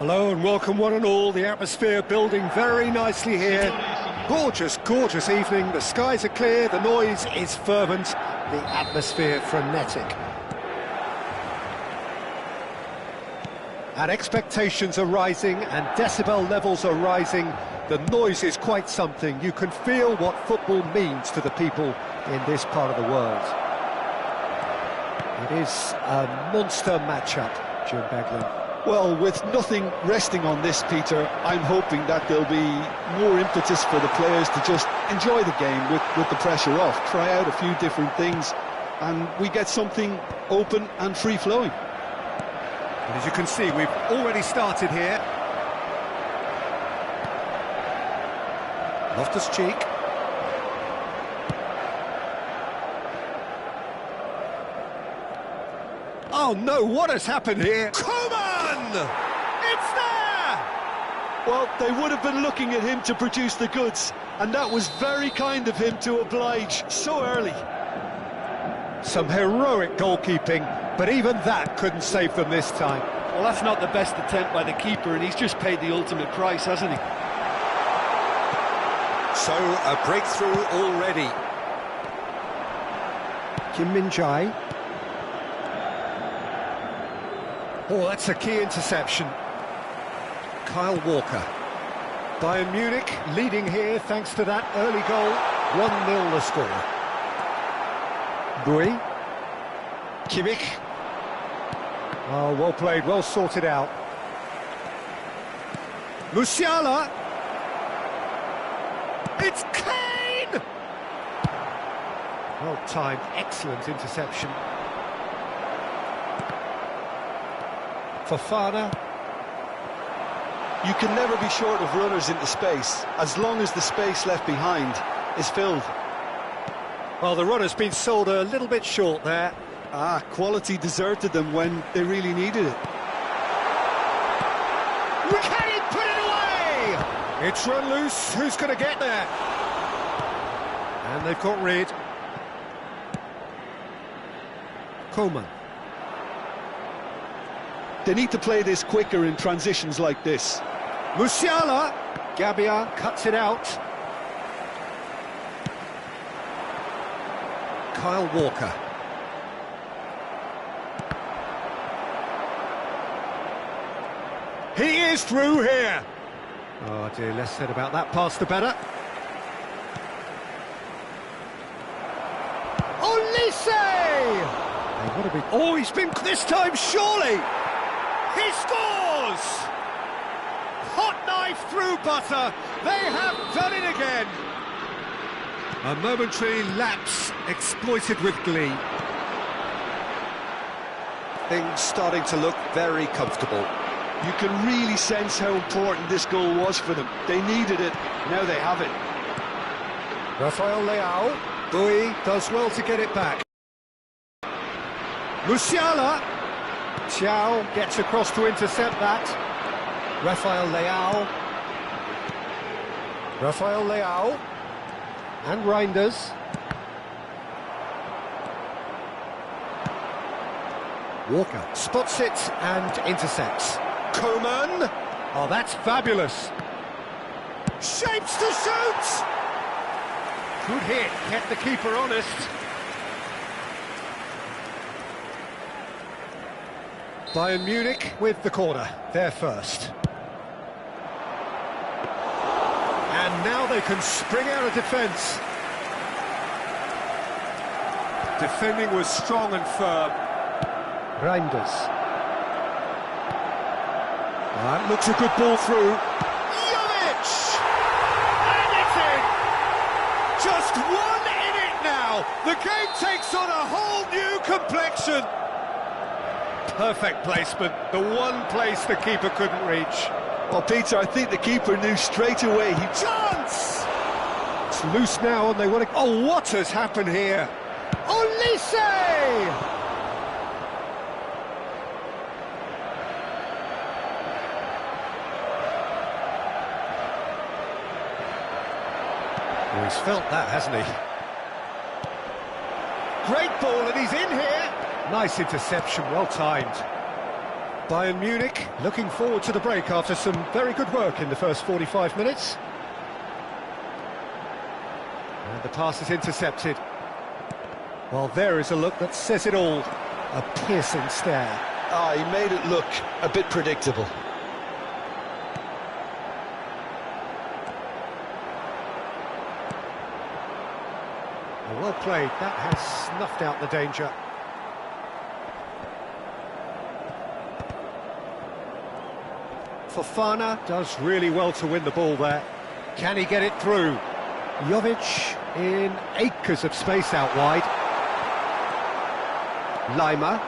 Hello and welcome one and all. The atmosphere building very nicely here. Gorgeous, gorgeous evening. The skies are clear, the noise is fervent, the atmosphere frenetic. And expectations are rising and decibel levels are rising. The noise is quite something. You can feel what football means to the people in this part of the world. It is a monster matchup, Jim Beglin. Well, with nothing resting on this, Peter, I'm hoping that there'll be more impetus for the players to just enjoy the game with the pressure off, try out a few different things, and we get something open and free-flowing. And as you can see, we've already started here. Loftus-Cheek. Oh no, what has happened here? Coman! It's there! Well, they would have been looking at him to produce the goods, and that was very kind of him to oblige so early. Some heroic goalkeeping, but even that couldn't save them this time. Well, that's not the best attempt by the keeper, and he's just paid the ultimate price, hasn't he? So, a breakthrough already. Kim Min-jae. Oh, that's a key interception. Kyle Walker. Bayern Munich leading here thanks to that early goal. 1-0 the score. Bui. Kimmich. Oh, well played, well sorted out. Musiala. It's Kane! Well timed, excellent interception. Fofana. You can never be short of runners into space, as long as the space left behind is filled. Well, the runner's been sold a little bit short there. Quality deserted them when they really needed it. Kane put it away! It's run loose, who's going to get there? And they've got rid. Coman. They need to play this quicker in transitions like this. Musiala. Gabia cuts it out. Kyle Walker. He is through here. Oh dear, less said about that pass the better. Olise! Oh, he's been this time, surely! He scores! Hot knife through butter. They have done it again. A momentary lapse exploited with glee. Things starting to look very comfortable. You can really sense how important this goal was for them. They needed it, now they have it. Rafael Leao. Bui does well to get it back. Musiala. Xiao gets across to intercept that. Rafael Leao. Rafael Leao. And Reinders. Walker spots it and intercepts. Coman. Oh, that's fabulous. Shapes to shoot. Good hit, kept the keeper honest. Bayern Munich with the corner, they're first. And now they can spring out of defence. Defending was strong and firm. Reinders. That looks a good ball through. Jovic! And it's in! Just one in it now! The game takes on a whole new complexion! Perfect placement, the one place the keeper couldn't reach. Well, Peter, I think the keeper knew straight away he... Chance! It's loose now and they want to... Oh, what has happened here? Olise! Well, he's felt that, hasn't he? Great ball, and he's in here. Nice interception, well timed. Bayern Munich looking forward to the break after some very good work in the first 45 minutes. And the pass is intercepted. Well, there is a look that says it all. A piercing stare. Ah, he made it look a bit predictable. Well played, that has snuffed out the danger. Fofana does really well to win the ball there. Can he get it through? Jovic in acres of space out wide. Lima.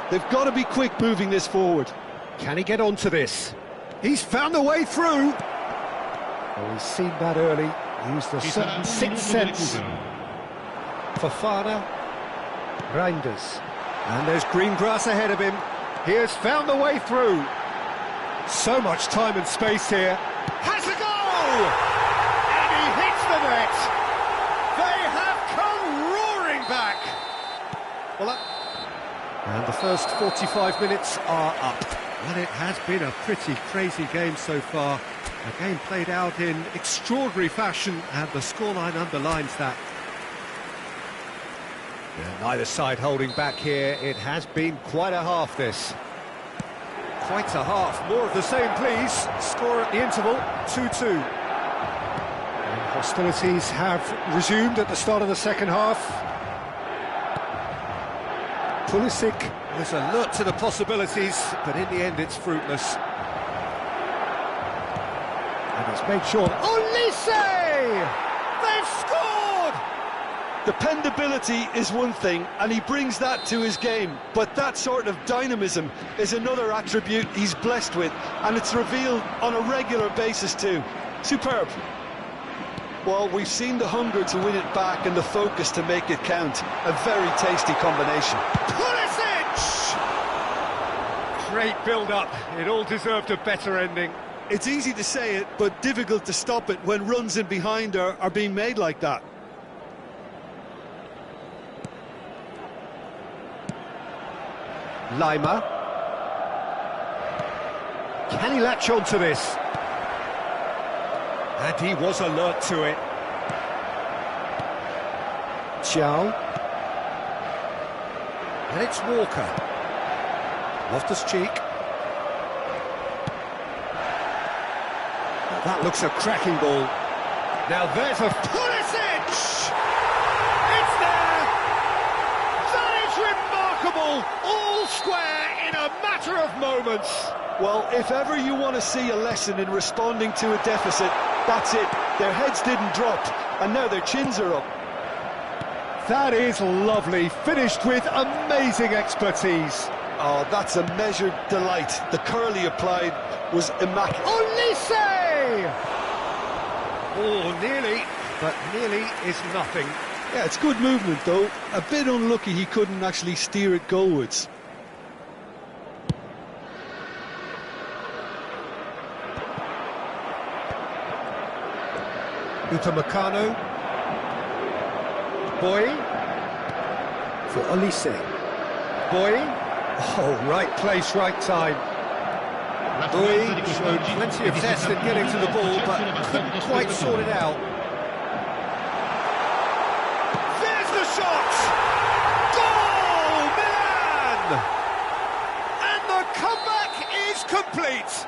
They've got to be quick moving this forward. Can he get onto this? He's found a way through. Oh, he's seen that early. Used a certain sixth sense. Fofana. Reinders. And there's green grass ahead of him. He has found a way through. So much time and space here. Has a goal! And he hits the net. They have come roaring back. Well, and the first 45 minutes are up. Well, it has been a pretty crazy game so far. A game played out in extraordinary fashion, and the scoreline underlines that. Yeah, neither side holding back here. It has been quite a half, this. Quite a half. More of the same, please. Score at the interval, 2-2. And hostilities have resumed at the start of the second half. Pulisic is alert to the possibilities, but in the end it's fruitless. And he's made sure... Olise! They've scored! Dependability is one thing, and he brings that to his game, but that sort of dynamism is another attribute he's blessed with, and it's revealed on a regular basis too. Superb. Well, we've seen the hunger to win it back and the focus to make it count. A very tasty combination. Pulisic! Great build-up. It all deserved a better ending. It's easy to say it, but difficult to stop it when runs in behind are being made like that. Lima. Can he latch on to this? And he was alert to it. Xiao. And it's Walker. Loftus-Cheek. That looks a cracking ball. Now there's a Pulisic! It's there! That is remarkable! All square in a matter of moments. Well, if ever you want to see a lesson in responding to a deficit, that's it. Their heads didn't drop, and now their chins are up. That is lovely, finished with amazing expertise. Oh, that's a measured delight. The curl he applied was immaculate. Olise! Oh, nearly, but nearly is nothing. Yeah, it's good movement though. A bit unlucky he couldn't actually steer it goalwards. Upamecano. Boy. For Olise. Boy. Oh, right place, right time. Boy showed plenty of zest in getting to the ball, but couldn't quite sort it out. There's the shot! Goal! Milan! And the comeback is complete.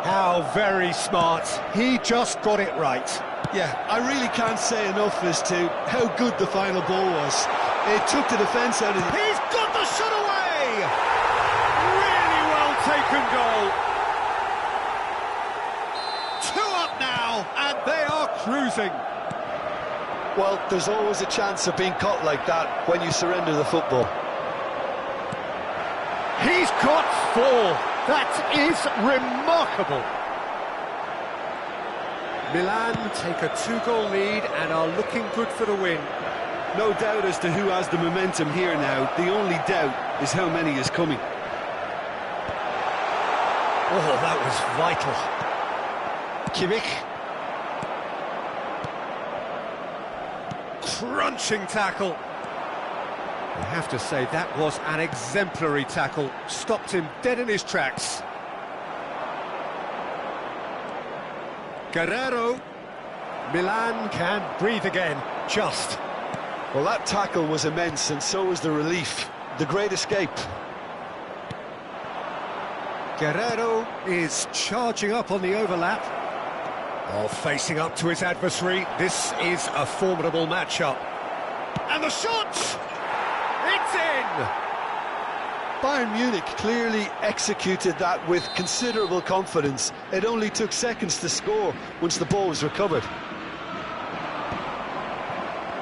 How very smart. He just got it right. Yeah, I really can't say enough as to how good the final ball was. It took the defence out of the... He's got the shot away! Really well taken goal. 2 up now, and they are cruising. Well, there's always a chance of being caught like that when you surrender the football. He's got 4. That is remarkable. Milan take a 2-goal lead and are looking good for the win. No doubt as to who has the momentum here now. The only doubt is how many is coming. Oh, that was vital. Kimmich. Crunching tackle. I have to say, that was an exemplary tackle. Stopped him dead in his tracks. Guerrero. Milan can breathe again, just. Well, that tackle was immense, and so was the relief. The great escape. Guerrero is charging up on the overlap. Oh, facing up to his adversary. This is a formidable matchup. And the shot! It's in! Bayern Munich clearly executed that with considerable confidence. It only took seconds to score once the ball was recovered.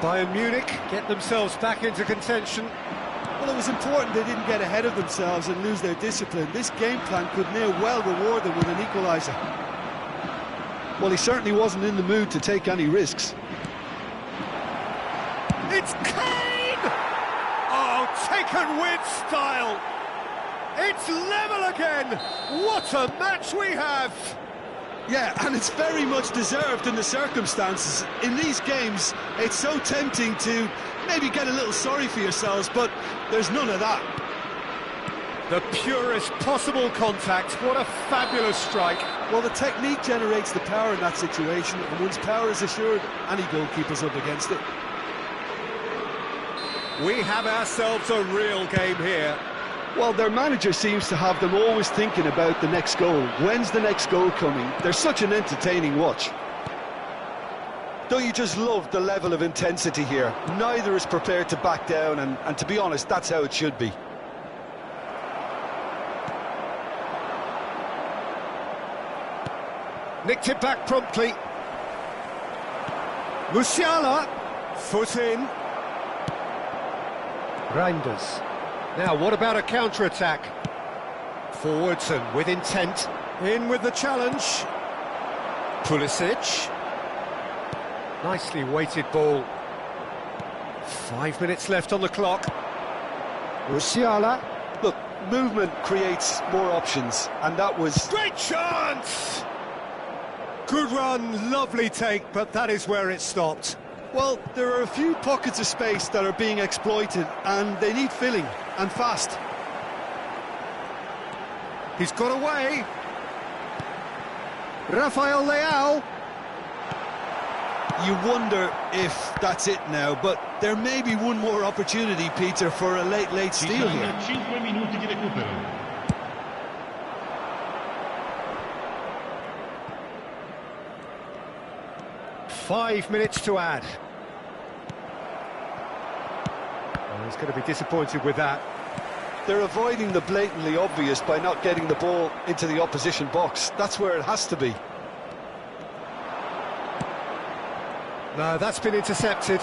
Bayern Munich get themselves back into contention. Well, it was important they didn't get ahead of themselves and lose their discipline. This game plan could now well reward them with an equaliser. Well, he certainly wasn't in the mood to take any risks. It's Kane! Oh, taken with style! It's level again! What a match we have! Yeah, and it's very much deserved in the circumstances. In these games, it's so tempting to maybe get a little sorry for yourselves, but there's none of that. The purest possible contact. What a fabulous strike. Well, the technique generates the power in that situation, and once power is assured, any goalkeeper's up against it. We have ourselves a real game here. Well, their manager seems to have them always thinking about the next goal. When's the next goal coming? They're such an entertaining watch. Don't you just love the level of intensity here? Neither is prepared to back down, and to be honest, that's how it should be. Nicked it back promptly. Musiala, foot in. Reinders. Now, what about a counter-attack? Forwards and with intent. In with the challenge. Pulisic. Nicely weighted ball. 5 minutes left on the clock. Musiala. Look, movement creates more options, and that was... Great chance! Good run, lovely take, but that is where it stopped. Well, there are a few pockets of space that are being exploited, and they need filling, and fast. He's got away. Rafael Leao. You wonder if that's it now, but there may be one more opportunity, Peter, for a late steal here. 5 minuti di recupero. Five minutes to add. Well, he's going to be disappointed with that. They're avoiding the blatantly obvious by not getting the ball into the opposition box. That's where it has to be. No, that's been intercepted.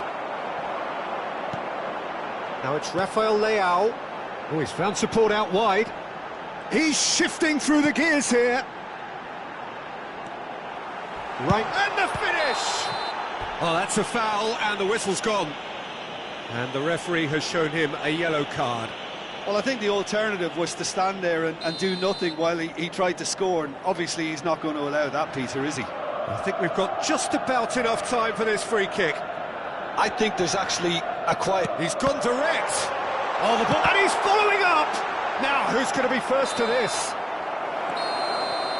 Now it's Rafael Leao. Oh, he's found support out wide. He's shifting through the gears here. Right, and the finish! Oh, that's a foul, and the whistle's gone. And the referee has shown him a yellow card. Well, I think the alternative was to stand there and do nothing while he tried to score, and obviously he's not going to allow that, Peter, is he? I think we've got just about enough time for this free kick. I think there's actually a quiet... He's gone direct. Oh, the ball, and he's following up! Now, who's going to be first to this?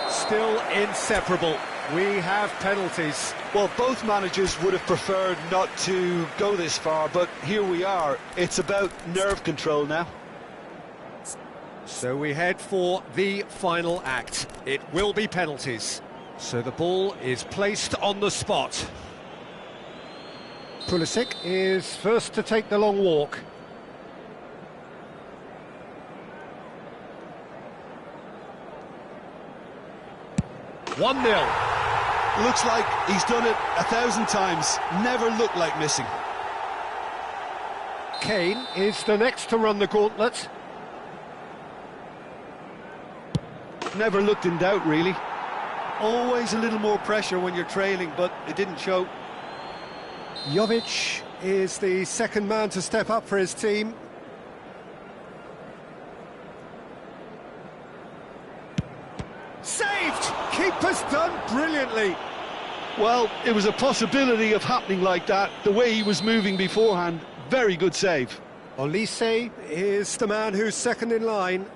Still inseparable. We have penalties. Well, both managers would have preferred not to go this far, but here we are. It's about nerve control now. So we head for the final act. It will be penalties. So the ball is placed on the spot. Pulisic is first to take the long walk. One 0. Looks like he's done it 1,000 times. Never looked like missing. Kane is the next to run the gauntlet. Never looked in doubt, really. Always a little more pressure when you're trailing, but it didn't show. Jovic is the second man to step up for his team. Saved! Keeper's done brilliantly. Well, it was a possibility of happening like that. The way he was moving beforehand, very good save. Olise is the man who's second in line.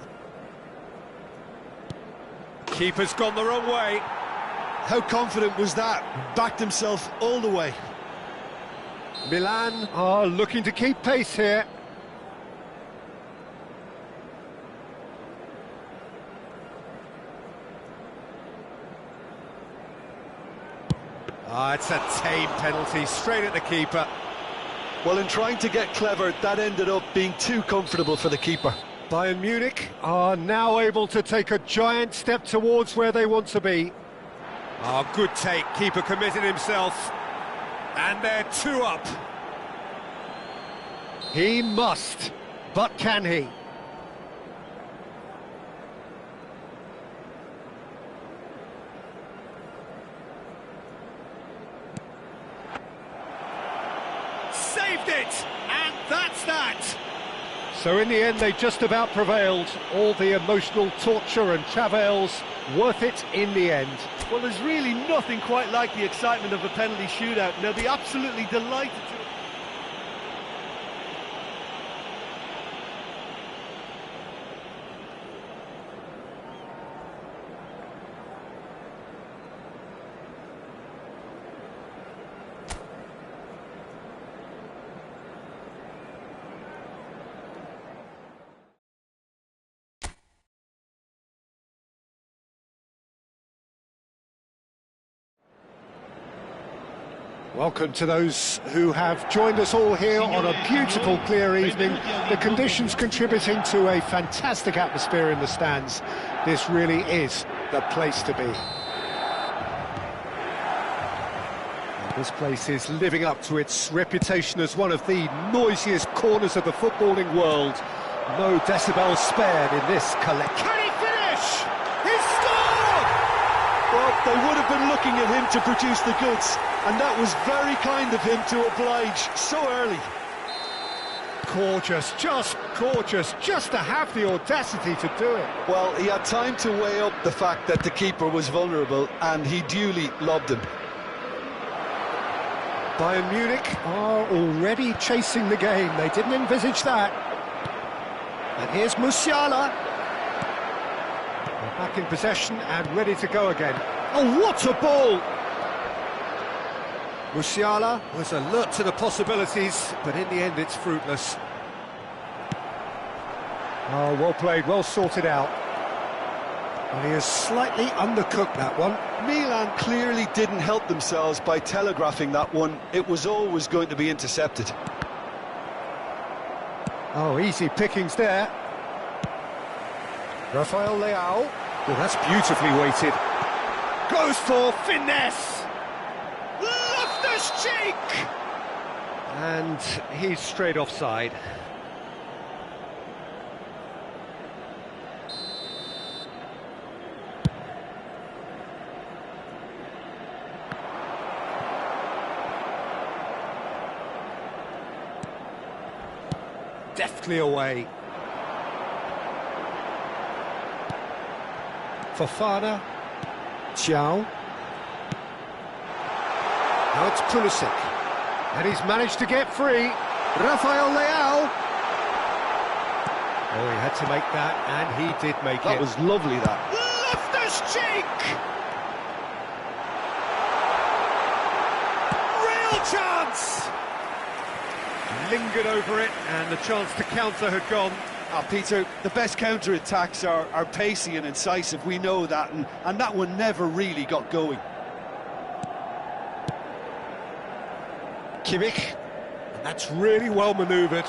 Keeper's gone the wrong way. How confident was that? Backed himself all the way. Milan are looking to keep pace here. It's a tame penalty, straight at the keeper. Well, in trying to get clever, that ended up being too comfortable for the keeper. Bayern Munich are now able to take a giant step towards where they want to be. Good take, keeper committed himself. And they're 2 up. He must, but can he? Saved it! And that's that! So in the end, they just about prevailed. All the emotional torture and travails, worth it in the end. Well, there's really nothing quite like the excitement of a penalty shootout, and they'll be absolutely delighted to... Welcome to those who have joined us all here on a beautiful, clear evening. The conditions contributing to a fantastic atmosphere in the stands. This really is the place to be. And this place is living up to its reputation as one of the noisiest corners of the footballing world. No decibels spared in this collection. Can he finish? He scored! Well, they would have been looking at him to produce the goods. And that was very kind of him to oblige so early. Gorgeous, just to have the audacity to do it. Well, he had time to weigh up the fact that the keeper was vulnerable, and he duly lobbed him. Bayern Munich are already chasing the game. They didn't envisage that. And here's Musiala. They're back in possession and ready to go again. Oh, what a ball! Musiala was alert to the possibilities, but in the end it's fruitless. Oh, well played, well sorted out. And he has slightly undercooked that one. Milan clearly didn't help themselves by telegraphing that one. It was always going to be intercepted. Oh, easy pickings there. Rafael Leao. Well, that's beautifully weighted. Goes for finesse. Cheek! And he's straight offside. Deftly away. Fofana. Ciao. Now it's Pulisic, and he's managed to get free. Rafael Leao. Oh, he had to make that, and he did make it. That was lovely, that. Loftus Cheek! Real chance! Lingered over it, and the chance to counter had gone. Peter, the best counter-attacks are pacey and incisive, we know that, and that one never really got going. Kimmich, and that's really well manoeuvred.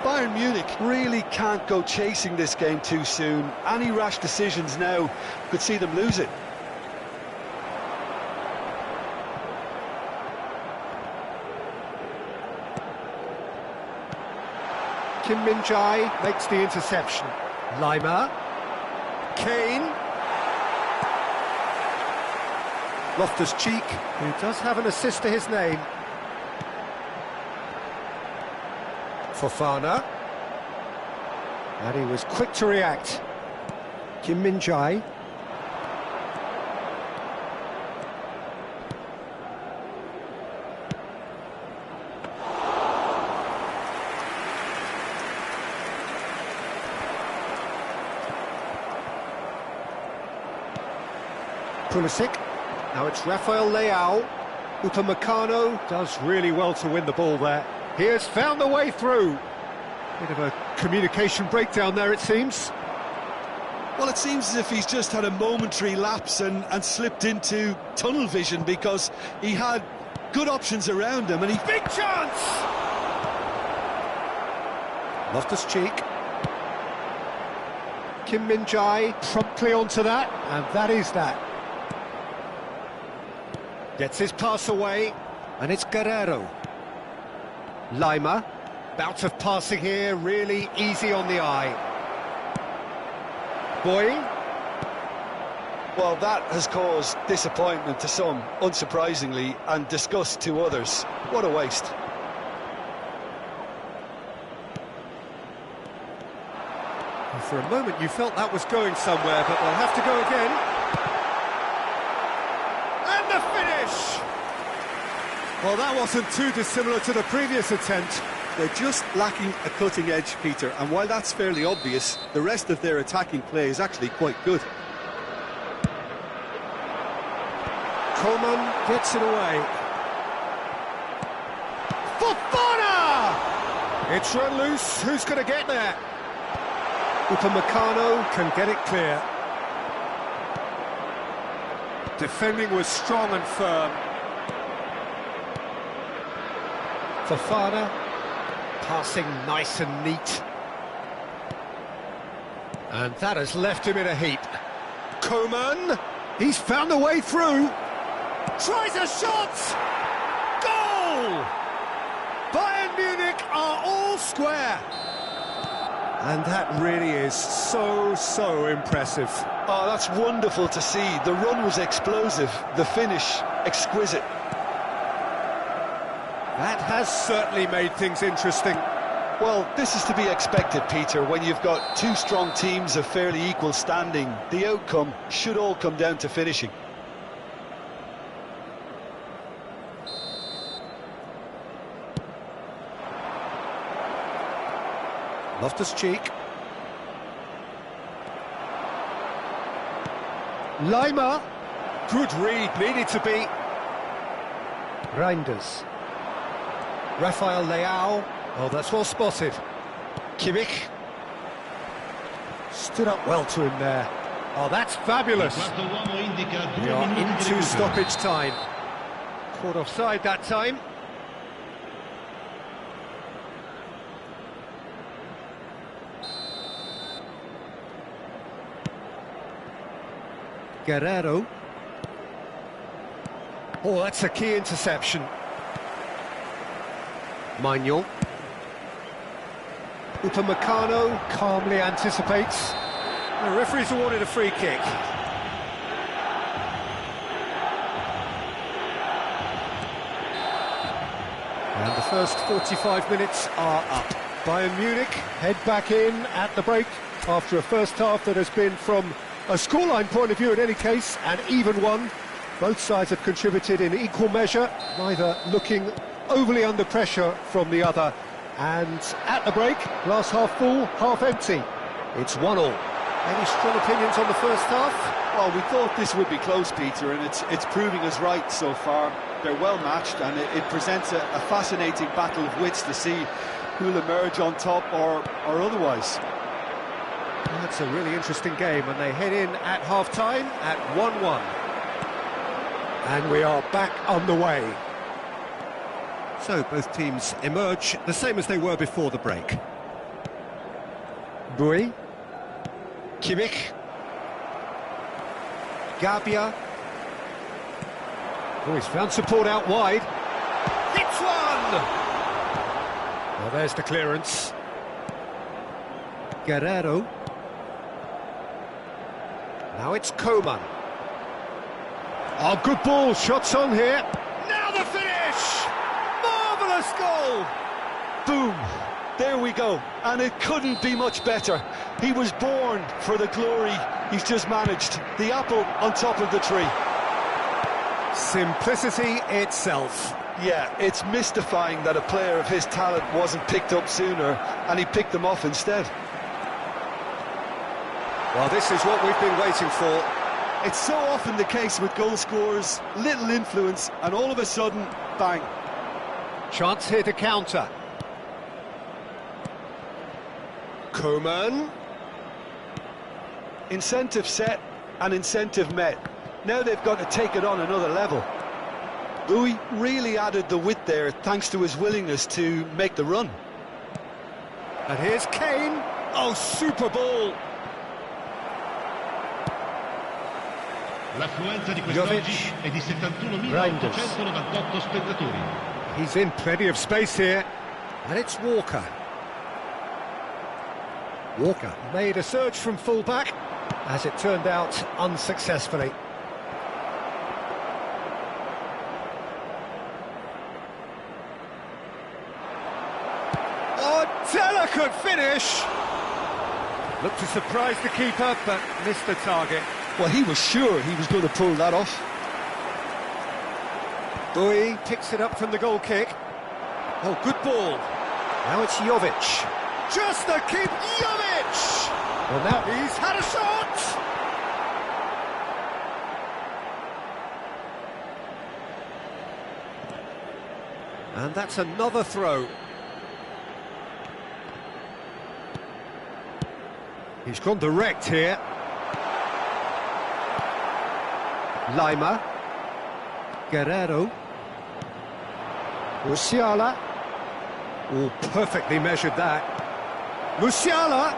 Bayern Munich really can't go chasing this game too soon. Any rash decisions now could see them lose it. Kim Min-jae makes the interception. Lima. Kane. Loftus-Cheek, who does have an assist to his name. Fofana. And he was quick to react. Kim Min-jae. Pulisic. Now it's Rafael Leao. Upamecano does really well to win the ball there. He has found the way through. Bit of a communication breakdown there, it seems. Well, it seems as if he's just had a momentary lapse and slipped into tunnel vision, because he had good options around him and he... Big chance! Loftus-Cheek. Kim Min-jae promptly onto that, and that is that. Gets his pass away, and it's Guerrero. Lima, bout of passing here, really easy on the eye. Boy. Well, that has caused disappointment to some, unsurprisingly, and disgust to others. What a waste. For a moment you felt that was going somewhere, but they'll have to go again. And the finish! Well, that wasn't too dissimilar to the previous attempt. They're just lacking a cutting edge, Peter, and while that's fairly obvious, the rest of their attacking play is actually quite good. Coleman gets it away. Fofana! It's run loose, who's going to get there? Upamecano can get it clear. Defending was strong and firm. Fofana, passing nice and neat. And that has left him in a heap. Coman, he's found the way through. Tries a shot! Goal! Bayern Munich are all square. And that really is so impressive. Oh, that's wonderful to see. The run was explosive, the finish exquisite. That has certainly made things interesting. Well, this is to be expected, Peter, when you've got two strong teams of fairly equal standing. The outcome should all come down to finishing. Loftus-Cheek. Lima. Good read, needed to be. Reinders. Rafael Leao. Oh, that's well spotted. Kimmich. Stood up well to him there. Oh, that's fabulous. We are into stoppage time. Caught offside that time. Guerrero. Oh, that's a key interception. Maignan. Upamecano calmly anticipates. The referee's awarded a free kick. And the first 45 minutes are up. Bayern Munich head back in at the break after a first half that has been, from a scoreline point of view in any case, an even one. Both sides have contributed in equal measure, neither looking overly under pressure from the other. And at the break, glass half full, half empty. It's 1-1. Any strong opinions on the first half? Well, we thought this would be close, Peter, and it's proving us right so far. They're well matched, and it presents a fascinating battle of wits to see who'll emerge on top or otherwise. That's a really interesting game, and they head in at half-time at 1-1. And we are back underway. So both teams emerge the same as they were before the break. Bui. Kimmich. Gabia. Oh, he's found support out wide. Hits one! Well, there's the clearance. Guerrero. Now it's Coman. Oh, good ball, shots on here. Now the finish! Marvellous goal! Boom! There we go, and it couldn't be much better. He was born for the glory he's just managed. The apple on top of the tree. Simplicity itself. Yeah, it's mystifying that a player of his talent wasn't picked up sooner, and he picked them off instead. Well, this is what we've been waiting for. It's so often the case with goal scorers, little influence, and all of a sudden, bang. Chance here to counter. Koeman. Incentive set and incentive met. Now they've got to take it on another level. Louis really added the width there thanks to his willingness to make the run. And here's Kane. Oh, super ball. L'affluenza di quest'oggi è di 71.898 spettatori. He's in plenty of space here. And it's Walker. Walker made a surge from full-back, as it turned out, unsuccessfully. Oh, delicate finish! Looked to surprise the keeper, but missed the target. Well, he was sure he was going to pull that off. Bui picks it up from the goal kick. Oh, good ball. Now it's Jovic. Just the keep, Jovic! Well, now he's had a shot! And that's another throw. He's gone direct here. Lima. Guerrero. Musiala. Oh, perfectly measured that. Musiala.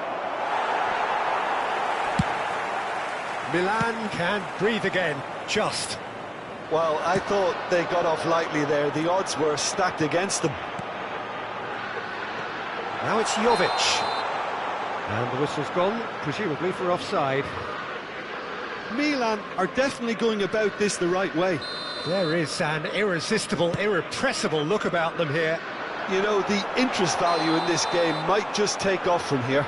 Milan can breathe again, just. Well, I thought they got off lightly there. The odds were stacked against them. Now it's Jovic. And the whistle's gone, presumably for offside. Milan are definitely going about this the right way. There is an irresistible, irrepressible look about them here. You know, the interest value in this game might just take off from here.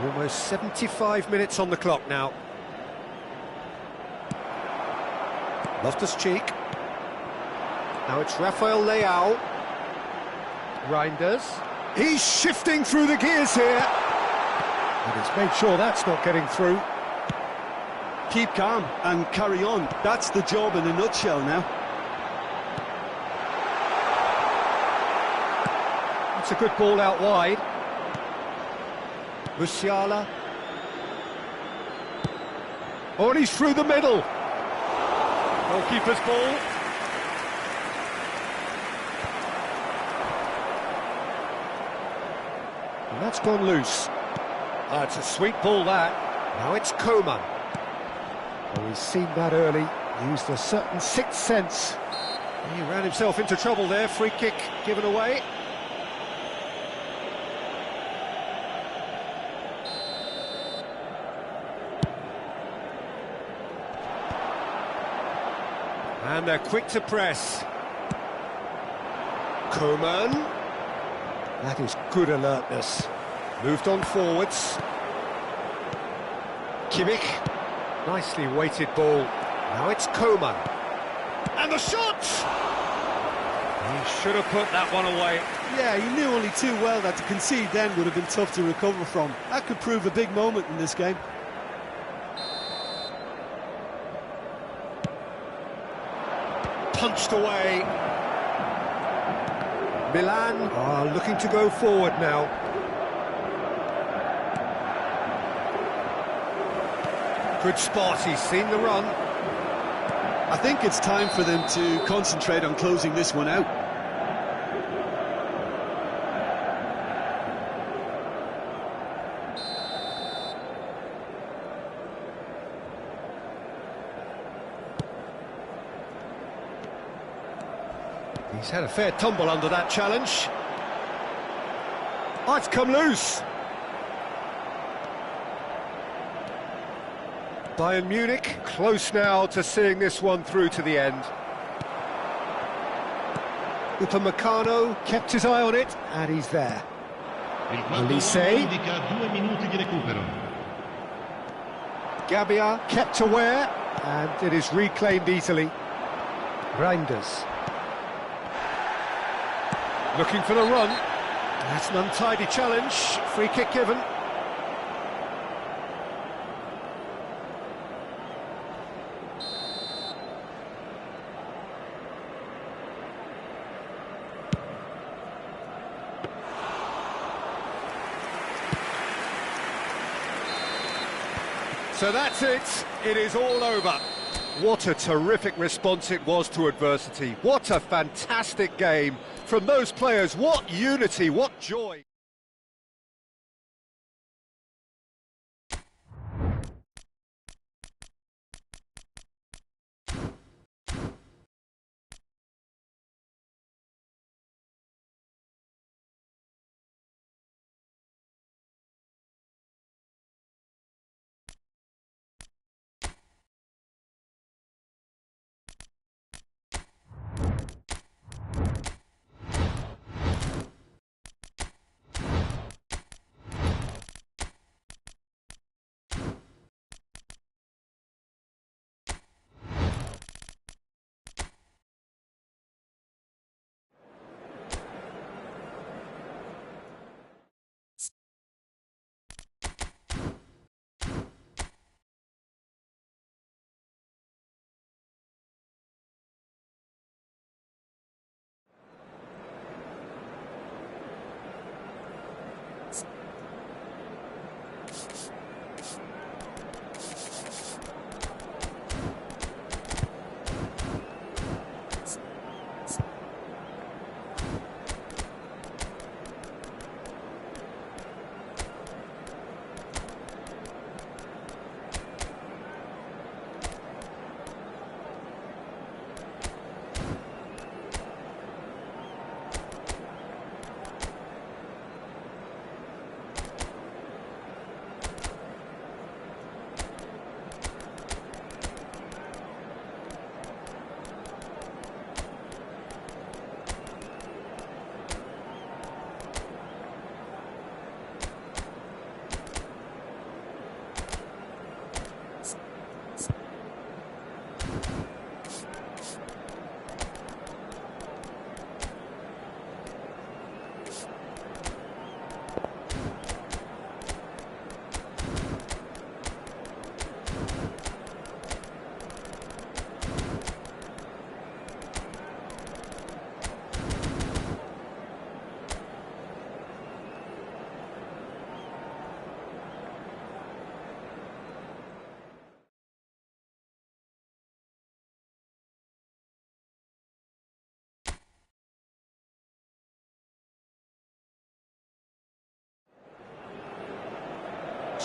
Almost 75 minutes on the clock now. Loftus-Cheek. Now it's Rafael Leao. Reinders. He's shifting through the gears here. And he's made sure that's not getting through. Keep calm and carry on. That's the job in a nutshell now. It's a good ball out wide. Musiala. Oh, and he's through the middle. Goalkeeper's ball. And that's gone loose. Oh, it's a sweet ball, that. Now it's Koeman. Oh, he's seen that early. Used a certain sixth sense. He ran himself into trouble there. Free kick given away. And they're quick to press. Koeman. That is good alertness. Moved on forwards. Kimmich. Nicely weighted ball. Now it's Koeman. And the shot! He should have put that one away. Yeah, he knew only too well that to concede then would have been tough to recover from. That could prove a big moment in this game. Punched away. Milan are looking to go forward now. Good spot, he's seen the run. I think it's time for them to concentrate on closing this one out. He's had a fair tumble under that challenge. Oh, it's come loose. Bayern Munich close now to seeing this one through to the end. Upamecano kept his eye on it, and he's there. Olise. Gabbia kept aware, and it is reclaimed easily. Reinders. Looking for the run. That's an untidy challenge. Free kick given. So that's it. It is all over. What a terrific response it was to adversity. What a fantastic game from those players. What unity, what joy.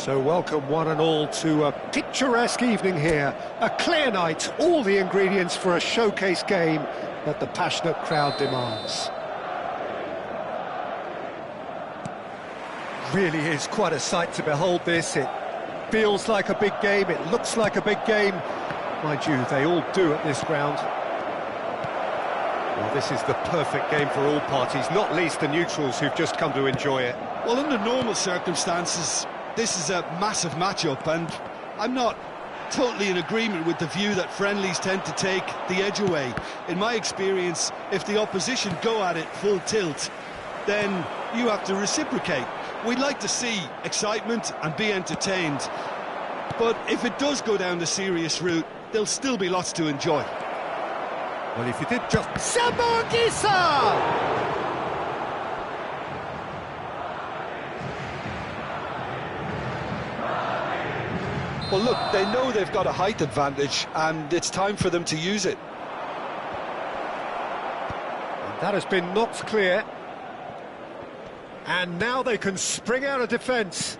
So welcome one and all to a picturesque evening here. A clear night, all the ingredients for a showcase game that the passionate crowd demands. Really is quite a sight to behold this. It feels like a big game, it looks like a big game. Mind you, they all do at this ground. Well, this is the perfect game for all parties, not least the neutrals who've just come to enjoy it. Well, under normal circumstances, this is a massive matchup, and I'm not totally in agreement with the view that friendlies tend to take the edge away. In my experience, if the opposition go at it full tilt, then you have to reciprocate. We'd like to see excitement and be entertained, but if it does go down the serious route, there'll still be lots to enjoy. Well, if you did just... Sabongisa! Well, look, they know they've got a height advantage, and it's time for them to use it. And that has been knocked clear. And now they can spring out of defence.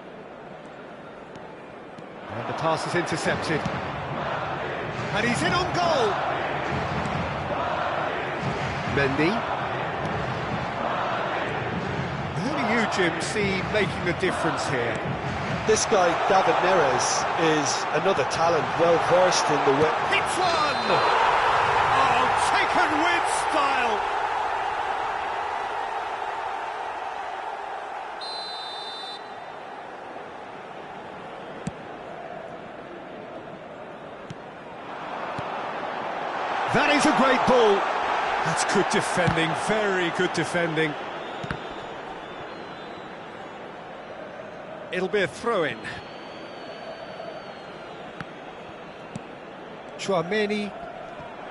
And the pass is intercepted. And he's in on goal. Mendy. Who do you, Jim, see making the difference here? This guy, David Neres, is another talent, well-versed in the way. Hits one! Oh, taken with style! That is a great ball. That's good defending, very good defending. It'll be a throw-in. Chouameni,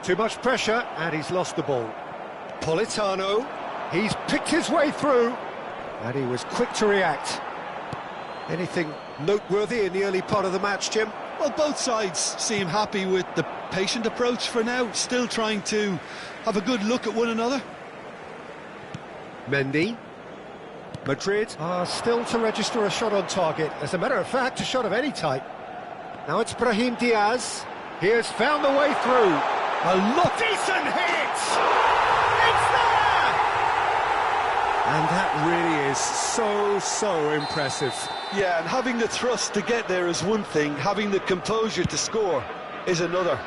too much pressure, and he's lost the ball. Politano, he's picked his way through, and he was quick to react. Anything noteworthy in the early part of the match, Jim? Well, both sides seem happy with the patient approach for now, still trying to have a good look at one another. Mendy. Madrid are still to register a shot on target. As a matter of fact, a shot of any type. Now it's Brahim Diaz. He has found the way through. A look, decent hit! It's there! And that really is so impressive. Yeah, and having the thrust to get there is one thing, having the composure to score is another.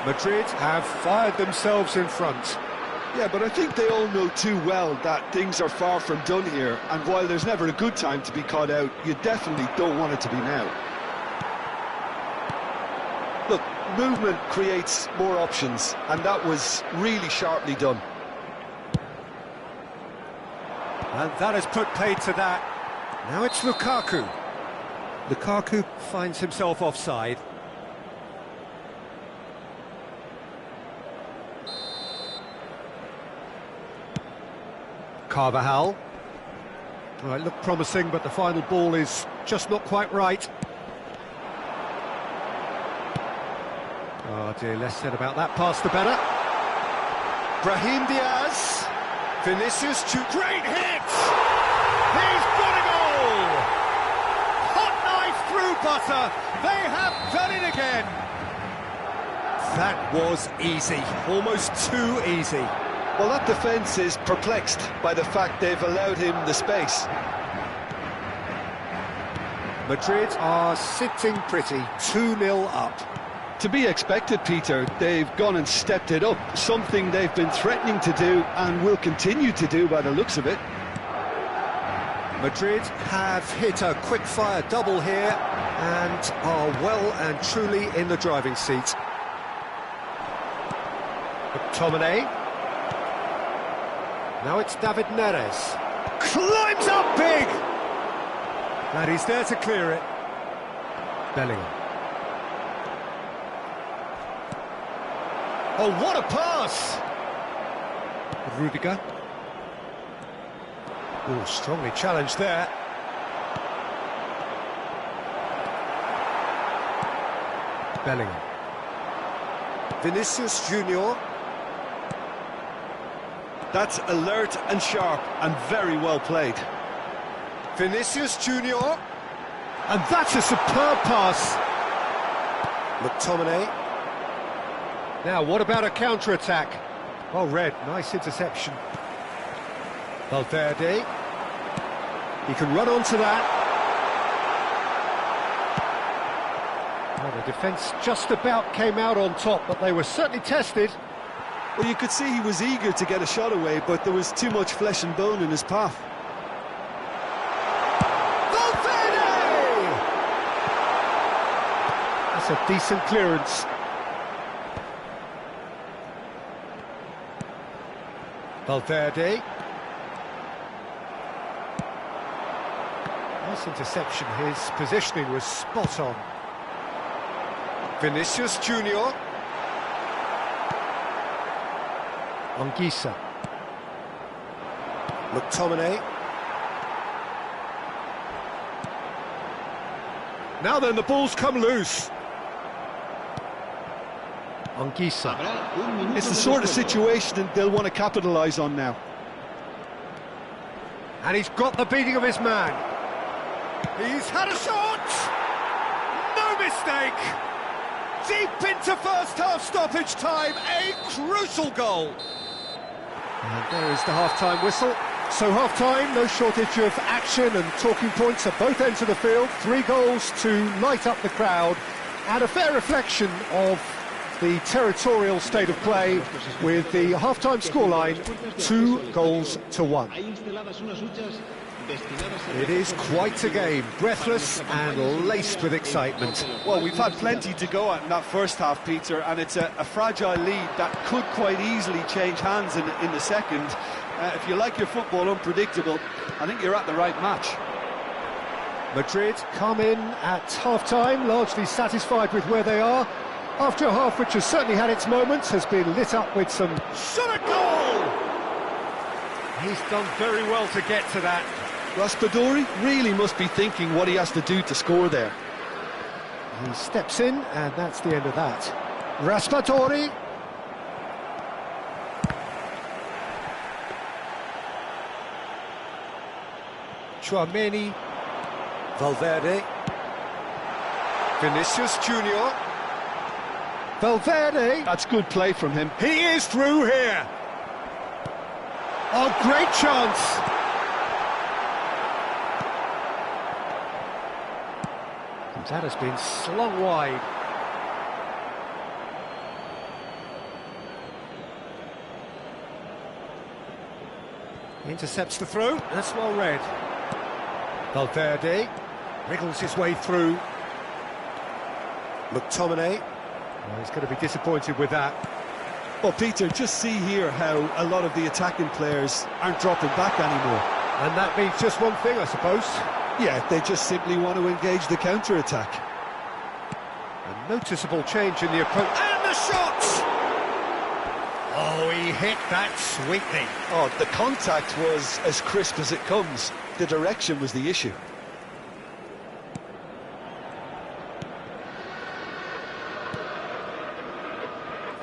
Madrid have fired themselves in front. Yeah, but I think they all know too well that things are far from done here, and while there's never a good time to be caught out, you definitely don't want it to be now. Look, movement creates more options, and that was really sharply done. And that has put paid to that. Now it's Lukaku. Lukaku finds himself offside. Carvajal. Well, it looked promising, but the final ball is just not quite right. Oh dear, less said about that pass the better. Brahim Diaz. Vinicius, great hit! He's got a goal! Hot knife through butter. They have done it again. That was easy, almost too easy. Well, that defence is perplexed by the fact they've allowed him the space. Madrid are sitting pretty, 2-0 up. To be expected, Peter. They've gone and stepped it up, something they've been threatening to do and will continue to do by the looks of it. Madrid have hit a quick-fire double here and are well and truly in the driving seat. McTominay. Now it's David Neres. Climbs up big! And he's there to clear it. Bellingham. Oh, what a pass! Rudiger. Oh, strongly challenged there. Bellingham. Vinicius Junior. That's alert and sharp and very well played. Vinicius Junior. And that's a superb pass. McTominay. Now, what about a counter-attack? Well read, nice interception. Valverde. He can run onto that. Well, the defence just about came out on top, but they were certainly tested. Well, you could see he was eager to get a shot away, but there was too much flesh and bone in his path. Valverde! That's a decent clearance. Valverde. Nice interception, his positioning was spot on. Vinicius Junior. Anguissa. McTominay. Now then, the ball's come loose. Anguissa. It's the sort of situation they'll want to capitalise on now. And he's got the beating of his man. He's had a shot! No mistake! Deep into first half stoppage time, a crucial goal. And there is the half-time whistle. So half-time, no shortage of action and talking points at both ends of the field. 3 goals to light up the crowd, and a fair reflection of the territorial state of play, with the half-time scoreline 2-1. It is quite a game, breathless and laced with excitement. Well, we've had plenty to go at in that first half, Peter, and it's a fragile lead that could quite easily change hands in the second. If you like your football unpredictable, I think you're at the right match. Madrid come in at half-time, largely satisfied with where they are. After a half which has certainly had its moments, has been lit up with some... Shot a goal! He's done very well to get to that. Raspadori really must be thinking what he has to do to score there. He steps in, and that's the end of that. Raspadori. Chouameni. Valverde. Vinicius Junior. Valverde. That's good play from him. He is through here. Oh, great chance. That has been slung wide. He intercepts the throw. That's well read. Valverde wriggles his way through. McTominay. Well, he's going to be disappointed with that. Well, Peter, just see here how a lot of the attacking players aren't dropping back anymore. And that means just one thing, I suppose. Yeah, they just simply want to engage the counter-attack. A noticeable change in the approach. And the shot! Oh, he hit that sweetly. Oh, the contact was as crisp as it comes. The direction was the issue.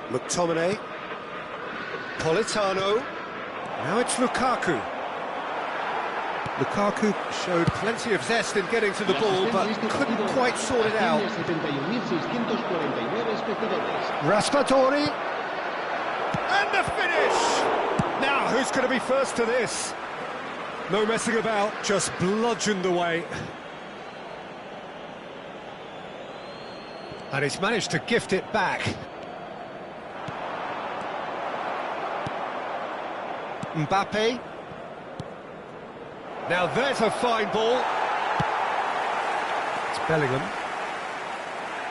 McTominay. Politano. Now it's Lukaku. Lukaku showed plenty of zest in getting to the ball, but couldn't quite sort it out. Raspadori. And the finish! Now, who's going to be first to this? No messing about, just bludgeoned away. And he's managed to gift it back. Mbappe. Now there's a fine ball. It's Bellingham.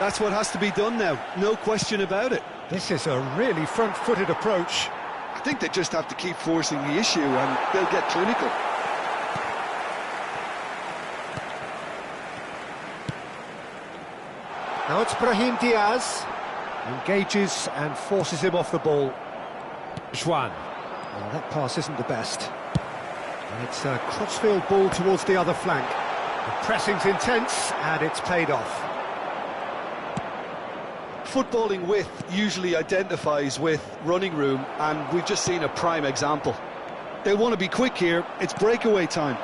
That's what has to be done now, no question about it. This is a really front-footed approach. I think they just have to keep forcing the issue and they'll get clinical. Now it's Brahim Diaz. Engages and forces him off the ball. Juan. Well, that pass isn't the best. And it's a crossfield ball towards the other flank. The pressing's intense, and it's paid off. Footballing width usually identifies with running room, and we've just seen a prime example. They want to be quick here, it's breakaway time.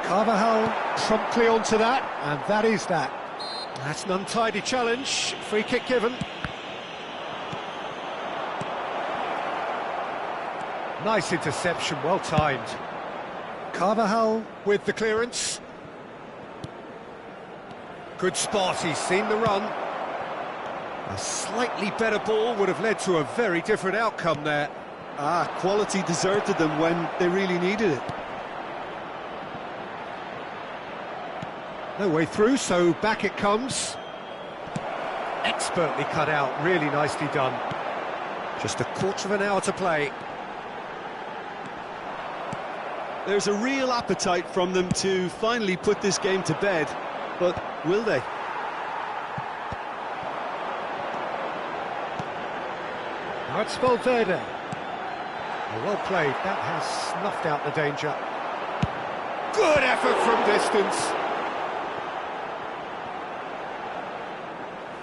Carvajal promptly onto that, and that is that. That's an untidy challenge, free kick given. Nice interception, well timed. Carvajal with the clearance. Good spot, he's seen the run. A slightly better ball would have led to a very different outcome there. Quality deserted them when they really needed it. No way through, so back it comes. Expertly cut out, really nicely done. Just a quarter of an hour to play. There's a real appetite from them to finally put this game to bed, but will they? Now it's Valverde. Well played, that has snuffed out the danger. Good effort from distance.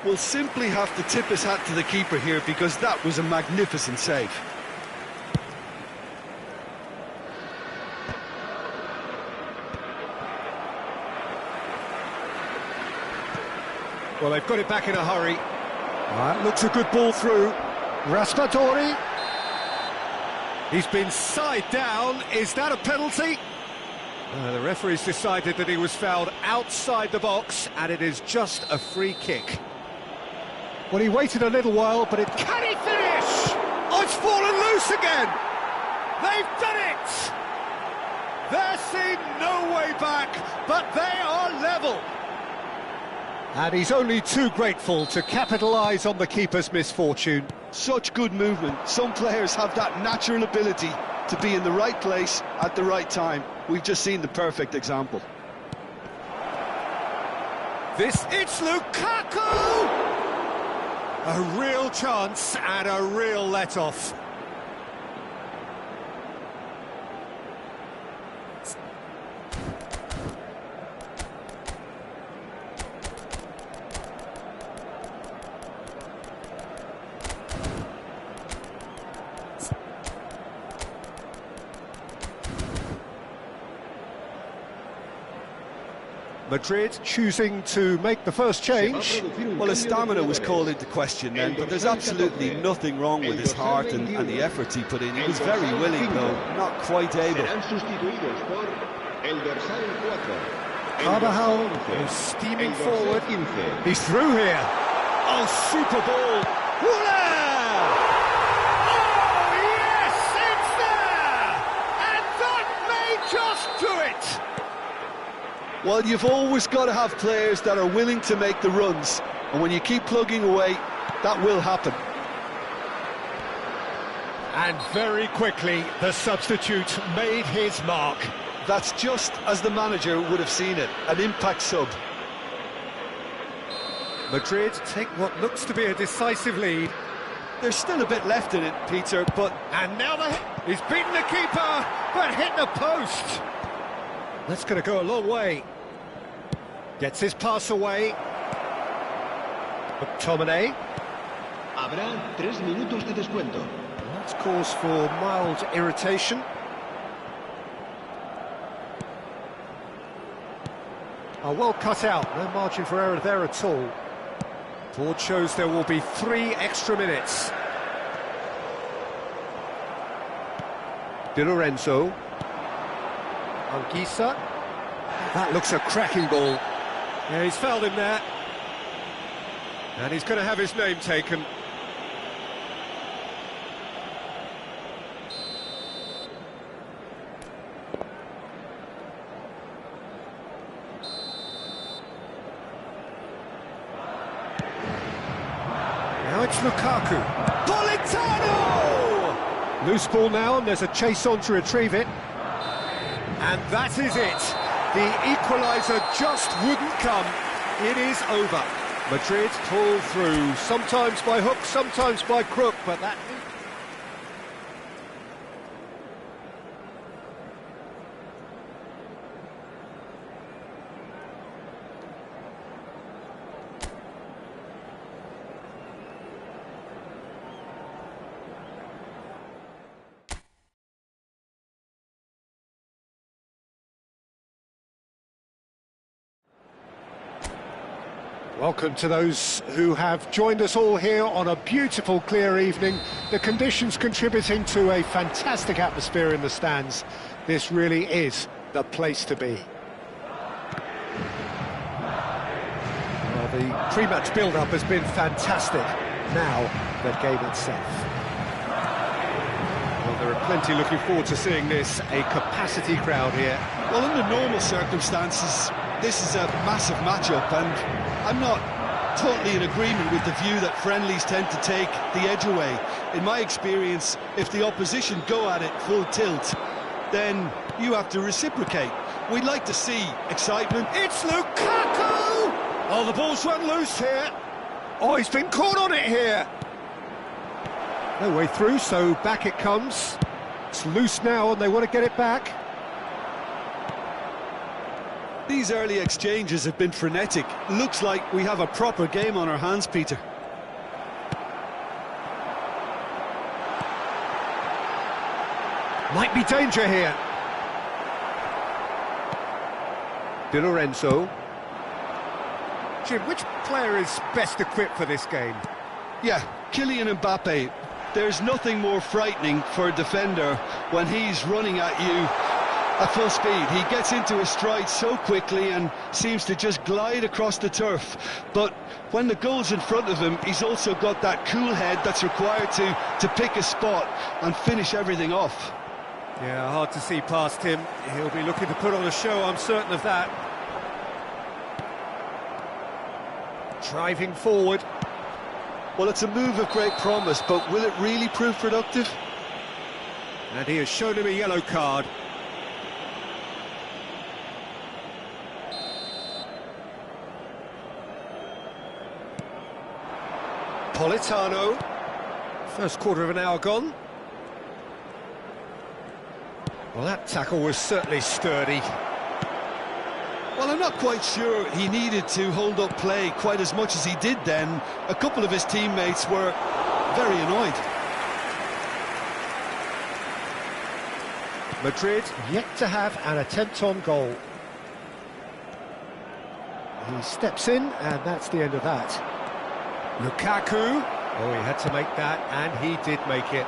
We'll simply have to tip his hat to the keeper here because that was a magnificent save. Well, they've got it back in a hurry. Looks a good ball through. Raspadori. He's been side down. Is that a penalty? The referee's decided that he was fouled outside the box, and it is just a free kick. Well, he waited a little while, but can he finish? Oh, it's fallen loose again! They've done it! There seemed no way back, but they are level. And he's only too grateful to capitalise on the keeper's misfortune. Such good movement. Some players have that natural ability to be in the right place at the right time. We've just seen the perfect example. It's Lukaku! A real chance and a real let-off. Madrid choosing to make the first change. Well, his stamina was called into question then, but there's absolutely nothing wrong with his heart and the efforts he put in. He was very willing, though, not quite able. Carvajal is steaming forward. He's through here. Oh, super ball. Voila! Oh, yes, it's there! And that may just do it! Well, you've always got to have players that are willing to make the runs, and when you keep plugging away, that will happen. And very quickly, the substitute made his mark. That's just as the manager would have seen it, an impact sub. Madrid take what looks to be a decisive lead. There's still a bit left in it, Peter, but... And now he's beaten the keeper, but hit the post. That's going to go a long way. Gets his pass away. McTominay. Habrá 3 minutos de descuento. That's cause for mild irritation. Oh, well cut out. No margin for error there at all. Board shows there will be 3 extra minutes. Di Lorenzo. Anguissa. That looks a cracking ball. Yeah, he's fouled him there. And he's going to have his name taken. Now it's Lukaku. Politano! Loose ball now, and there's a chase on to retrieve it. And that is it. The equaliser just wouldn't come. It is over. Madrid pull through, sometimes by hook, sometimes by crook, but that... Welcome to those who have joined us all here on a beautiful, clear evening. The conditions contributing to a fantastic atmosphere in the stands. This really is the place to be. Well, the pre-match build-up has been fantastic. Now, the game itself. Well, there are plenty looking forward to seeing this. A capacity crowd here. Well, under normal circumstances, this is a massive matchup, and I'm not totally in agreement with the view that friendlies tend to take the edge away. In my experience, if the opposition go at it full tilt, then you have to reciprocate. We'd like to see excitement. It's Lukaku! Oh, the ball's run loose here. Oh, he's been caught on it here. No way through, so back it comes. It's loose now, and they want to get it back. These early exchanges have been frenetic. Looks like we have a proper game on our hands, Peter. Might be danger here. Di Lorenzo. Jim, which player is best equipped for this game? Yeah, Kylian Mbappe. There's nothing more frightening for a defender when he's running at you at full speed. He gets into a stride so quickly and seems to just glide across the turf. But when the goal's in front of him, he's also got that cool head that's required to pick a spot and finish everything off. Yeah, hard to see past him. He'll be looking to put on a show, I'm certain of that. Driving forward. Well, it's a move of great promise, but will it really prove productive? And he has shown him a yellow card. Politano. First quarter of an hour gone. Well, that tackle was certainly sturdy. Well, I'm not quite sure he needed to hold up play quite as much as he did then. A couple of his teammates were very annoyed. Madrid yet to have an attempt on goal. He steps in, and that's the end of that. Lukaku. Oh, he had to make that, and he did make it.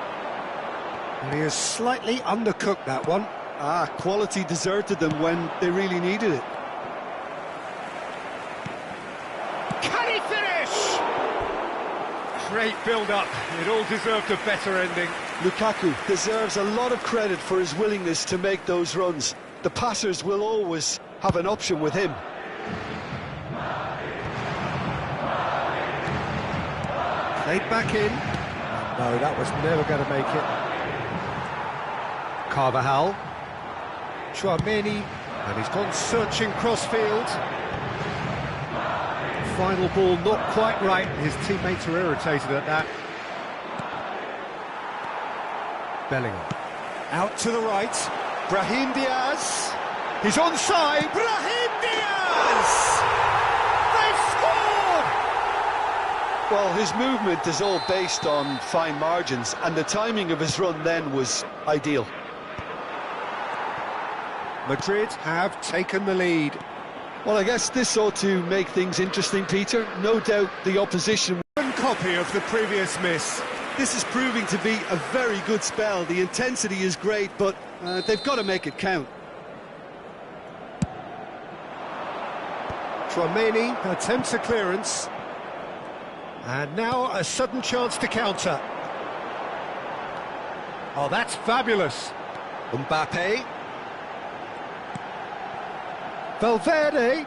And he has slightly undercooked that one. Quality deserted them when they really needed it. Can he finish? Great build-up. It all deserved a better ending. Lukaku deserves a lot of credit for his willingness to make those runs. The passers will always have an option with him. Played back in. No, that was never going to make it. Carvajal. Chouameni. And he's gone searching cross-field. Final ball not quite right. His teammates are irritated at that. Bellingham. Out to the right. Brahim Diaz. He's onside. Brahim Diaz! They've scored! Well, his movement is all based on fine margins, and the timing of his run then was ideal. Madrid have taken the lead. Well, I guess this ought to make things interesting, Peter. No doubt the opposition... One copy of the previous miss. This is proving to be a very good spell. The intensity is great, but they've got to make it count. Chouameni attempts a clearance. And now a sudden chance to counter. Oh, that's fabulous. Mbappe. Valverde.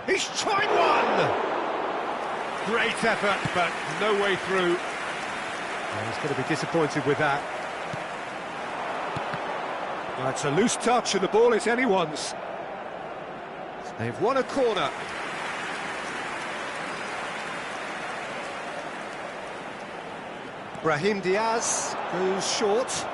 He's tried one! Great effort, but no way through. Well, he's going to be disappointed with that. Well, it's a loose touch and the ball is anyone's. They've won a corner. Brahim Diaz goes short.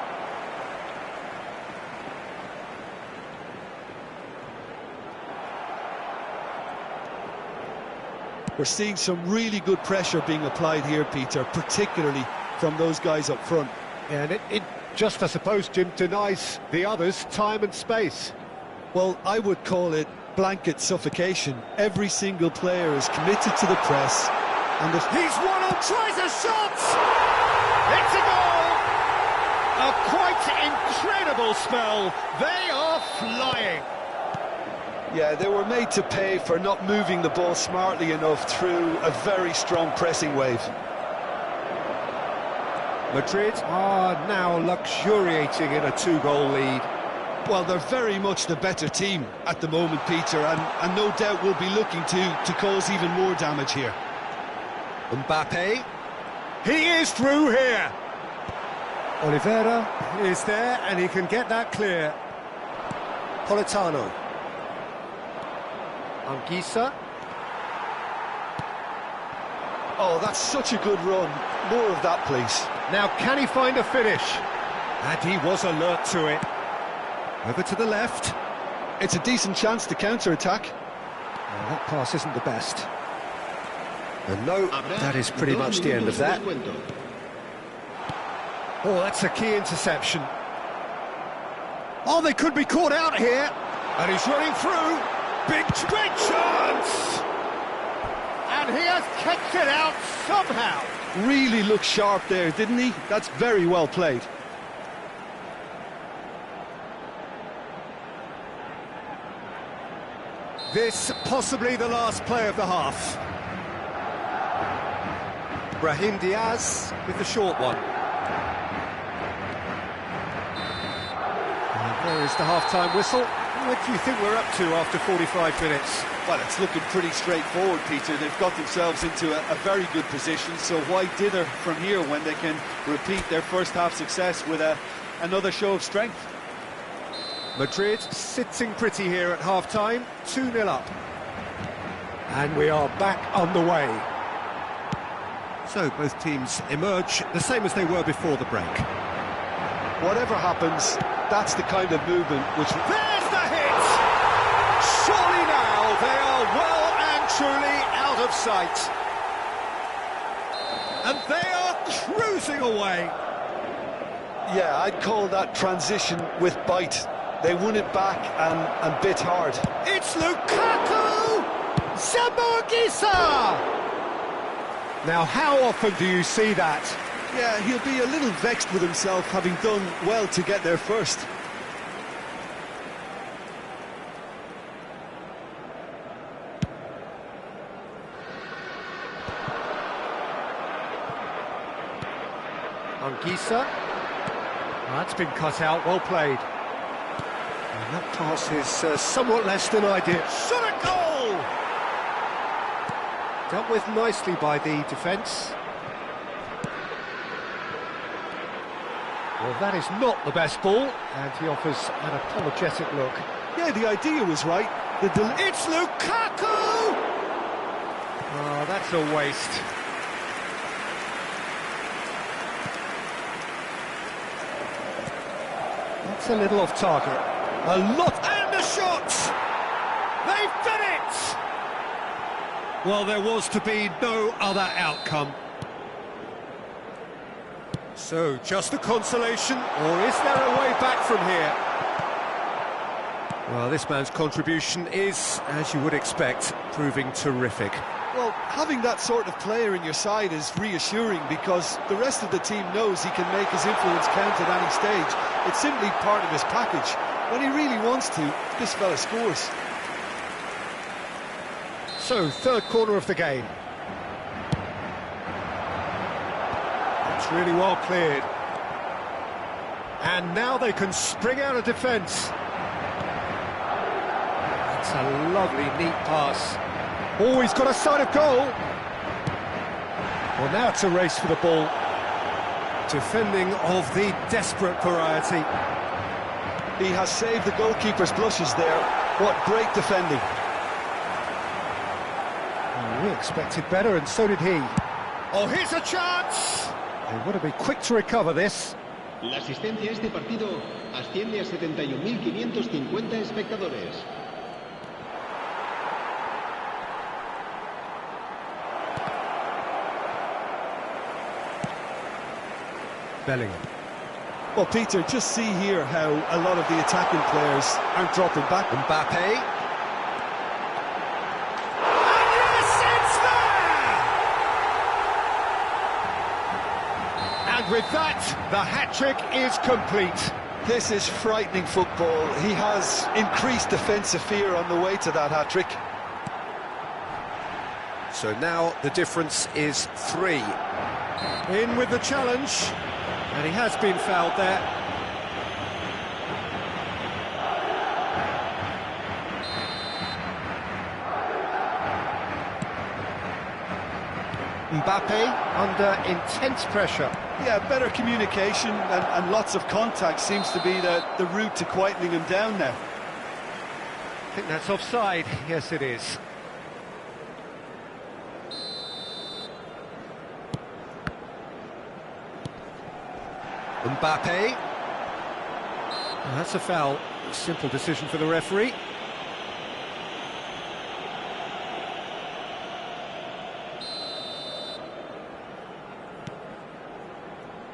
We're seeing some really good pressure being applied here, Peter, particularly from those guys up front. Yeah, and it just, I suppose, Jim, denies the others time and space. Well, I would call it blanket suffocation. Every single player is committed to the press. And if he's one on, tries a shot! It's a goal! A quite incredible spell. They are flying. Yeah, they were made to pay for not moving the ball smartly enough through a very strong pressing wave. Madrid are now luxuriating in a two-goal lead. Well, they're very much the better team at the moment, Peter, and no doubt will be looking to cause even more damage here. Mbappe. He is through here. Oliveira is there, and he can get that clear. Politano. Anguissa. Oh, that's such a good run. More of that, please. Now, can he find a finish? And he was alert to it. Over to the left. It's a decent chance to counter-attack. Well, that pass isn't the best. And no, that is pretty much the end of that. Oh, that's a key interception. Oh, they could be caught out here. And he's running through. Big chance! And he has kicked it out somehow. Really looked sharp there, didn't he? That's very well played. This possibly the last play of the half. Brahim Diaz with the short one. There is the half-time whistle. What do you think we're up to after 45 minutes? Well, it's looking pretty straightforward, Peter. They've got themselves into a very good position, so why dither from here when they can repeat their first half success with another show of strength? Madrid sitting pretty here at half-time, 2-0 up. And we are back underway. So both teams emerge the same as they were before the break. Whatever happens, that's the kind of movement which... There's the hit! Surely now they are well and truly out of sight. And they are cruising away. Yeah, I'd call that transition with bite. They won it back and bit hard. It's Lukaku! Zamorgisa! Now, how often do you see that? Yeah, he'll be a little vexed with himself, having done well to get there first. Angisa. That's been cut out, well played. And that pass is somewhat less than ideal. Shot a goal! Dealt with nicely by the defence. Well, that is not the best ball, and he offers an apologetic look. Yeah, the idea was right. It's Lukaku! Oh, that's a waste. That's a little off target. A lot, and the shot! They've done it! Well, there was to be no other outcome. So, just a consolation, or is there a way back from here? Well, this man's contribution is, as you would expect, proving terrific. Well, having that sort of player in your side is reassuring because the rest of the team knows he can make his influence count at any stage. It's simply part of his package. When he really wants to, this fella scores. So, third corner of the game. It's really well cleared. And now they can spring out of defence. That's a lovely, neat pass. Oh, he's got a sight of goal. Well, now it's a race for the ball. Defending of the desperate variety. He has saved the goalkeeper's blushes there. What great defending. Well, we expected better, and so did he. Oh, here's a chance! They want to be quick to recover this. La asistencia a este partido asciende a 71.550 espectadores. Bellingham. Well, Peter, just see here how a lot of the attacking players aren't dropping back. Mbappe. And yes, it's there! And with that, the hat-trick is complete. This is frightening football. He has increased defensive fear on the way to that hat-trick. So now the difference is 3. In with the challenge. And he has been fouled there. Mbappe under intense pressure. Yeah, better communication and lots of contact seems to be the route to quietening him down now. I think that's offside. Yes, it is. Mbappe. Well, that's a foul. Simple decision for the referee.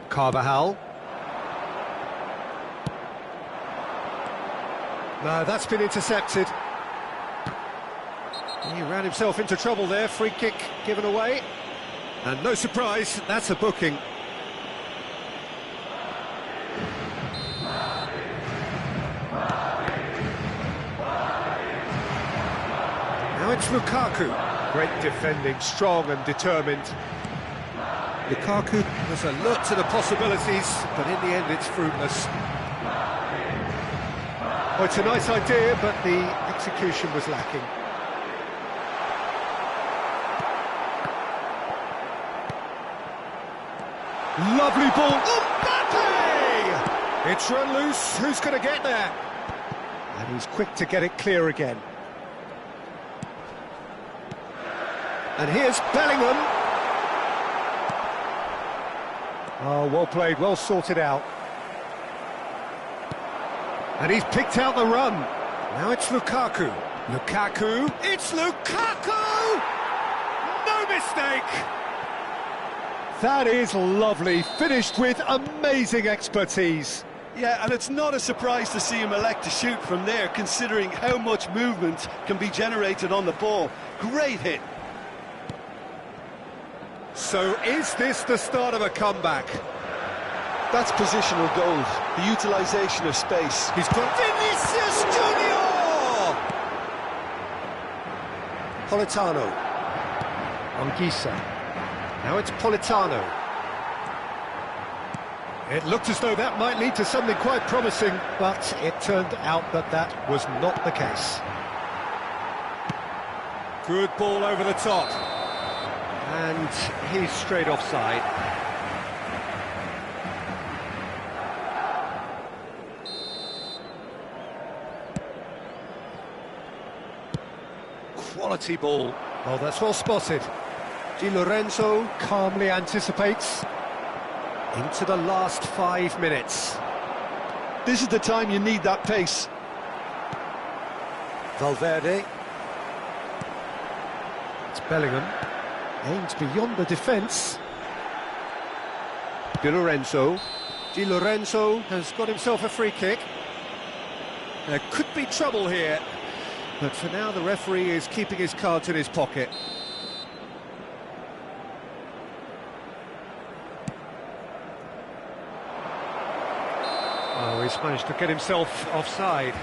Carvajal. No, that's been intercepted. He ran himself into trouble there. Free kick given away. And no surprise, that's a booking. Now it's Lukaku. Great defending, strong and determined. Lukaku has a look to the possibilities, but in the end it's fruitless. Well, it's a nice idea, but the execution was lacking. Lovely ball. Mbappe! It's run loose. Who's going to get there? And he's quick to get it clear again. And here's Bellingham. Oh, well played, well sorted out. And he's picked out the run. Now it's Lukaku. Lukaku. It's Lukaku! No mistake! That is lovely, finished with amazing expertise. Yeah, and it's not a surprise to see him elect to shoot from there, considering how much movement can be generated on the ball. Great hit. So is this the start of a comeback? That's positional gold, the utilisation of space. He's got Vinicius Junior! Politano. Anguissa. Now it's Politano. It looked as though that might lead to something quite promising, but it turned out that that was not the case. Good ball over the top. And he's straight offside. Quality ball. Oh, that's well spotted. Di Lorenzo calmly anticipates. Into the last 5 minutes. This is the time you need that pace. Valverde. It's Bellingham. Aims beyond the defence. Di Lorenzo. Di Lorenzo has got himself a free kick. There could be trouble here, but for now the referee is keeping his cards in his pocket. Oh, he's managed to get himself offside.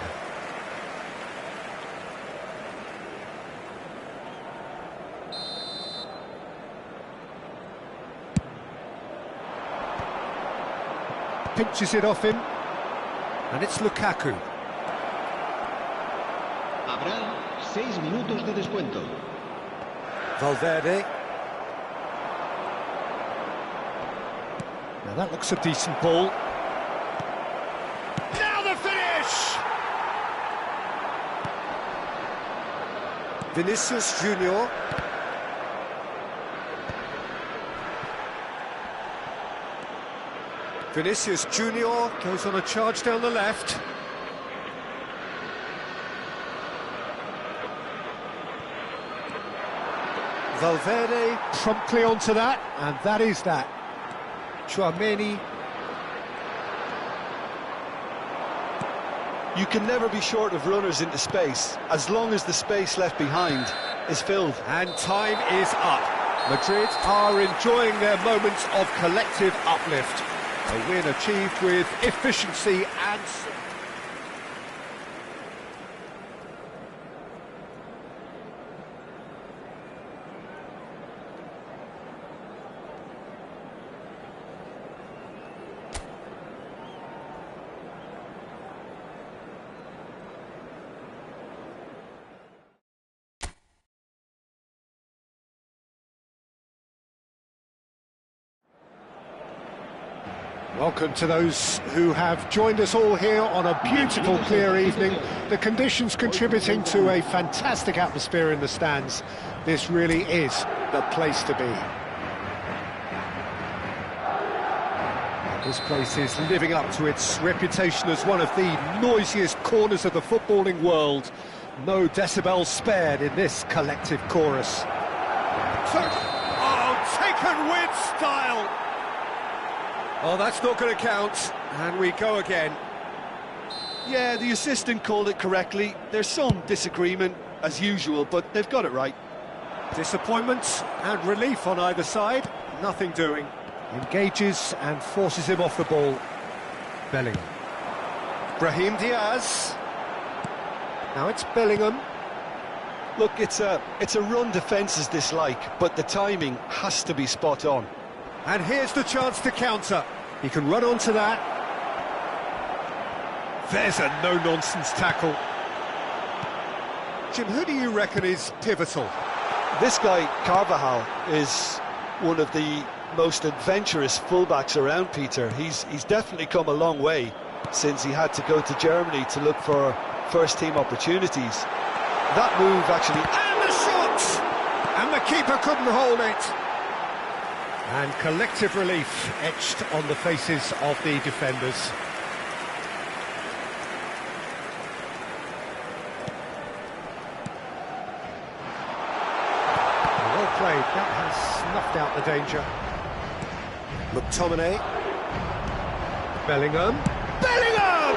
Pinches it off him, and it's Lukaku. Habrá 6 minutos de descuento. Valverde. Now that looks a decent ball. Now the finish! Vinicius Junior. Vinicius Junior goes on a charge down the left. Valverde promptly onto that, and that is that. Tchouaméni. You can never be short of runners into space, as long as the space left behind is filled. And time is up. Madrid are enjoying their moments of collective uplift. A win achieved with efficiency and... Welcome to those who have joined us all here on a beautiful, clear evening. The conditions contributing to a fantastic atmosphere in the stands. This really is the place to be. This place is living up to its reputation as one of the noisiest corners of the footballing world. No decibels spared in this collective chorus. Oh, taken with style! Oh, that's not going to count, and we go again. Yeah, the assistant called it correctly. There's some disagreement, as usual, but they've got it right. Disappointment and relief on either side, nothing doing. Engages and forces him off the ball. Bellingham. Brahim Diaz. Now it's Bellingham. Look, it's a run defence's dislike, but the timing has to be spot on. And here's the chance to counter. He can run onto that. There's a no-nonsense tackle. Jim, who do you reckon is pivotal? This guy, Carvajal, is one of the most adventurous fullbacks around, Peter. He's definitely come a long way since he had to go to Germany to look for first-team opportunities. That move actually... And the shot! And the keeper couldn't hold it. And collective relief etched on the faces of the defenders. Well played, that has snuffed out the danger. McTominay. Bellingham. Bellingham!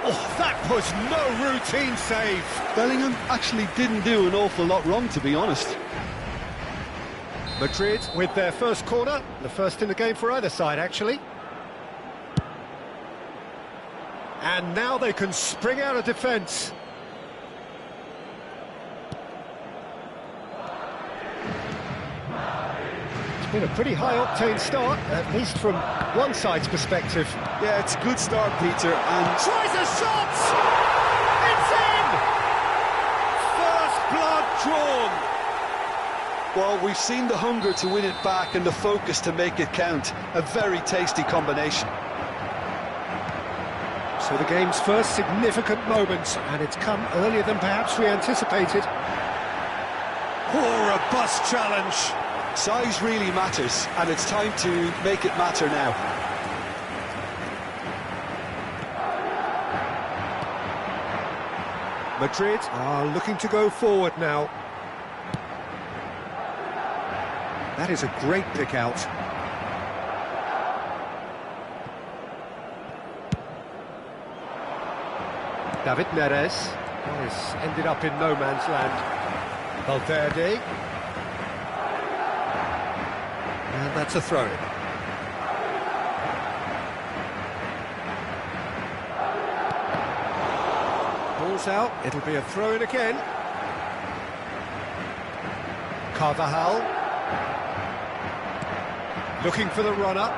Oh, that was no routine save. Bellingham actually didn't do an awful lot wrong, to be honest. Madrid with their first corner, the first in the game for either side, actually. And now they can spring out of defence. It's been a pretty high-octane start, at least from one side's perspective. Yeah, it's a good start, Peter, and... Tries a shot! It's in! First blood drawn. Well, we've seen the hunger to win it back and the focus to make it count. A very tasty combination. So the game's first significant moment, and it's come earlier than perhaps we anticipated. Oh, robust challenge. Size really matters, and it's time to make it matter now. Madrid are looking to go forward now. That is a great pick out. David Neres has ended up in no man's land. Valverde. And that's a throw-in. Ball's out, it'll be a throw-in again. Carvajal. Looking for the runner.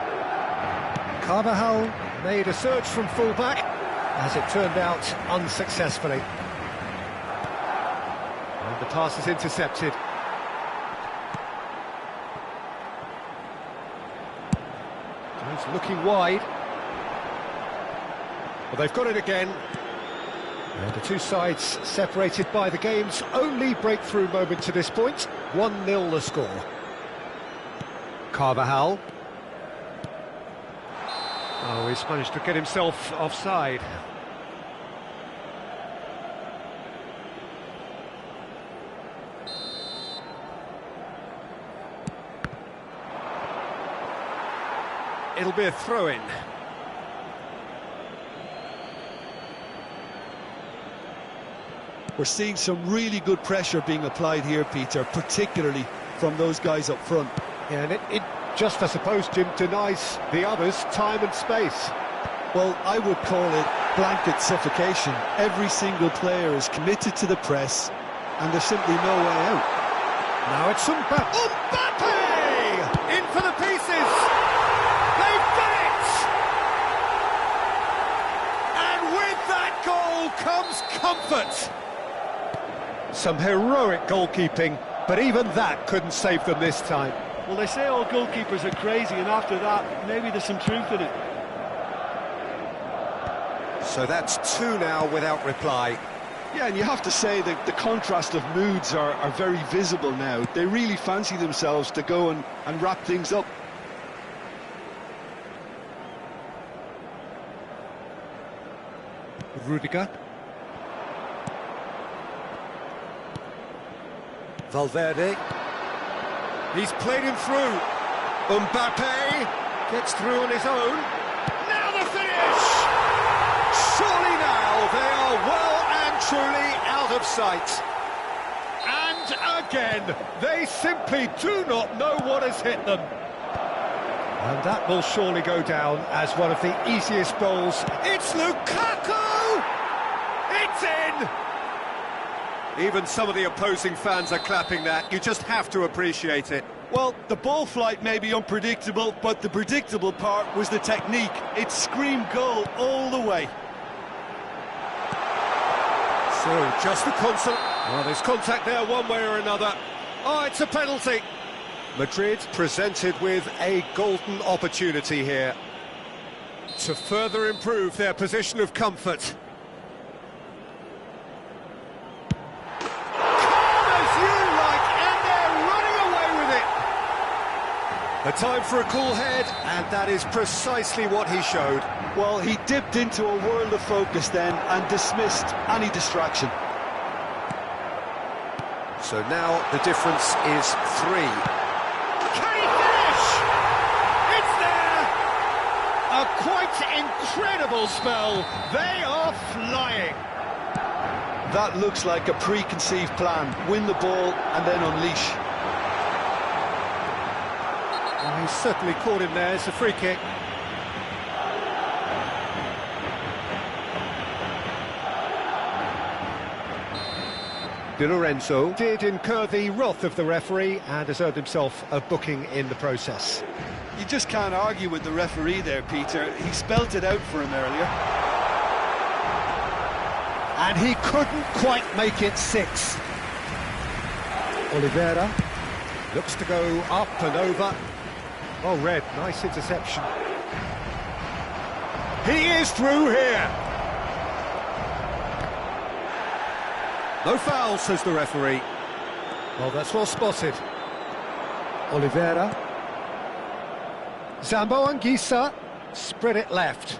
Carvajal made a search from full-back, as it turned out unsuccessfully. And the pass is intercepted. He's looking wide. Well, they've got it again. And the two sides separated by the game's only breakthrough moment to this point. 1-0 the score. Carvajal. Oh, he's managed to get himself offside. It'll be a throw-in. We're seeing some really good pressure being applied here, Peter, particularly from those guys up front. Yeah, and it just, I suppose, Jim, denies the others time and space. Well, I would call it blanket suffocation. Every single player is committed to the press, and there's simply no way out. Now it's Mbappe! In for the pieces! They've done it! And with that goal comes comfort. Some heroic goalkeeping, but even that couldn't save them this time. Well, they say all goalkeepers are crazy, and after that, maybe there's some truth in it. So that's two now without reply. Yeah, and you have to say that the contrast of moods are very visible now. They really fancy themselves to go and wrap things up. Rudiger. Valverde. He's played him through. Mbappe gets through on his own. Now the finish! Surely now they are well and truly out of sight. And again, they simply do not know what has hit them. And that will surely go down as one of the easiest goals. It's Lukaku! It's in! Even some of the opposing fans are clapping that. You just have to appreciate it. Well, the ball flight may be unpredictable, but the predictable part was the technique. It screamed goal all the way. So, just a constant... Well, there's contact there one way or another. Oh, it's a penalty. Madrid presented with a golden opportunity here to further improve their position of comfort. A time for a cool head, and that is precisely what he showed. Well, he dipped into a world of focus then and dismissed any distraction. So now the difference is 3. Can he finish? It's there! A quite incredible spell. They are flying. That looks like a preconceived plan. Win the ball and then unleash. Well, he's certainly caught him there. It's a free kick. Di Lorenzo did incur the wrath of the referee and has earned himself a booking in the process. You just can't argue with the referee there, Peter. He spelt it out for him earlier. And he couldn't quite make it 6. Oliveira looks to go up and over. Oh, Red, nice interception. He is through here. No foul, says the referee. Well, that's well spotted. Oliveira. Zambo Anguissa spread it left.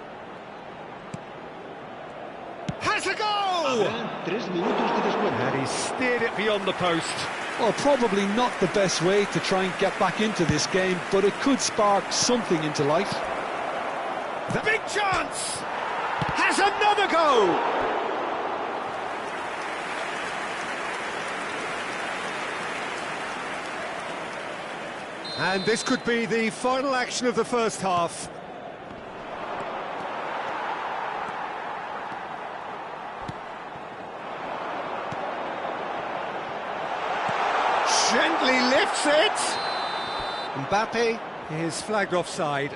Has a goal! And he steered it beyond the post. Well, probably not the best way to try and get back into this game, but it could spark something into life. The big chance! Has another goal! And this could be the final action of the first half. Gently lifts it. Mbappe is flagged offside.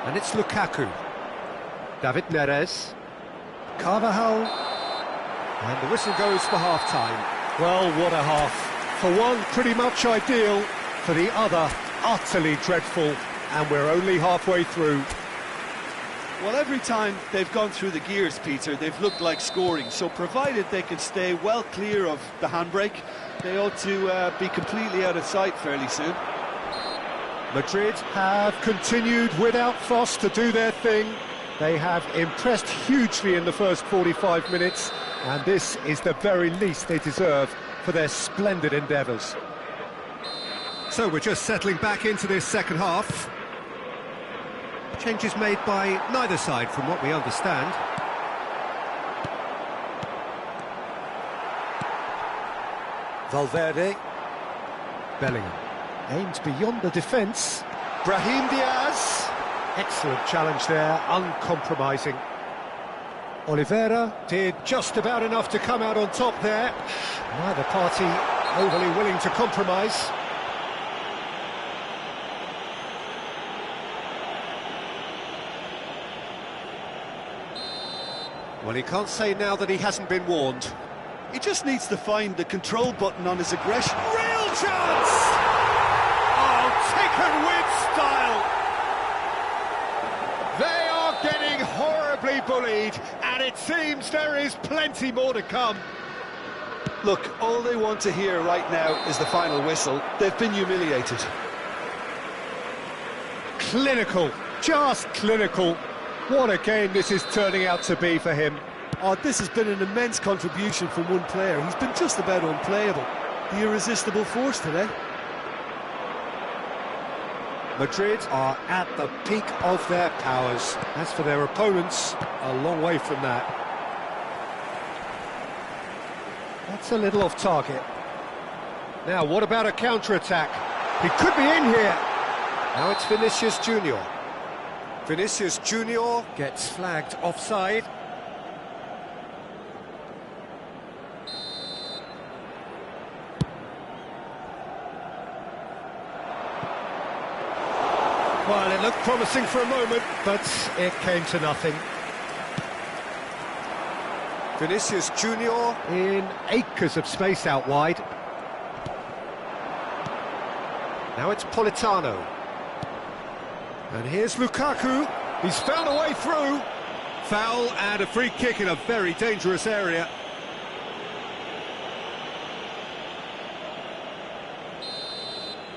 And it's Lukaku. David Neres. Carvajal. And the whistle goes for half-time. Well, what a half. For one, pretty much ideal. For the other, utterly dreadful. And we're only halfway through. Well, every time they've gone through the gears, Peter, they've looked like scoring. So provided they can stay well clear of the handbrake, they ought to be completely out of sight fairly soon. Madrid have continued without fuss to do their thing. They have impressed hugely in the first 45 minutes, and this is the very least they deserve for their splendid endeavours. So we're just settling back into this second half. Changes made by neither side, from what we understand. Valverde. Bellingham. Aimed beyond the defence. Brahim Diaz. Excellent challenge there, uncompromising. Oliveira did just about enough to come out on top there. Neither party overly willing to compromise. Well, he can't say now that he hasn't been warned. He just needs to find the control button on his aggression. Real chance! Oh, taken with style! They are getting horribly bullied, and it seems there is plenty more to come. Look, all they want to hear right now is the final whistle. They've been humiliated. Clinical, just clinical. What a game this is turning out to be for him. Oh, this has been an immense contribution from one player. He's been just about unplayable. The irresistible force today. Madrid are at the peak of their powers. As for their opponents, a long way from that. That's a little off target. Now, what about a counter-attack? He could be in here. Now it's Vinicius Junior. Vinicius Junior gets flagged offside. Well, it looked promising for a moment, but it came to nothing. Vinicius Junior in acres of space out wide. Now it's Politano. And here's Lukaku. He's found a way through. Foul and a free kick in a very dangerous area.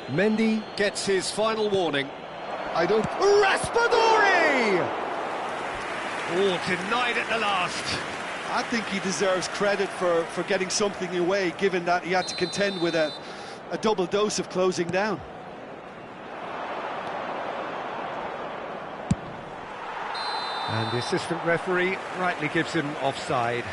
Mendy gets his final warning. Raspadori! Oh, denied at the last. I think he deserves credit for getting something away, given that he had to contend with a double dose of closing down. And the assistant referee rightly gives him offside.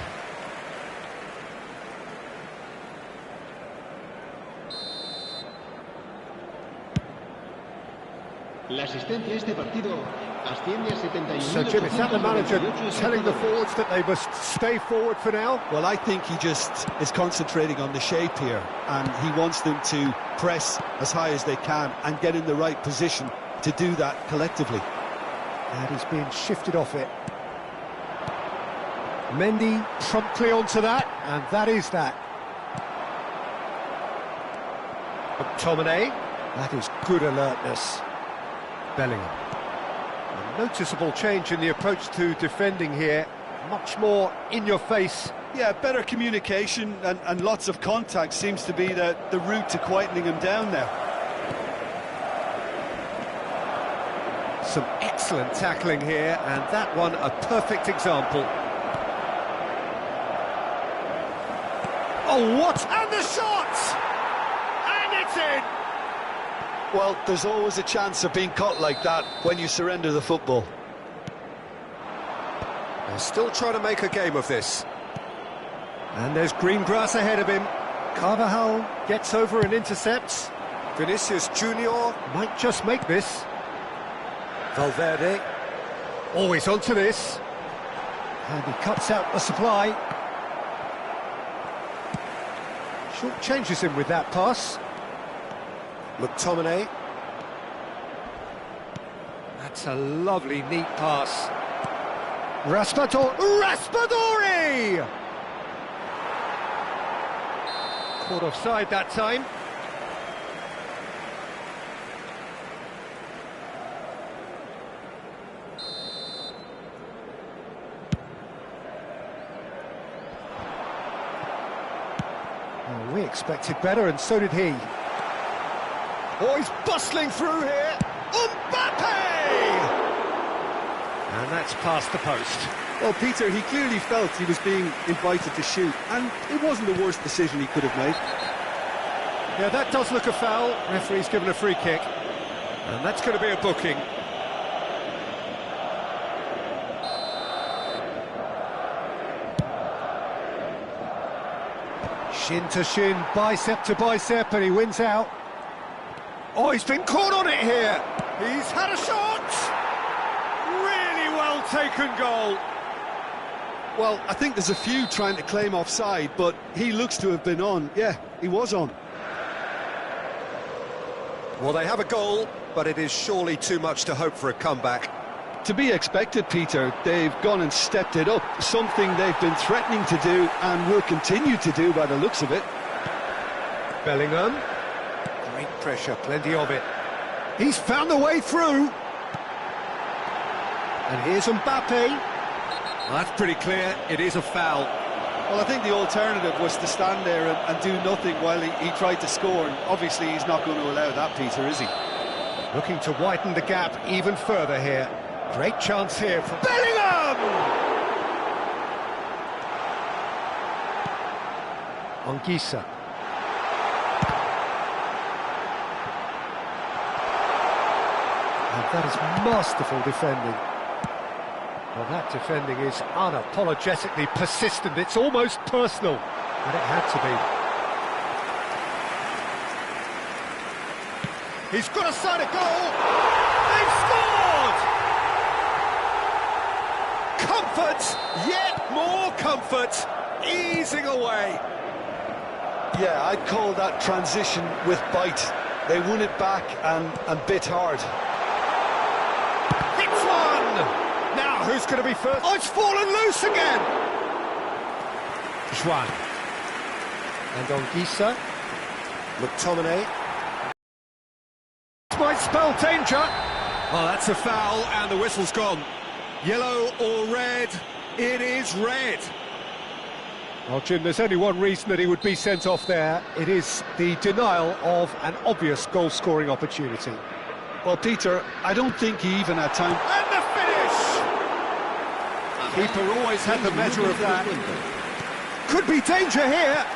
La asistencia a este partido asciende a 71. So, Jim, is that the manager telling the forwards that they must stay forward for now? Well, I think he just is concentrating on the shape here, and he wants them to press as high as they can and get in the right position to do that collectively. And he's being shifted off it. Mendy promptly onto that, and that is that. McTominay, that is good alertness. Bellingham. A noticeable change in the approach to defending here. Much more in your face. Yeah, better communication and lots of contact seems to be the route to quietening him down now. Some excellent tackling here, and that one a perfect example. Oh, what? And the shot! And it's in! Well, there's always a chance of being caught like that when you surrender the football. They're still trying to make a game of this. And there's green grass ahead of him. Carvajal gets over and intercepts. Vinicius Junior might just make this. Valverde. Always onto this. And he cuts out the supply. Short changes him with that pass. McTominay. That's a lovely, neat pass. Raspadori! Caught offside that time. Well, we expected better, and so did he. Oh, he's bustling through here. Mbappe! And that's past the post. Well, Peter, he clearly felt he was being invited to shoot, and it wasn't the worst decision he could have made. Yeah, that does look a foul. Referee's given a free kick. And that's going to be a booking. Shin to shin, bicep to bicep, and he wins out. Oh, he's been caught on it here. He's had a shot. Really well taken goal. Well, I think there's a few trying to claim offside, but he looks to have been on. Yeah, he was on. Well, they have a goal, but it is surely too much to hope for a comeback. To be expected, Peter. They've gone and stepped it up, something they've been threatening to do and will continue to do by the looks of it. Bellingham. Great pressure, plenty of it. He's found the way through. And here's Mbappe. That's pretty clear, it is a foul. Well, I think the alternative was to stand there and do nothing while he tried to score, and obviously he's not going to allow that, Peter, is he? Looking to widen the gap even further here. Great chance here for Bellingham! Anguissa. And that is masterful defending. Well, that defending is unapologetically persistent. It's almost personal, and it had to be. He's got a side of goal. They've scored! comfort, yet more comfort, easing away. Yeah, I'd call that transition with bite. They won it back and bit hard. Hits one! Now, who's going to be first? Oh, it's fallen loose again! Juan. And on Gisa. McTominay. This might spell danger. Oh, that's a foul, and the whistle's gone. Yellow or red? It is red. Well, Jim, there's only one reason that he would be sent off there. It is the denial of an obvious goal-scoring opportunity. Well, Peter, I don't think he even had time. And the finish! Keeper always had the measure of that. Could be danger here.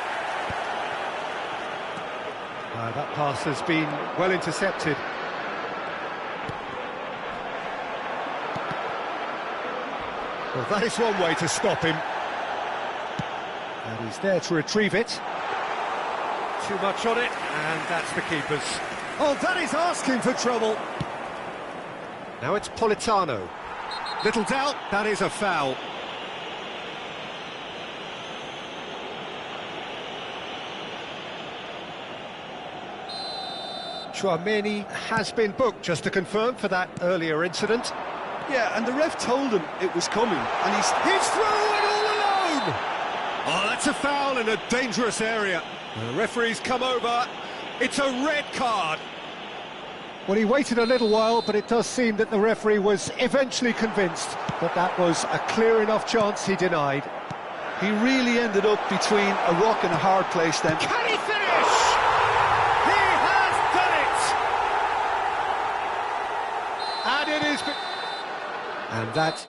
That pass has been well intercepted. Well, that is one way to stop him. And he's there to retrieve it. Too much on it, and that's the keeper's. Oh, that is asking for trouble. Now it's Politano. Little doubt, that is a foul. Chouameni has been booked, just to confirm, for that earlier incident. Yeah, and the ref told him it was coming, and he's through and all alone! Oh, that's a foul in a dangerous area. The referee's come over. It's a red card. Well, he waited a little while, but it does seem that the referee was eventually convinced that that was a clear enough chance he denied. He really ended up between a rock and a hard place then. Can he finish? He has done it! And it is... And that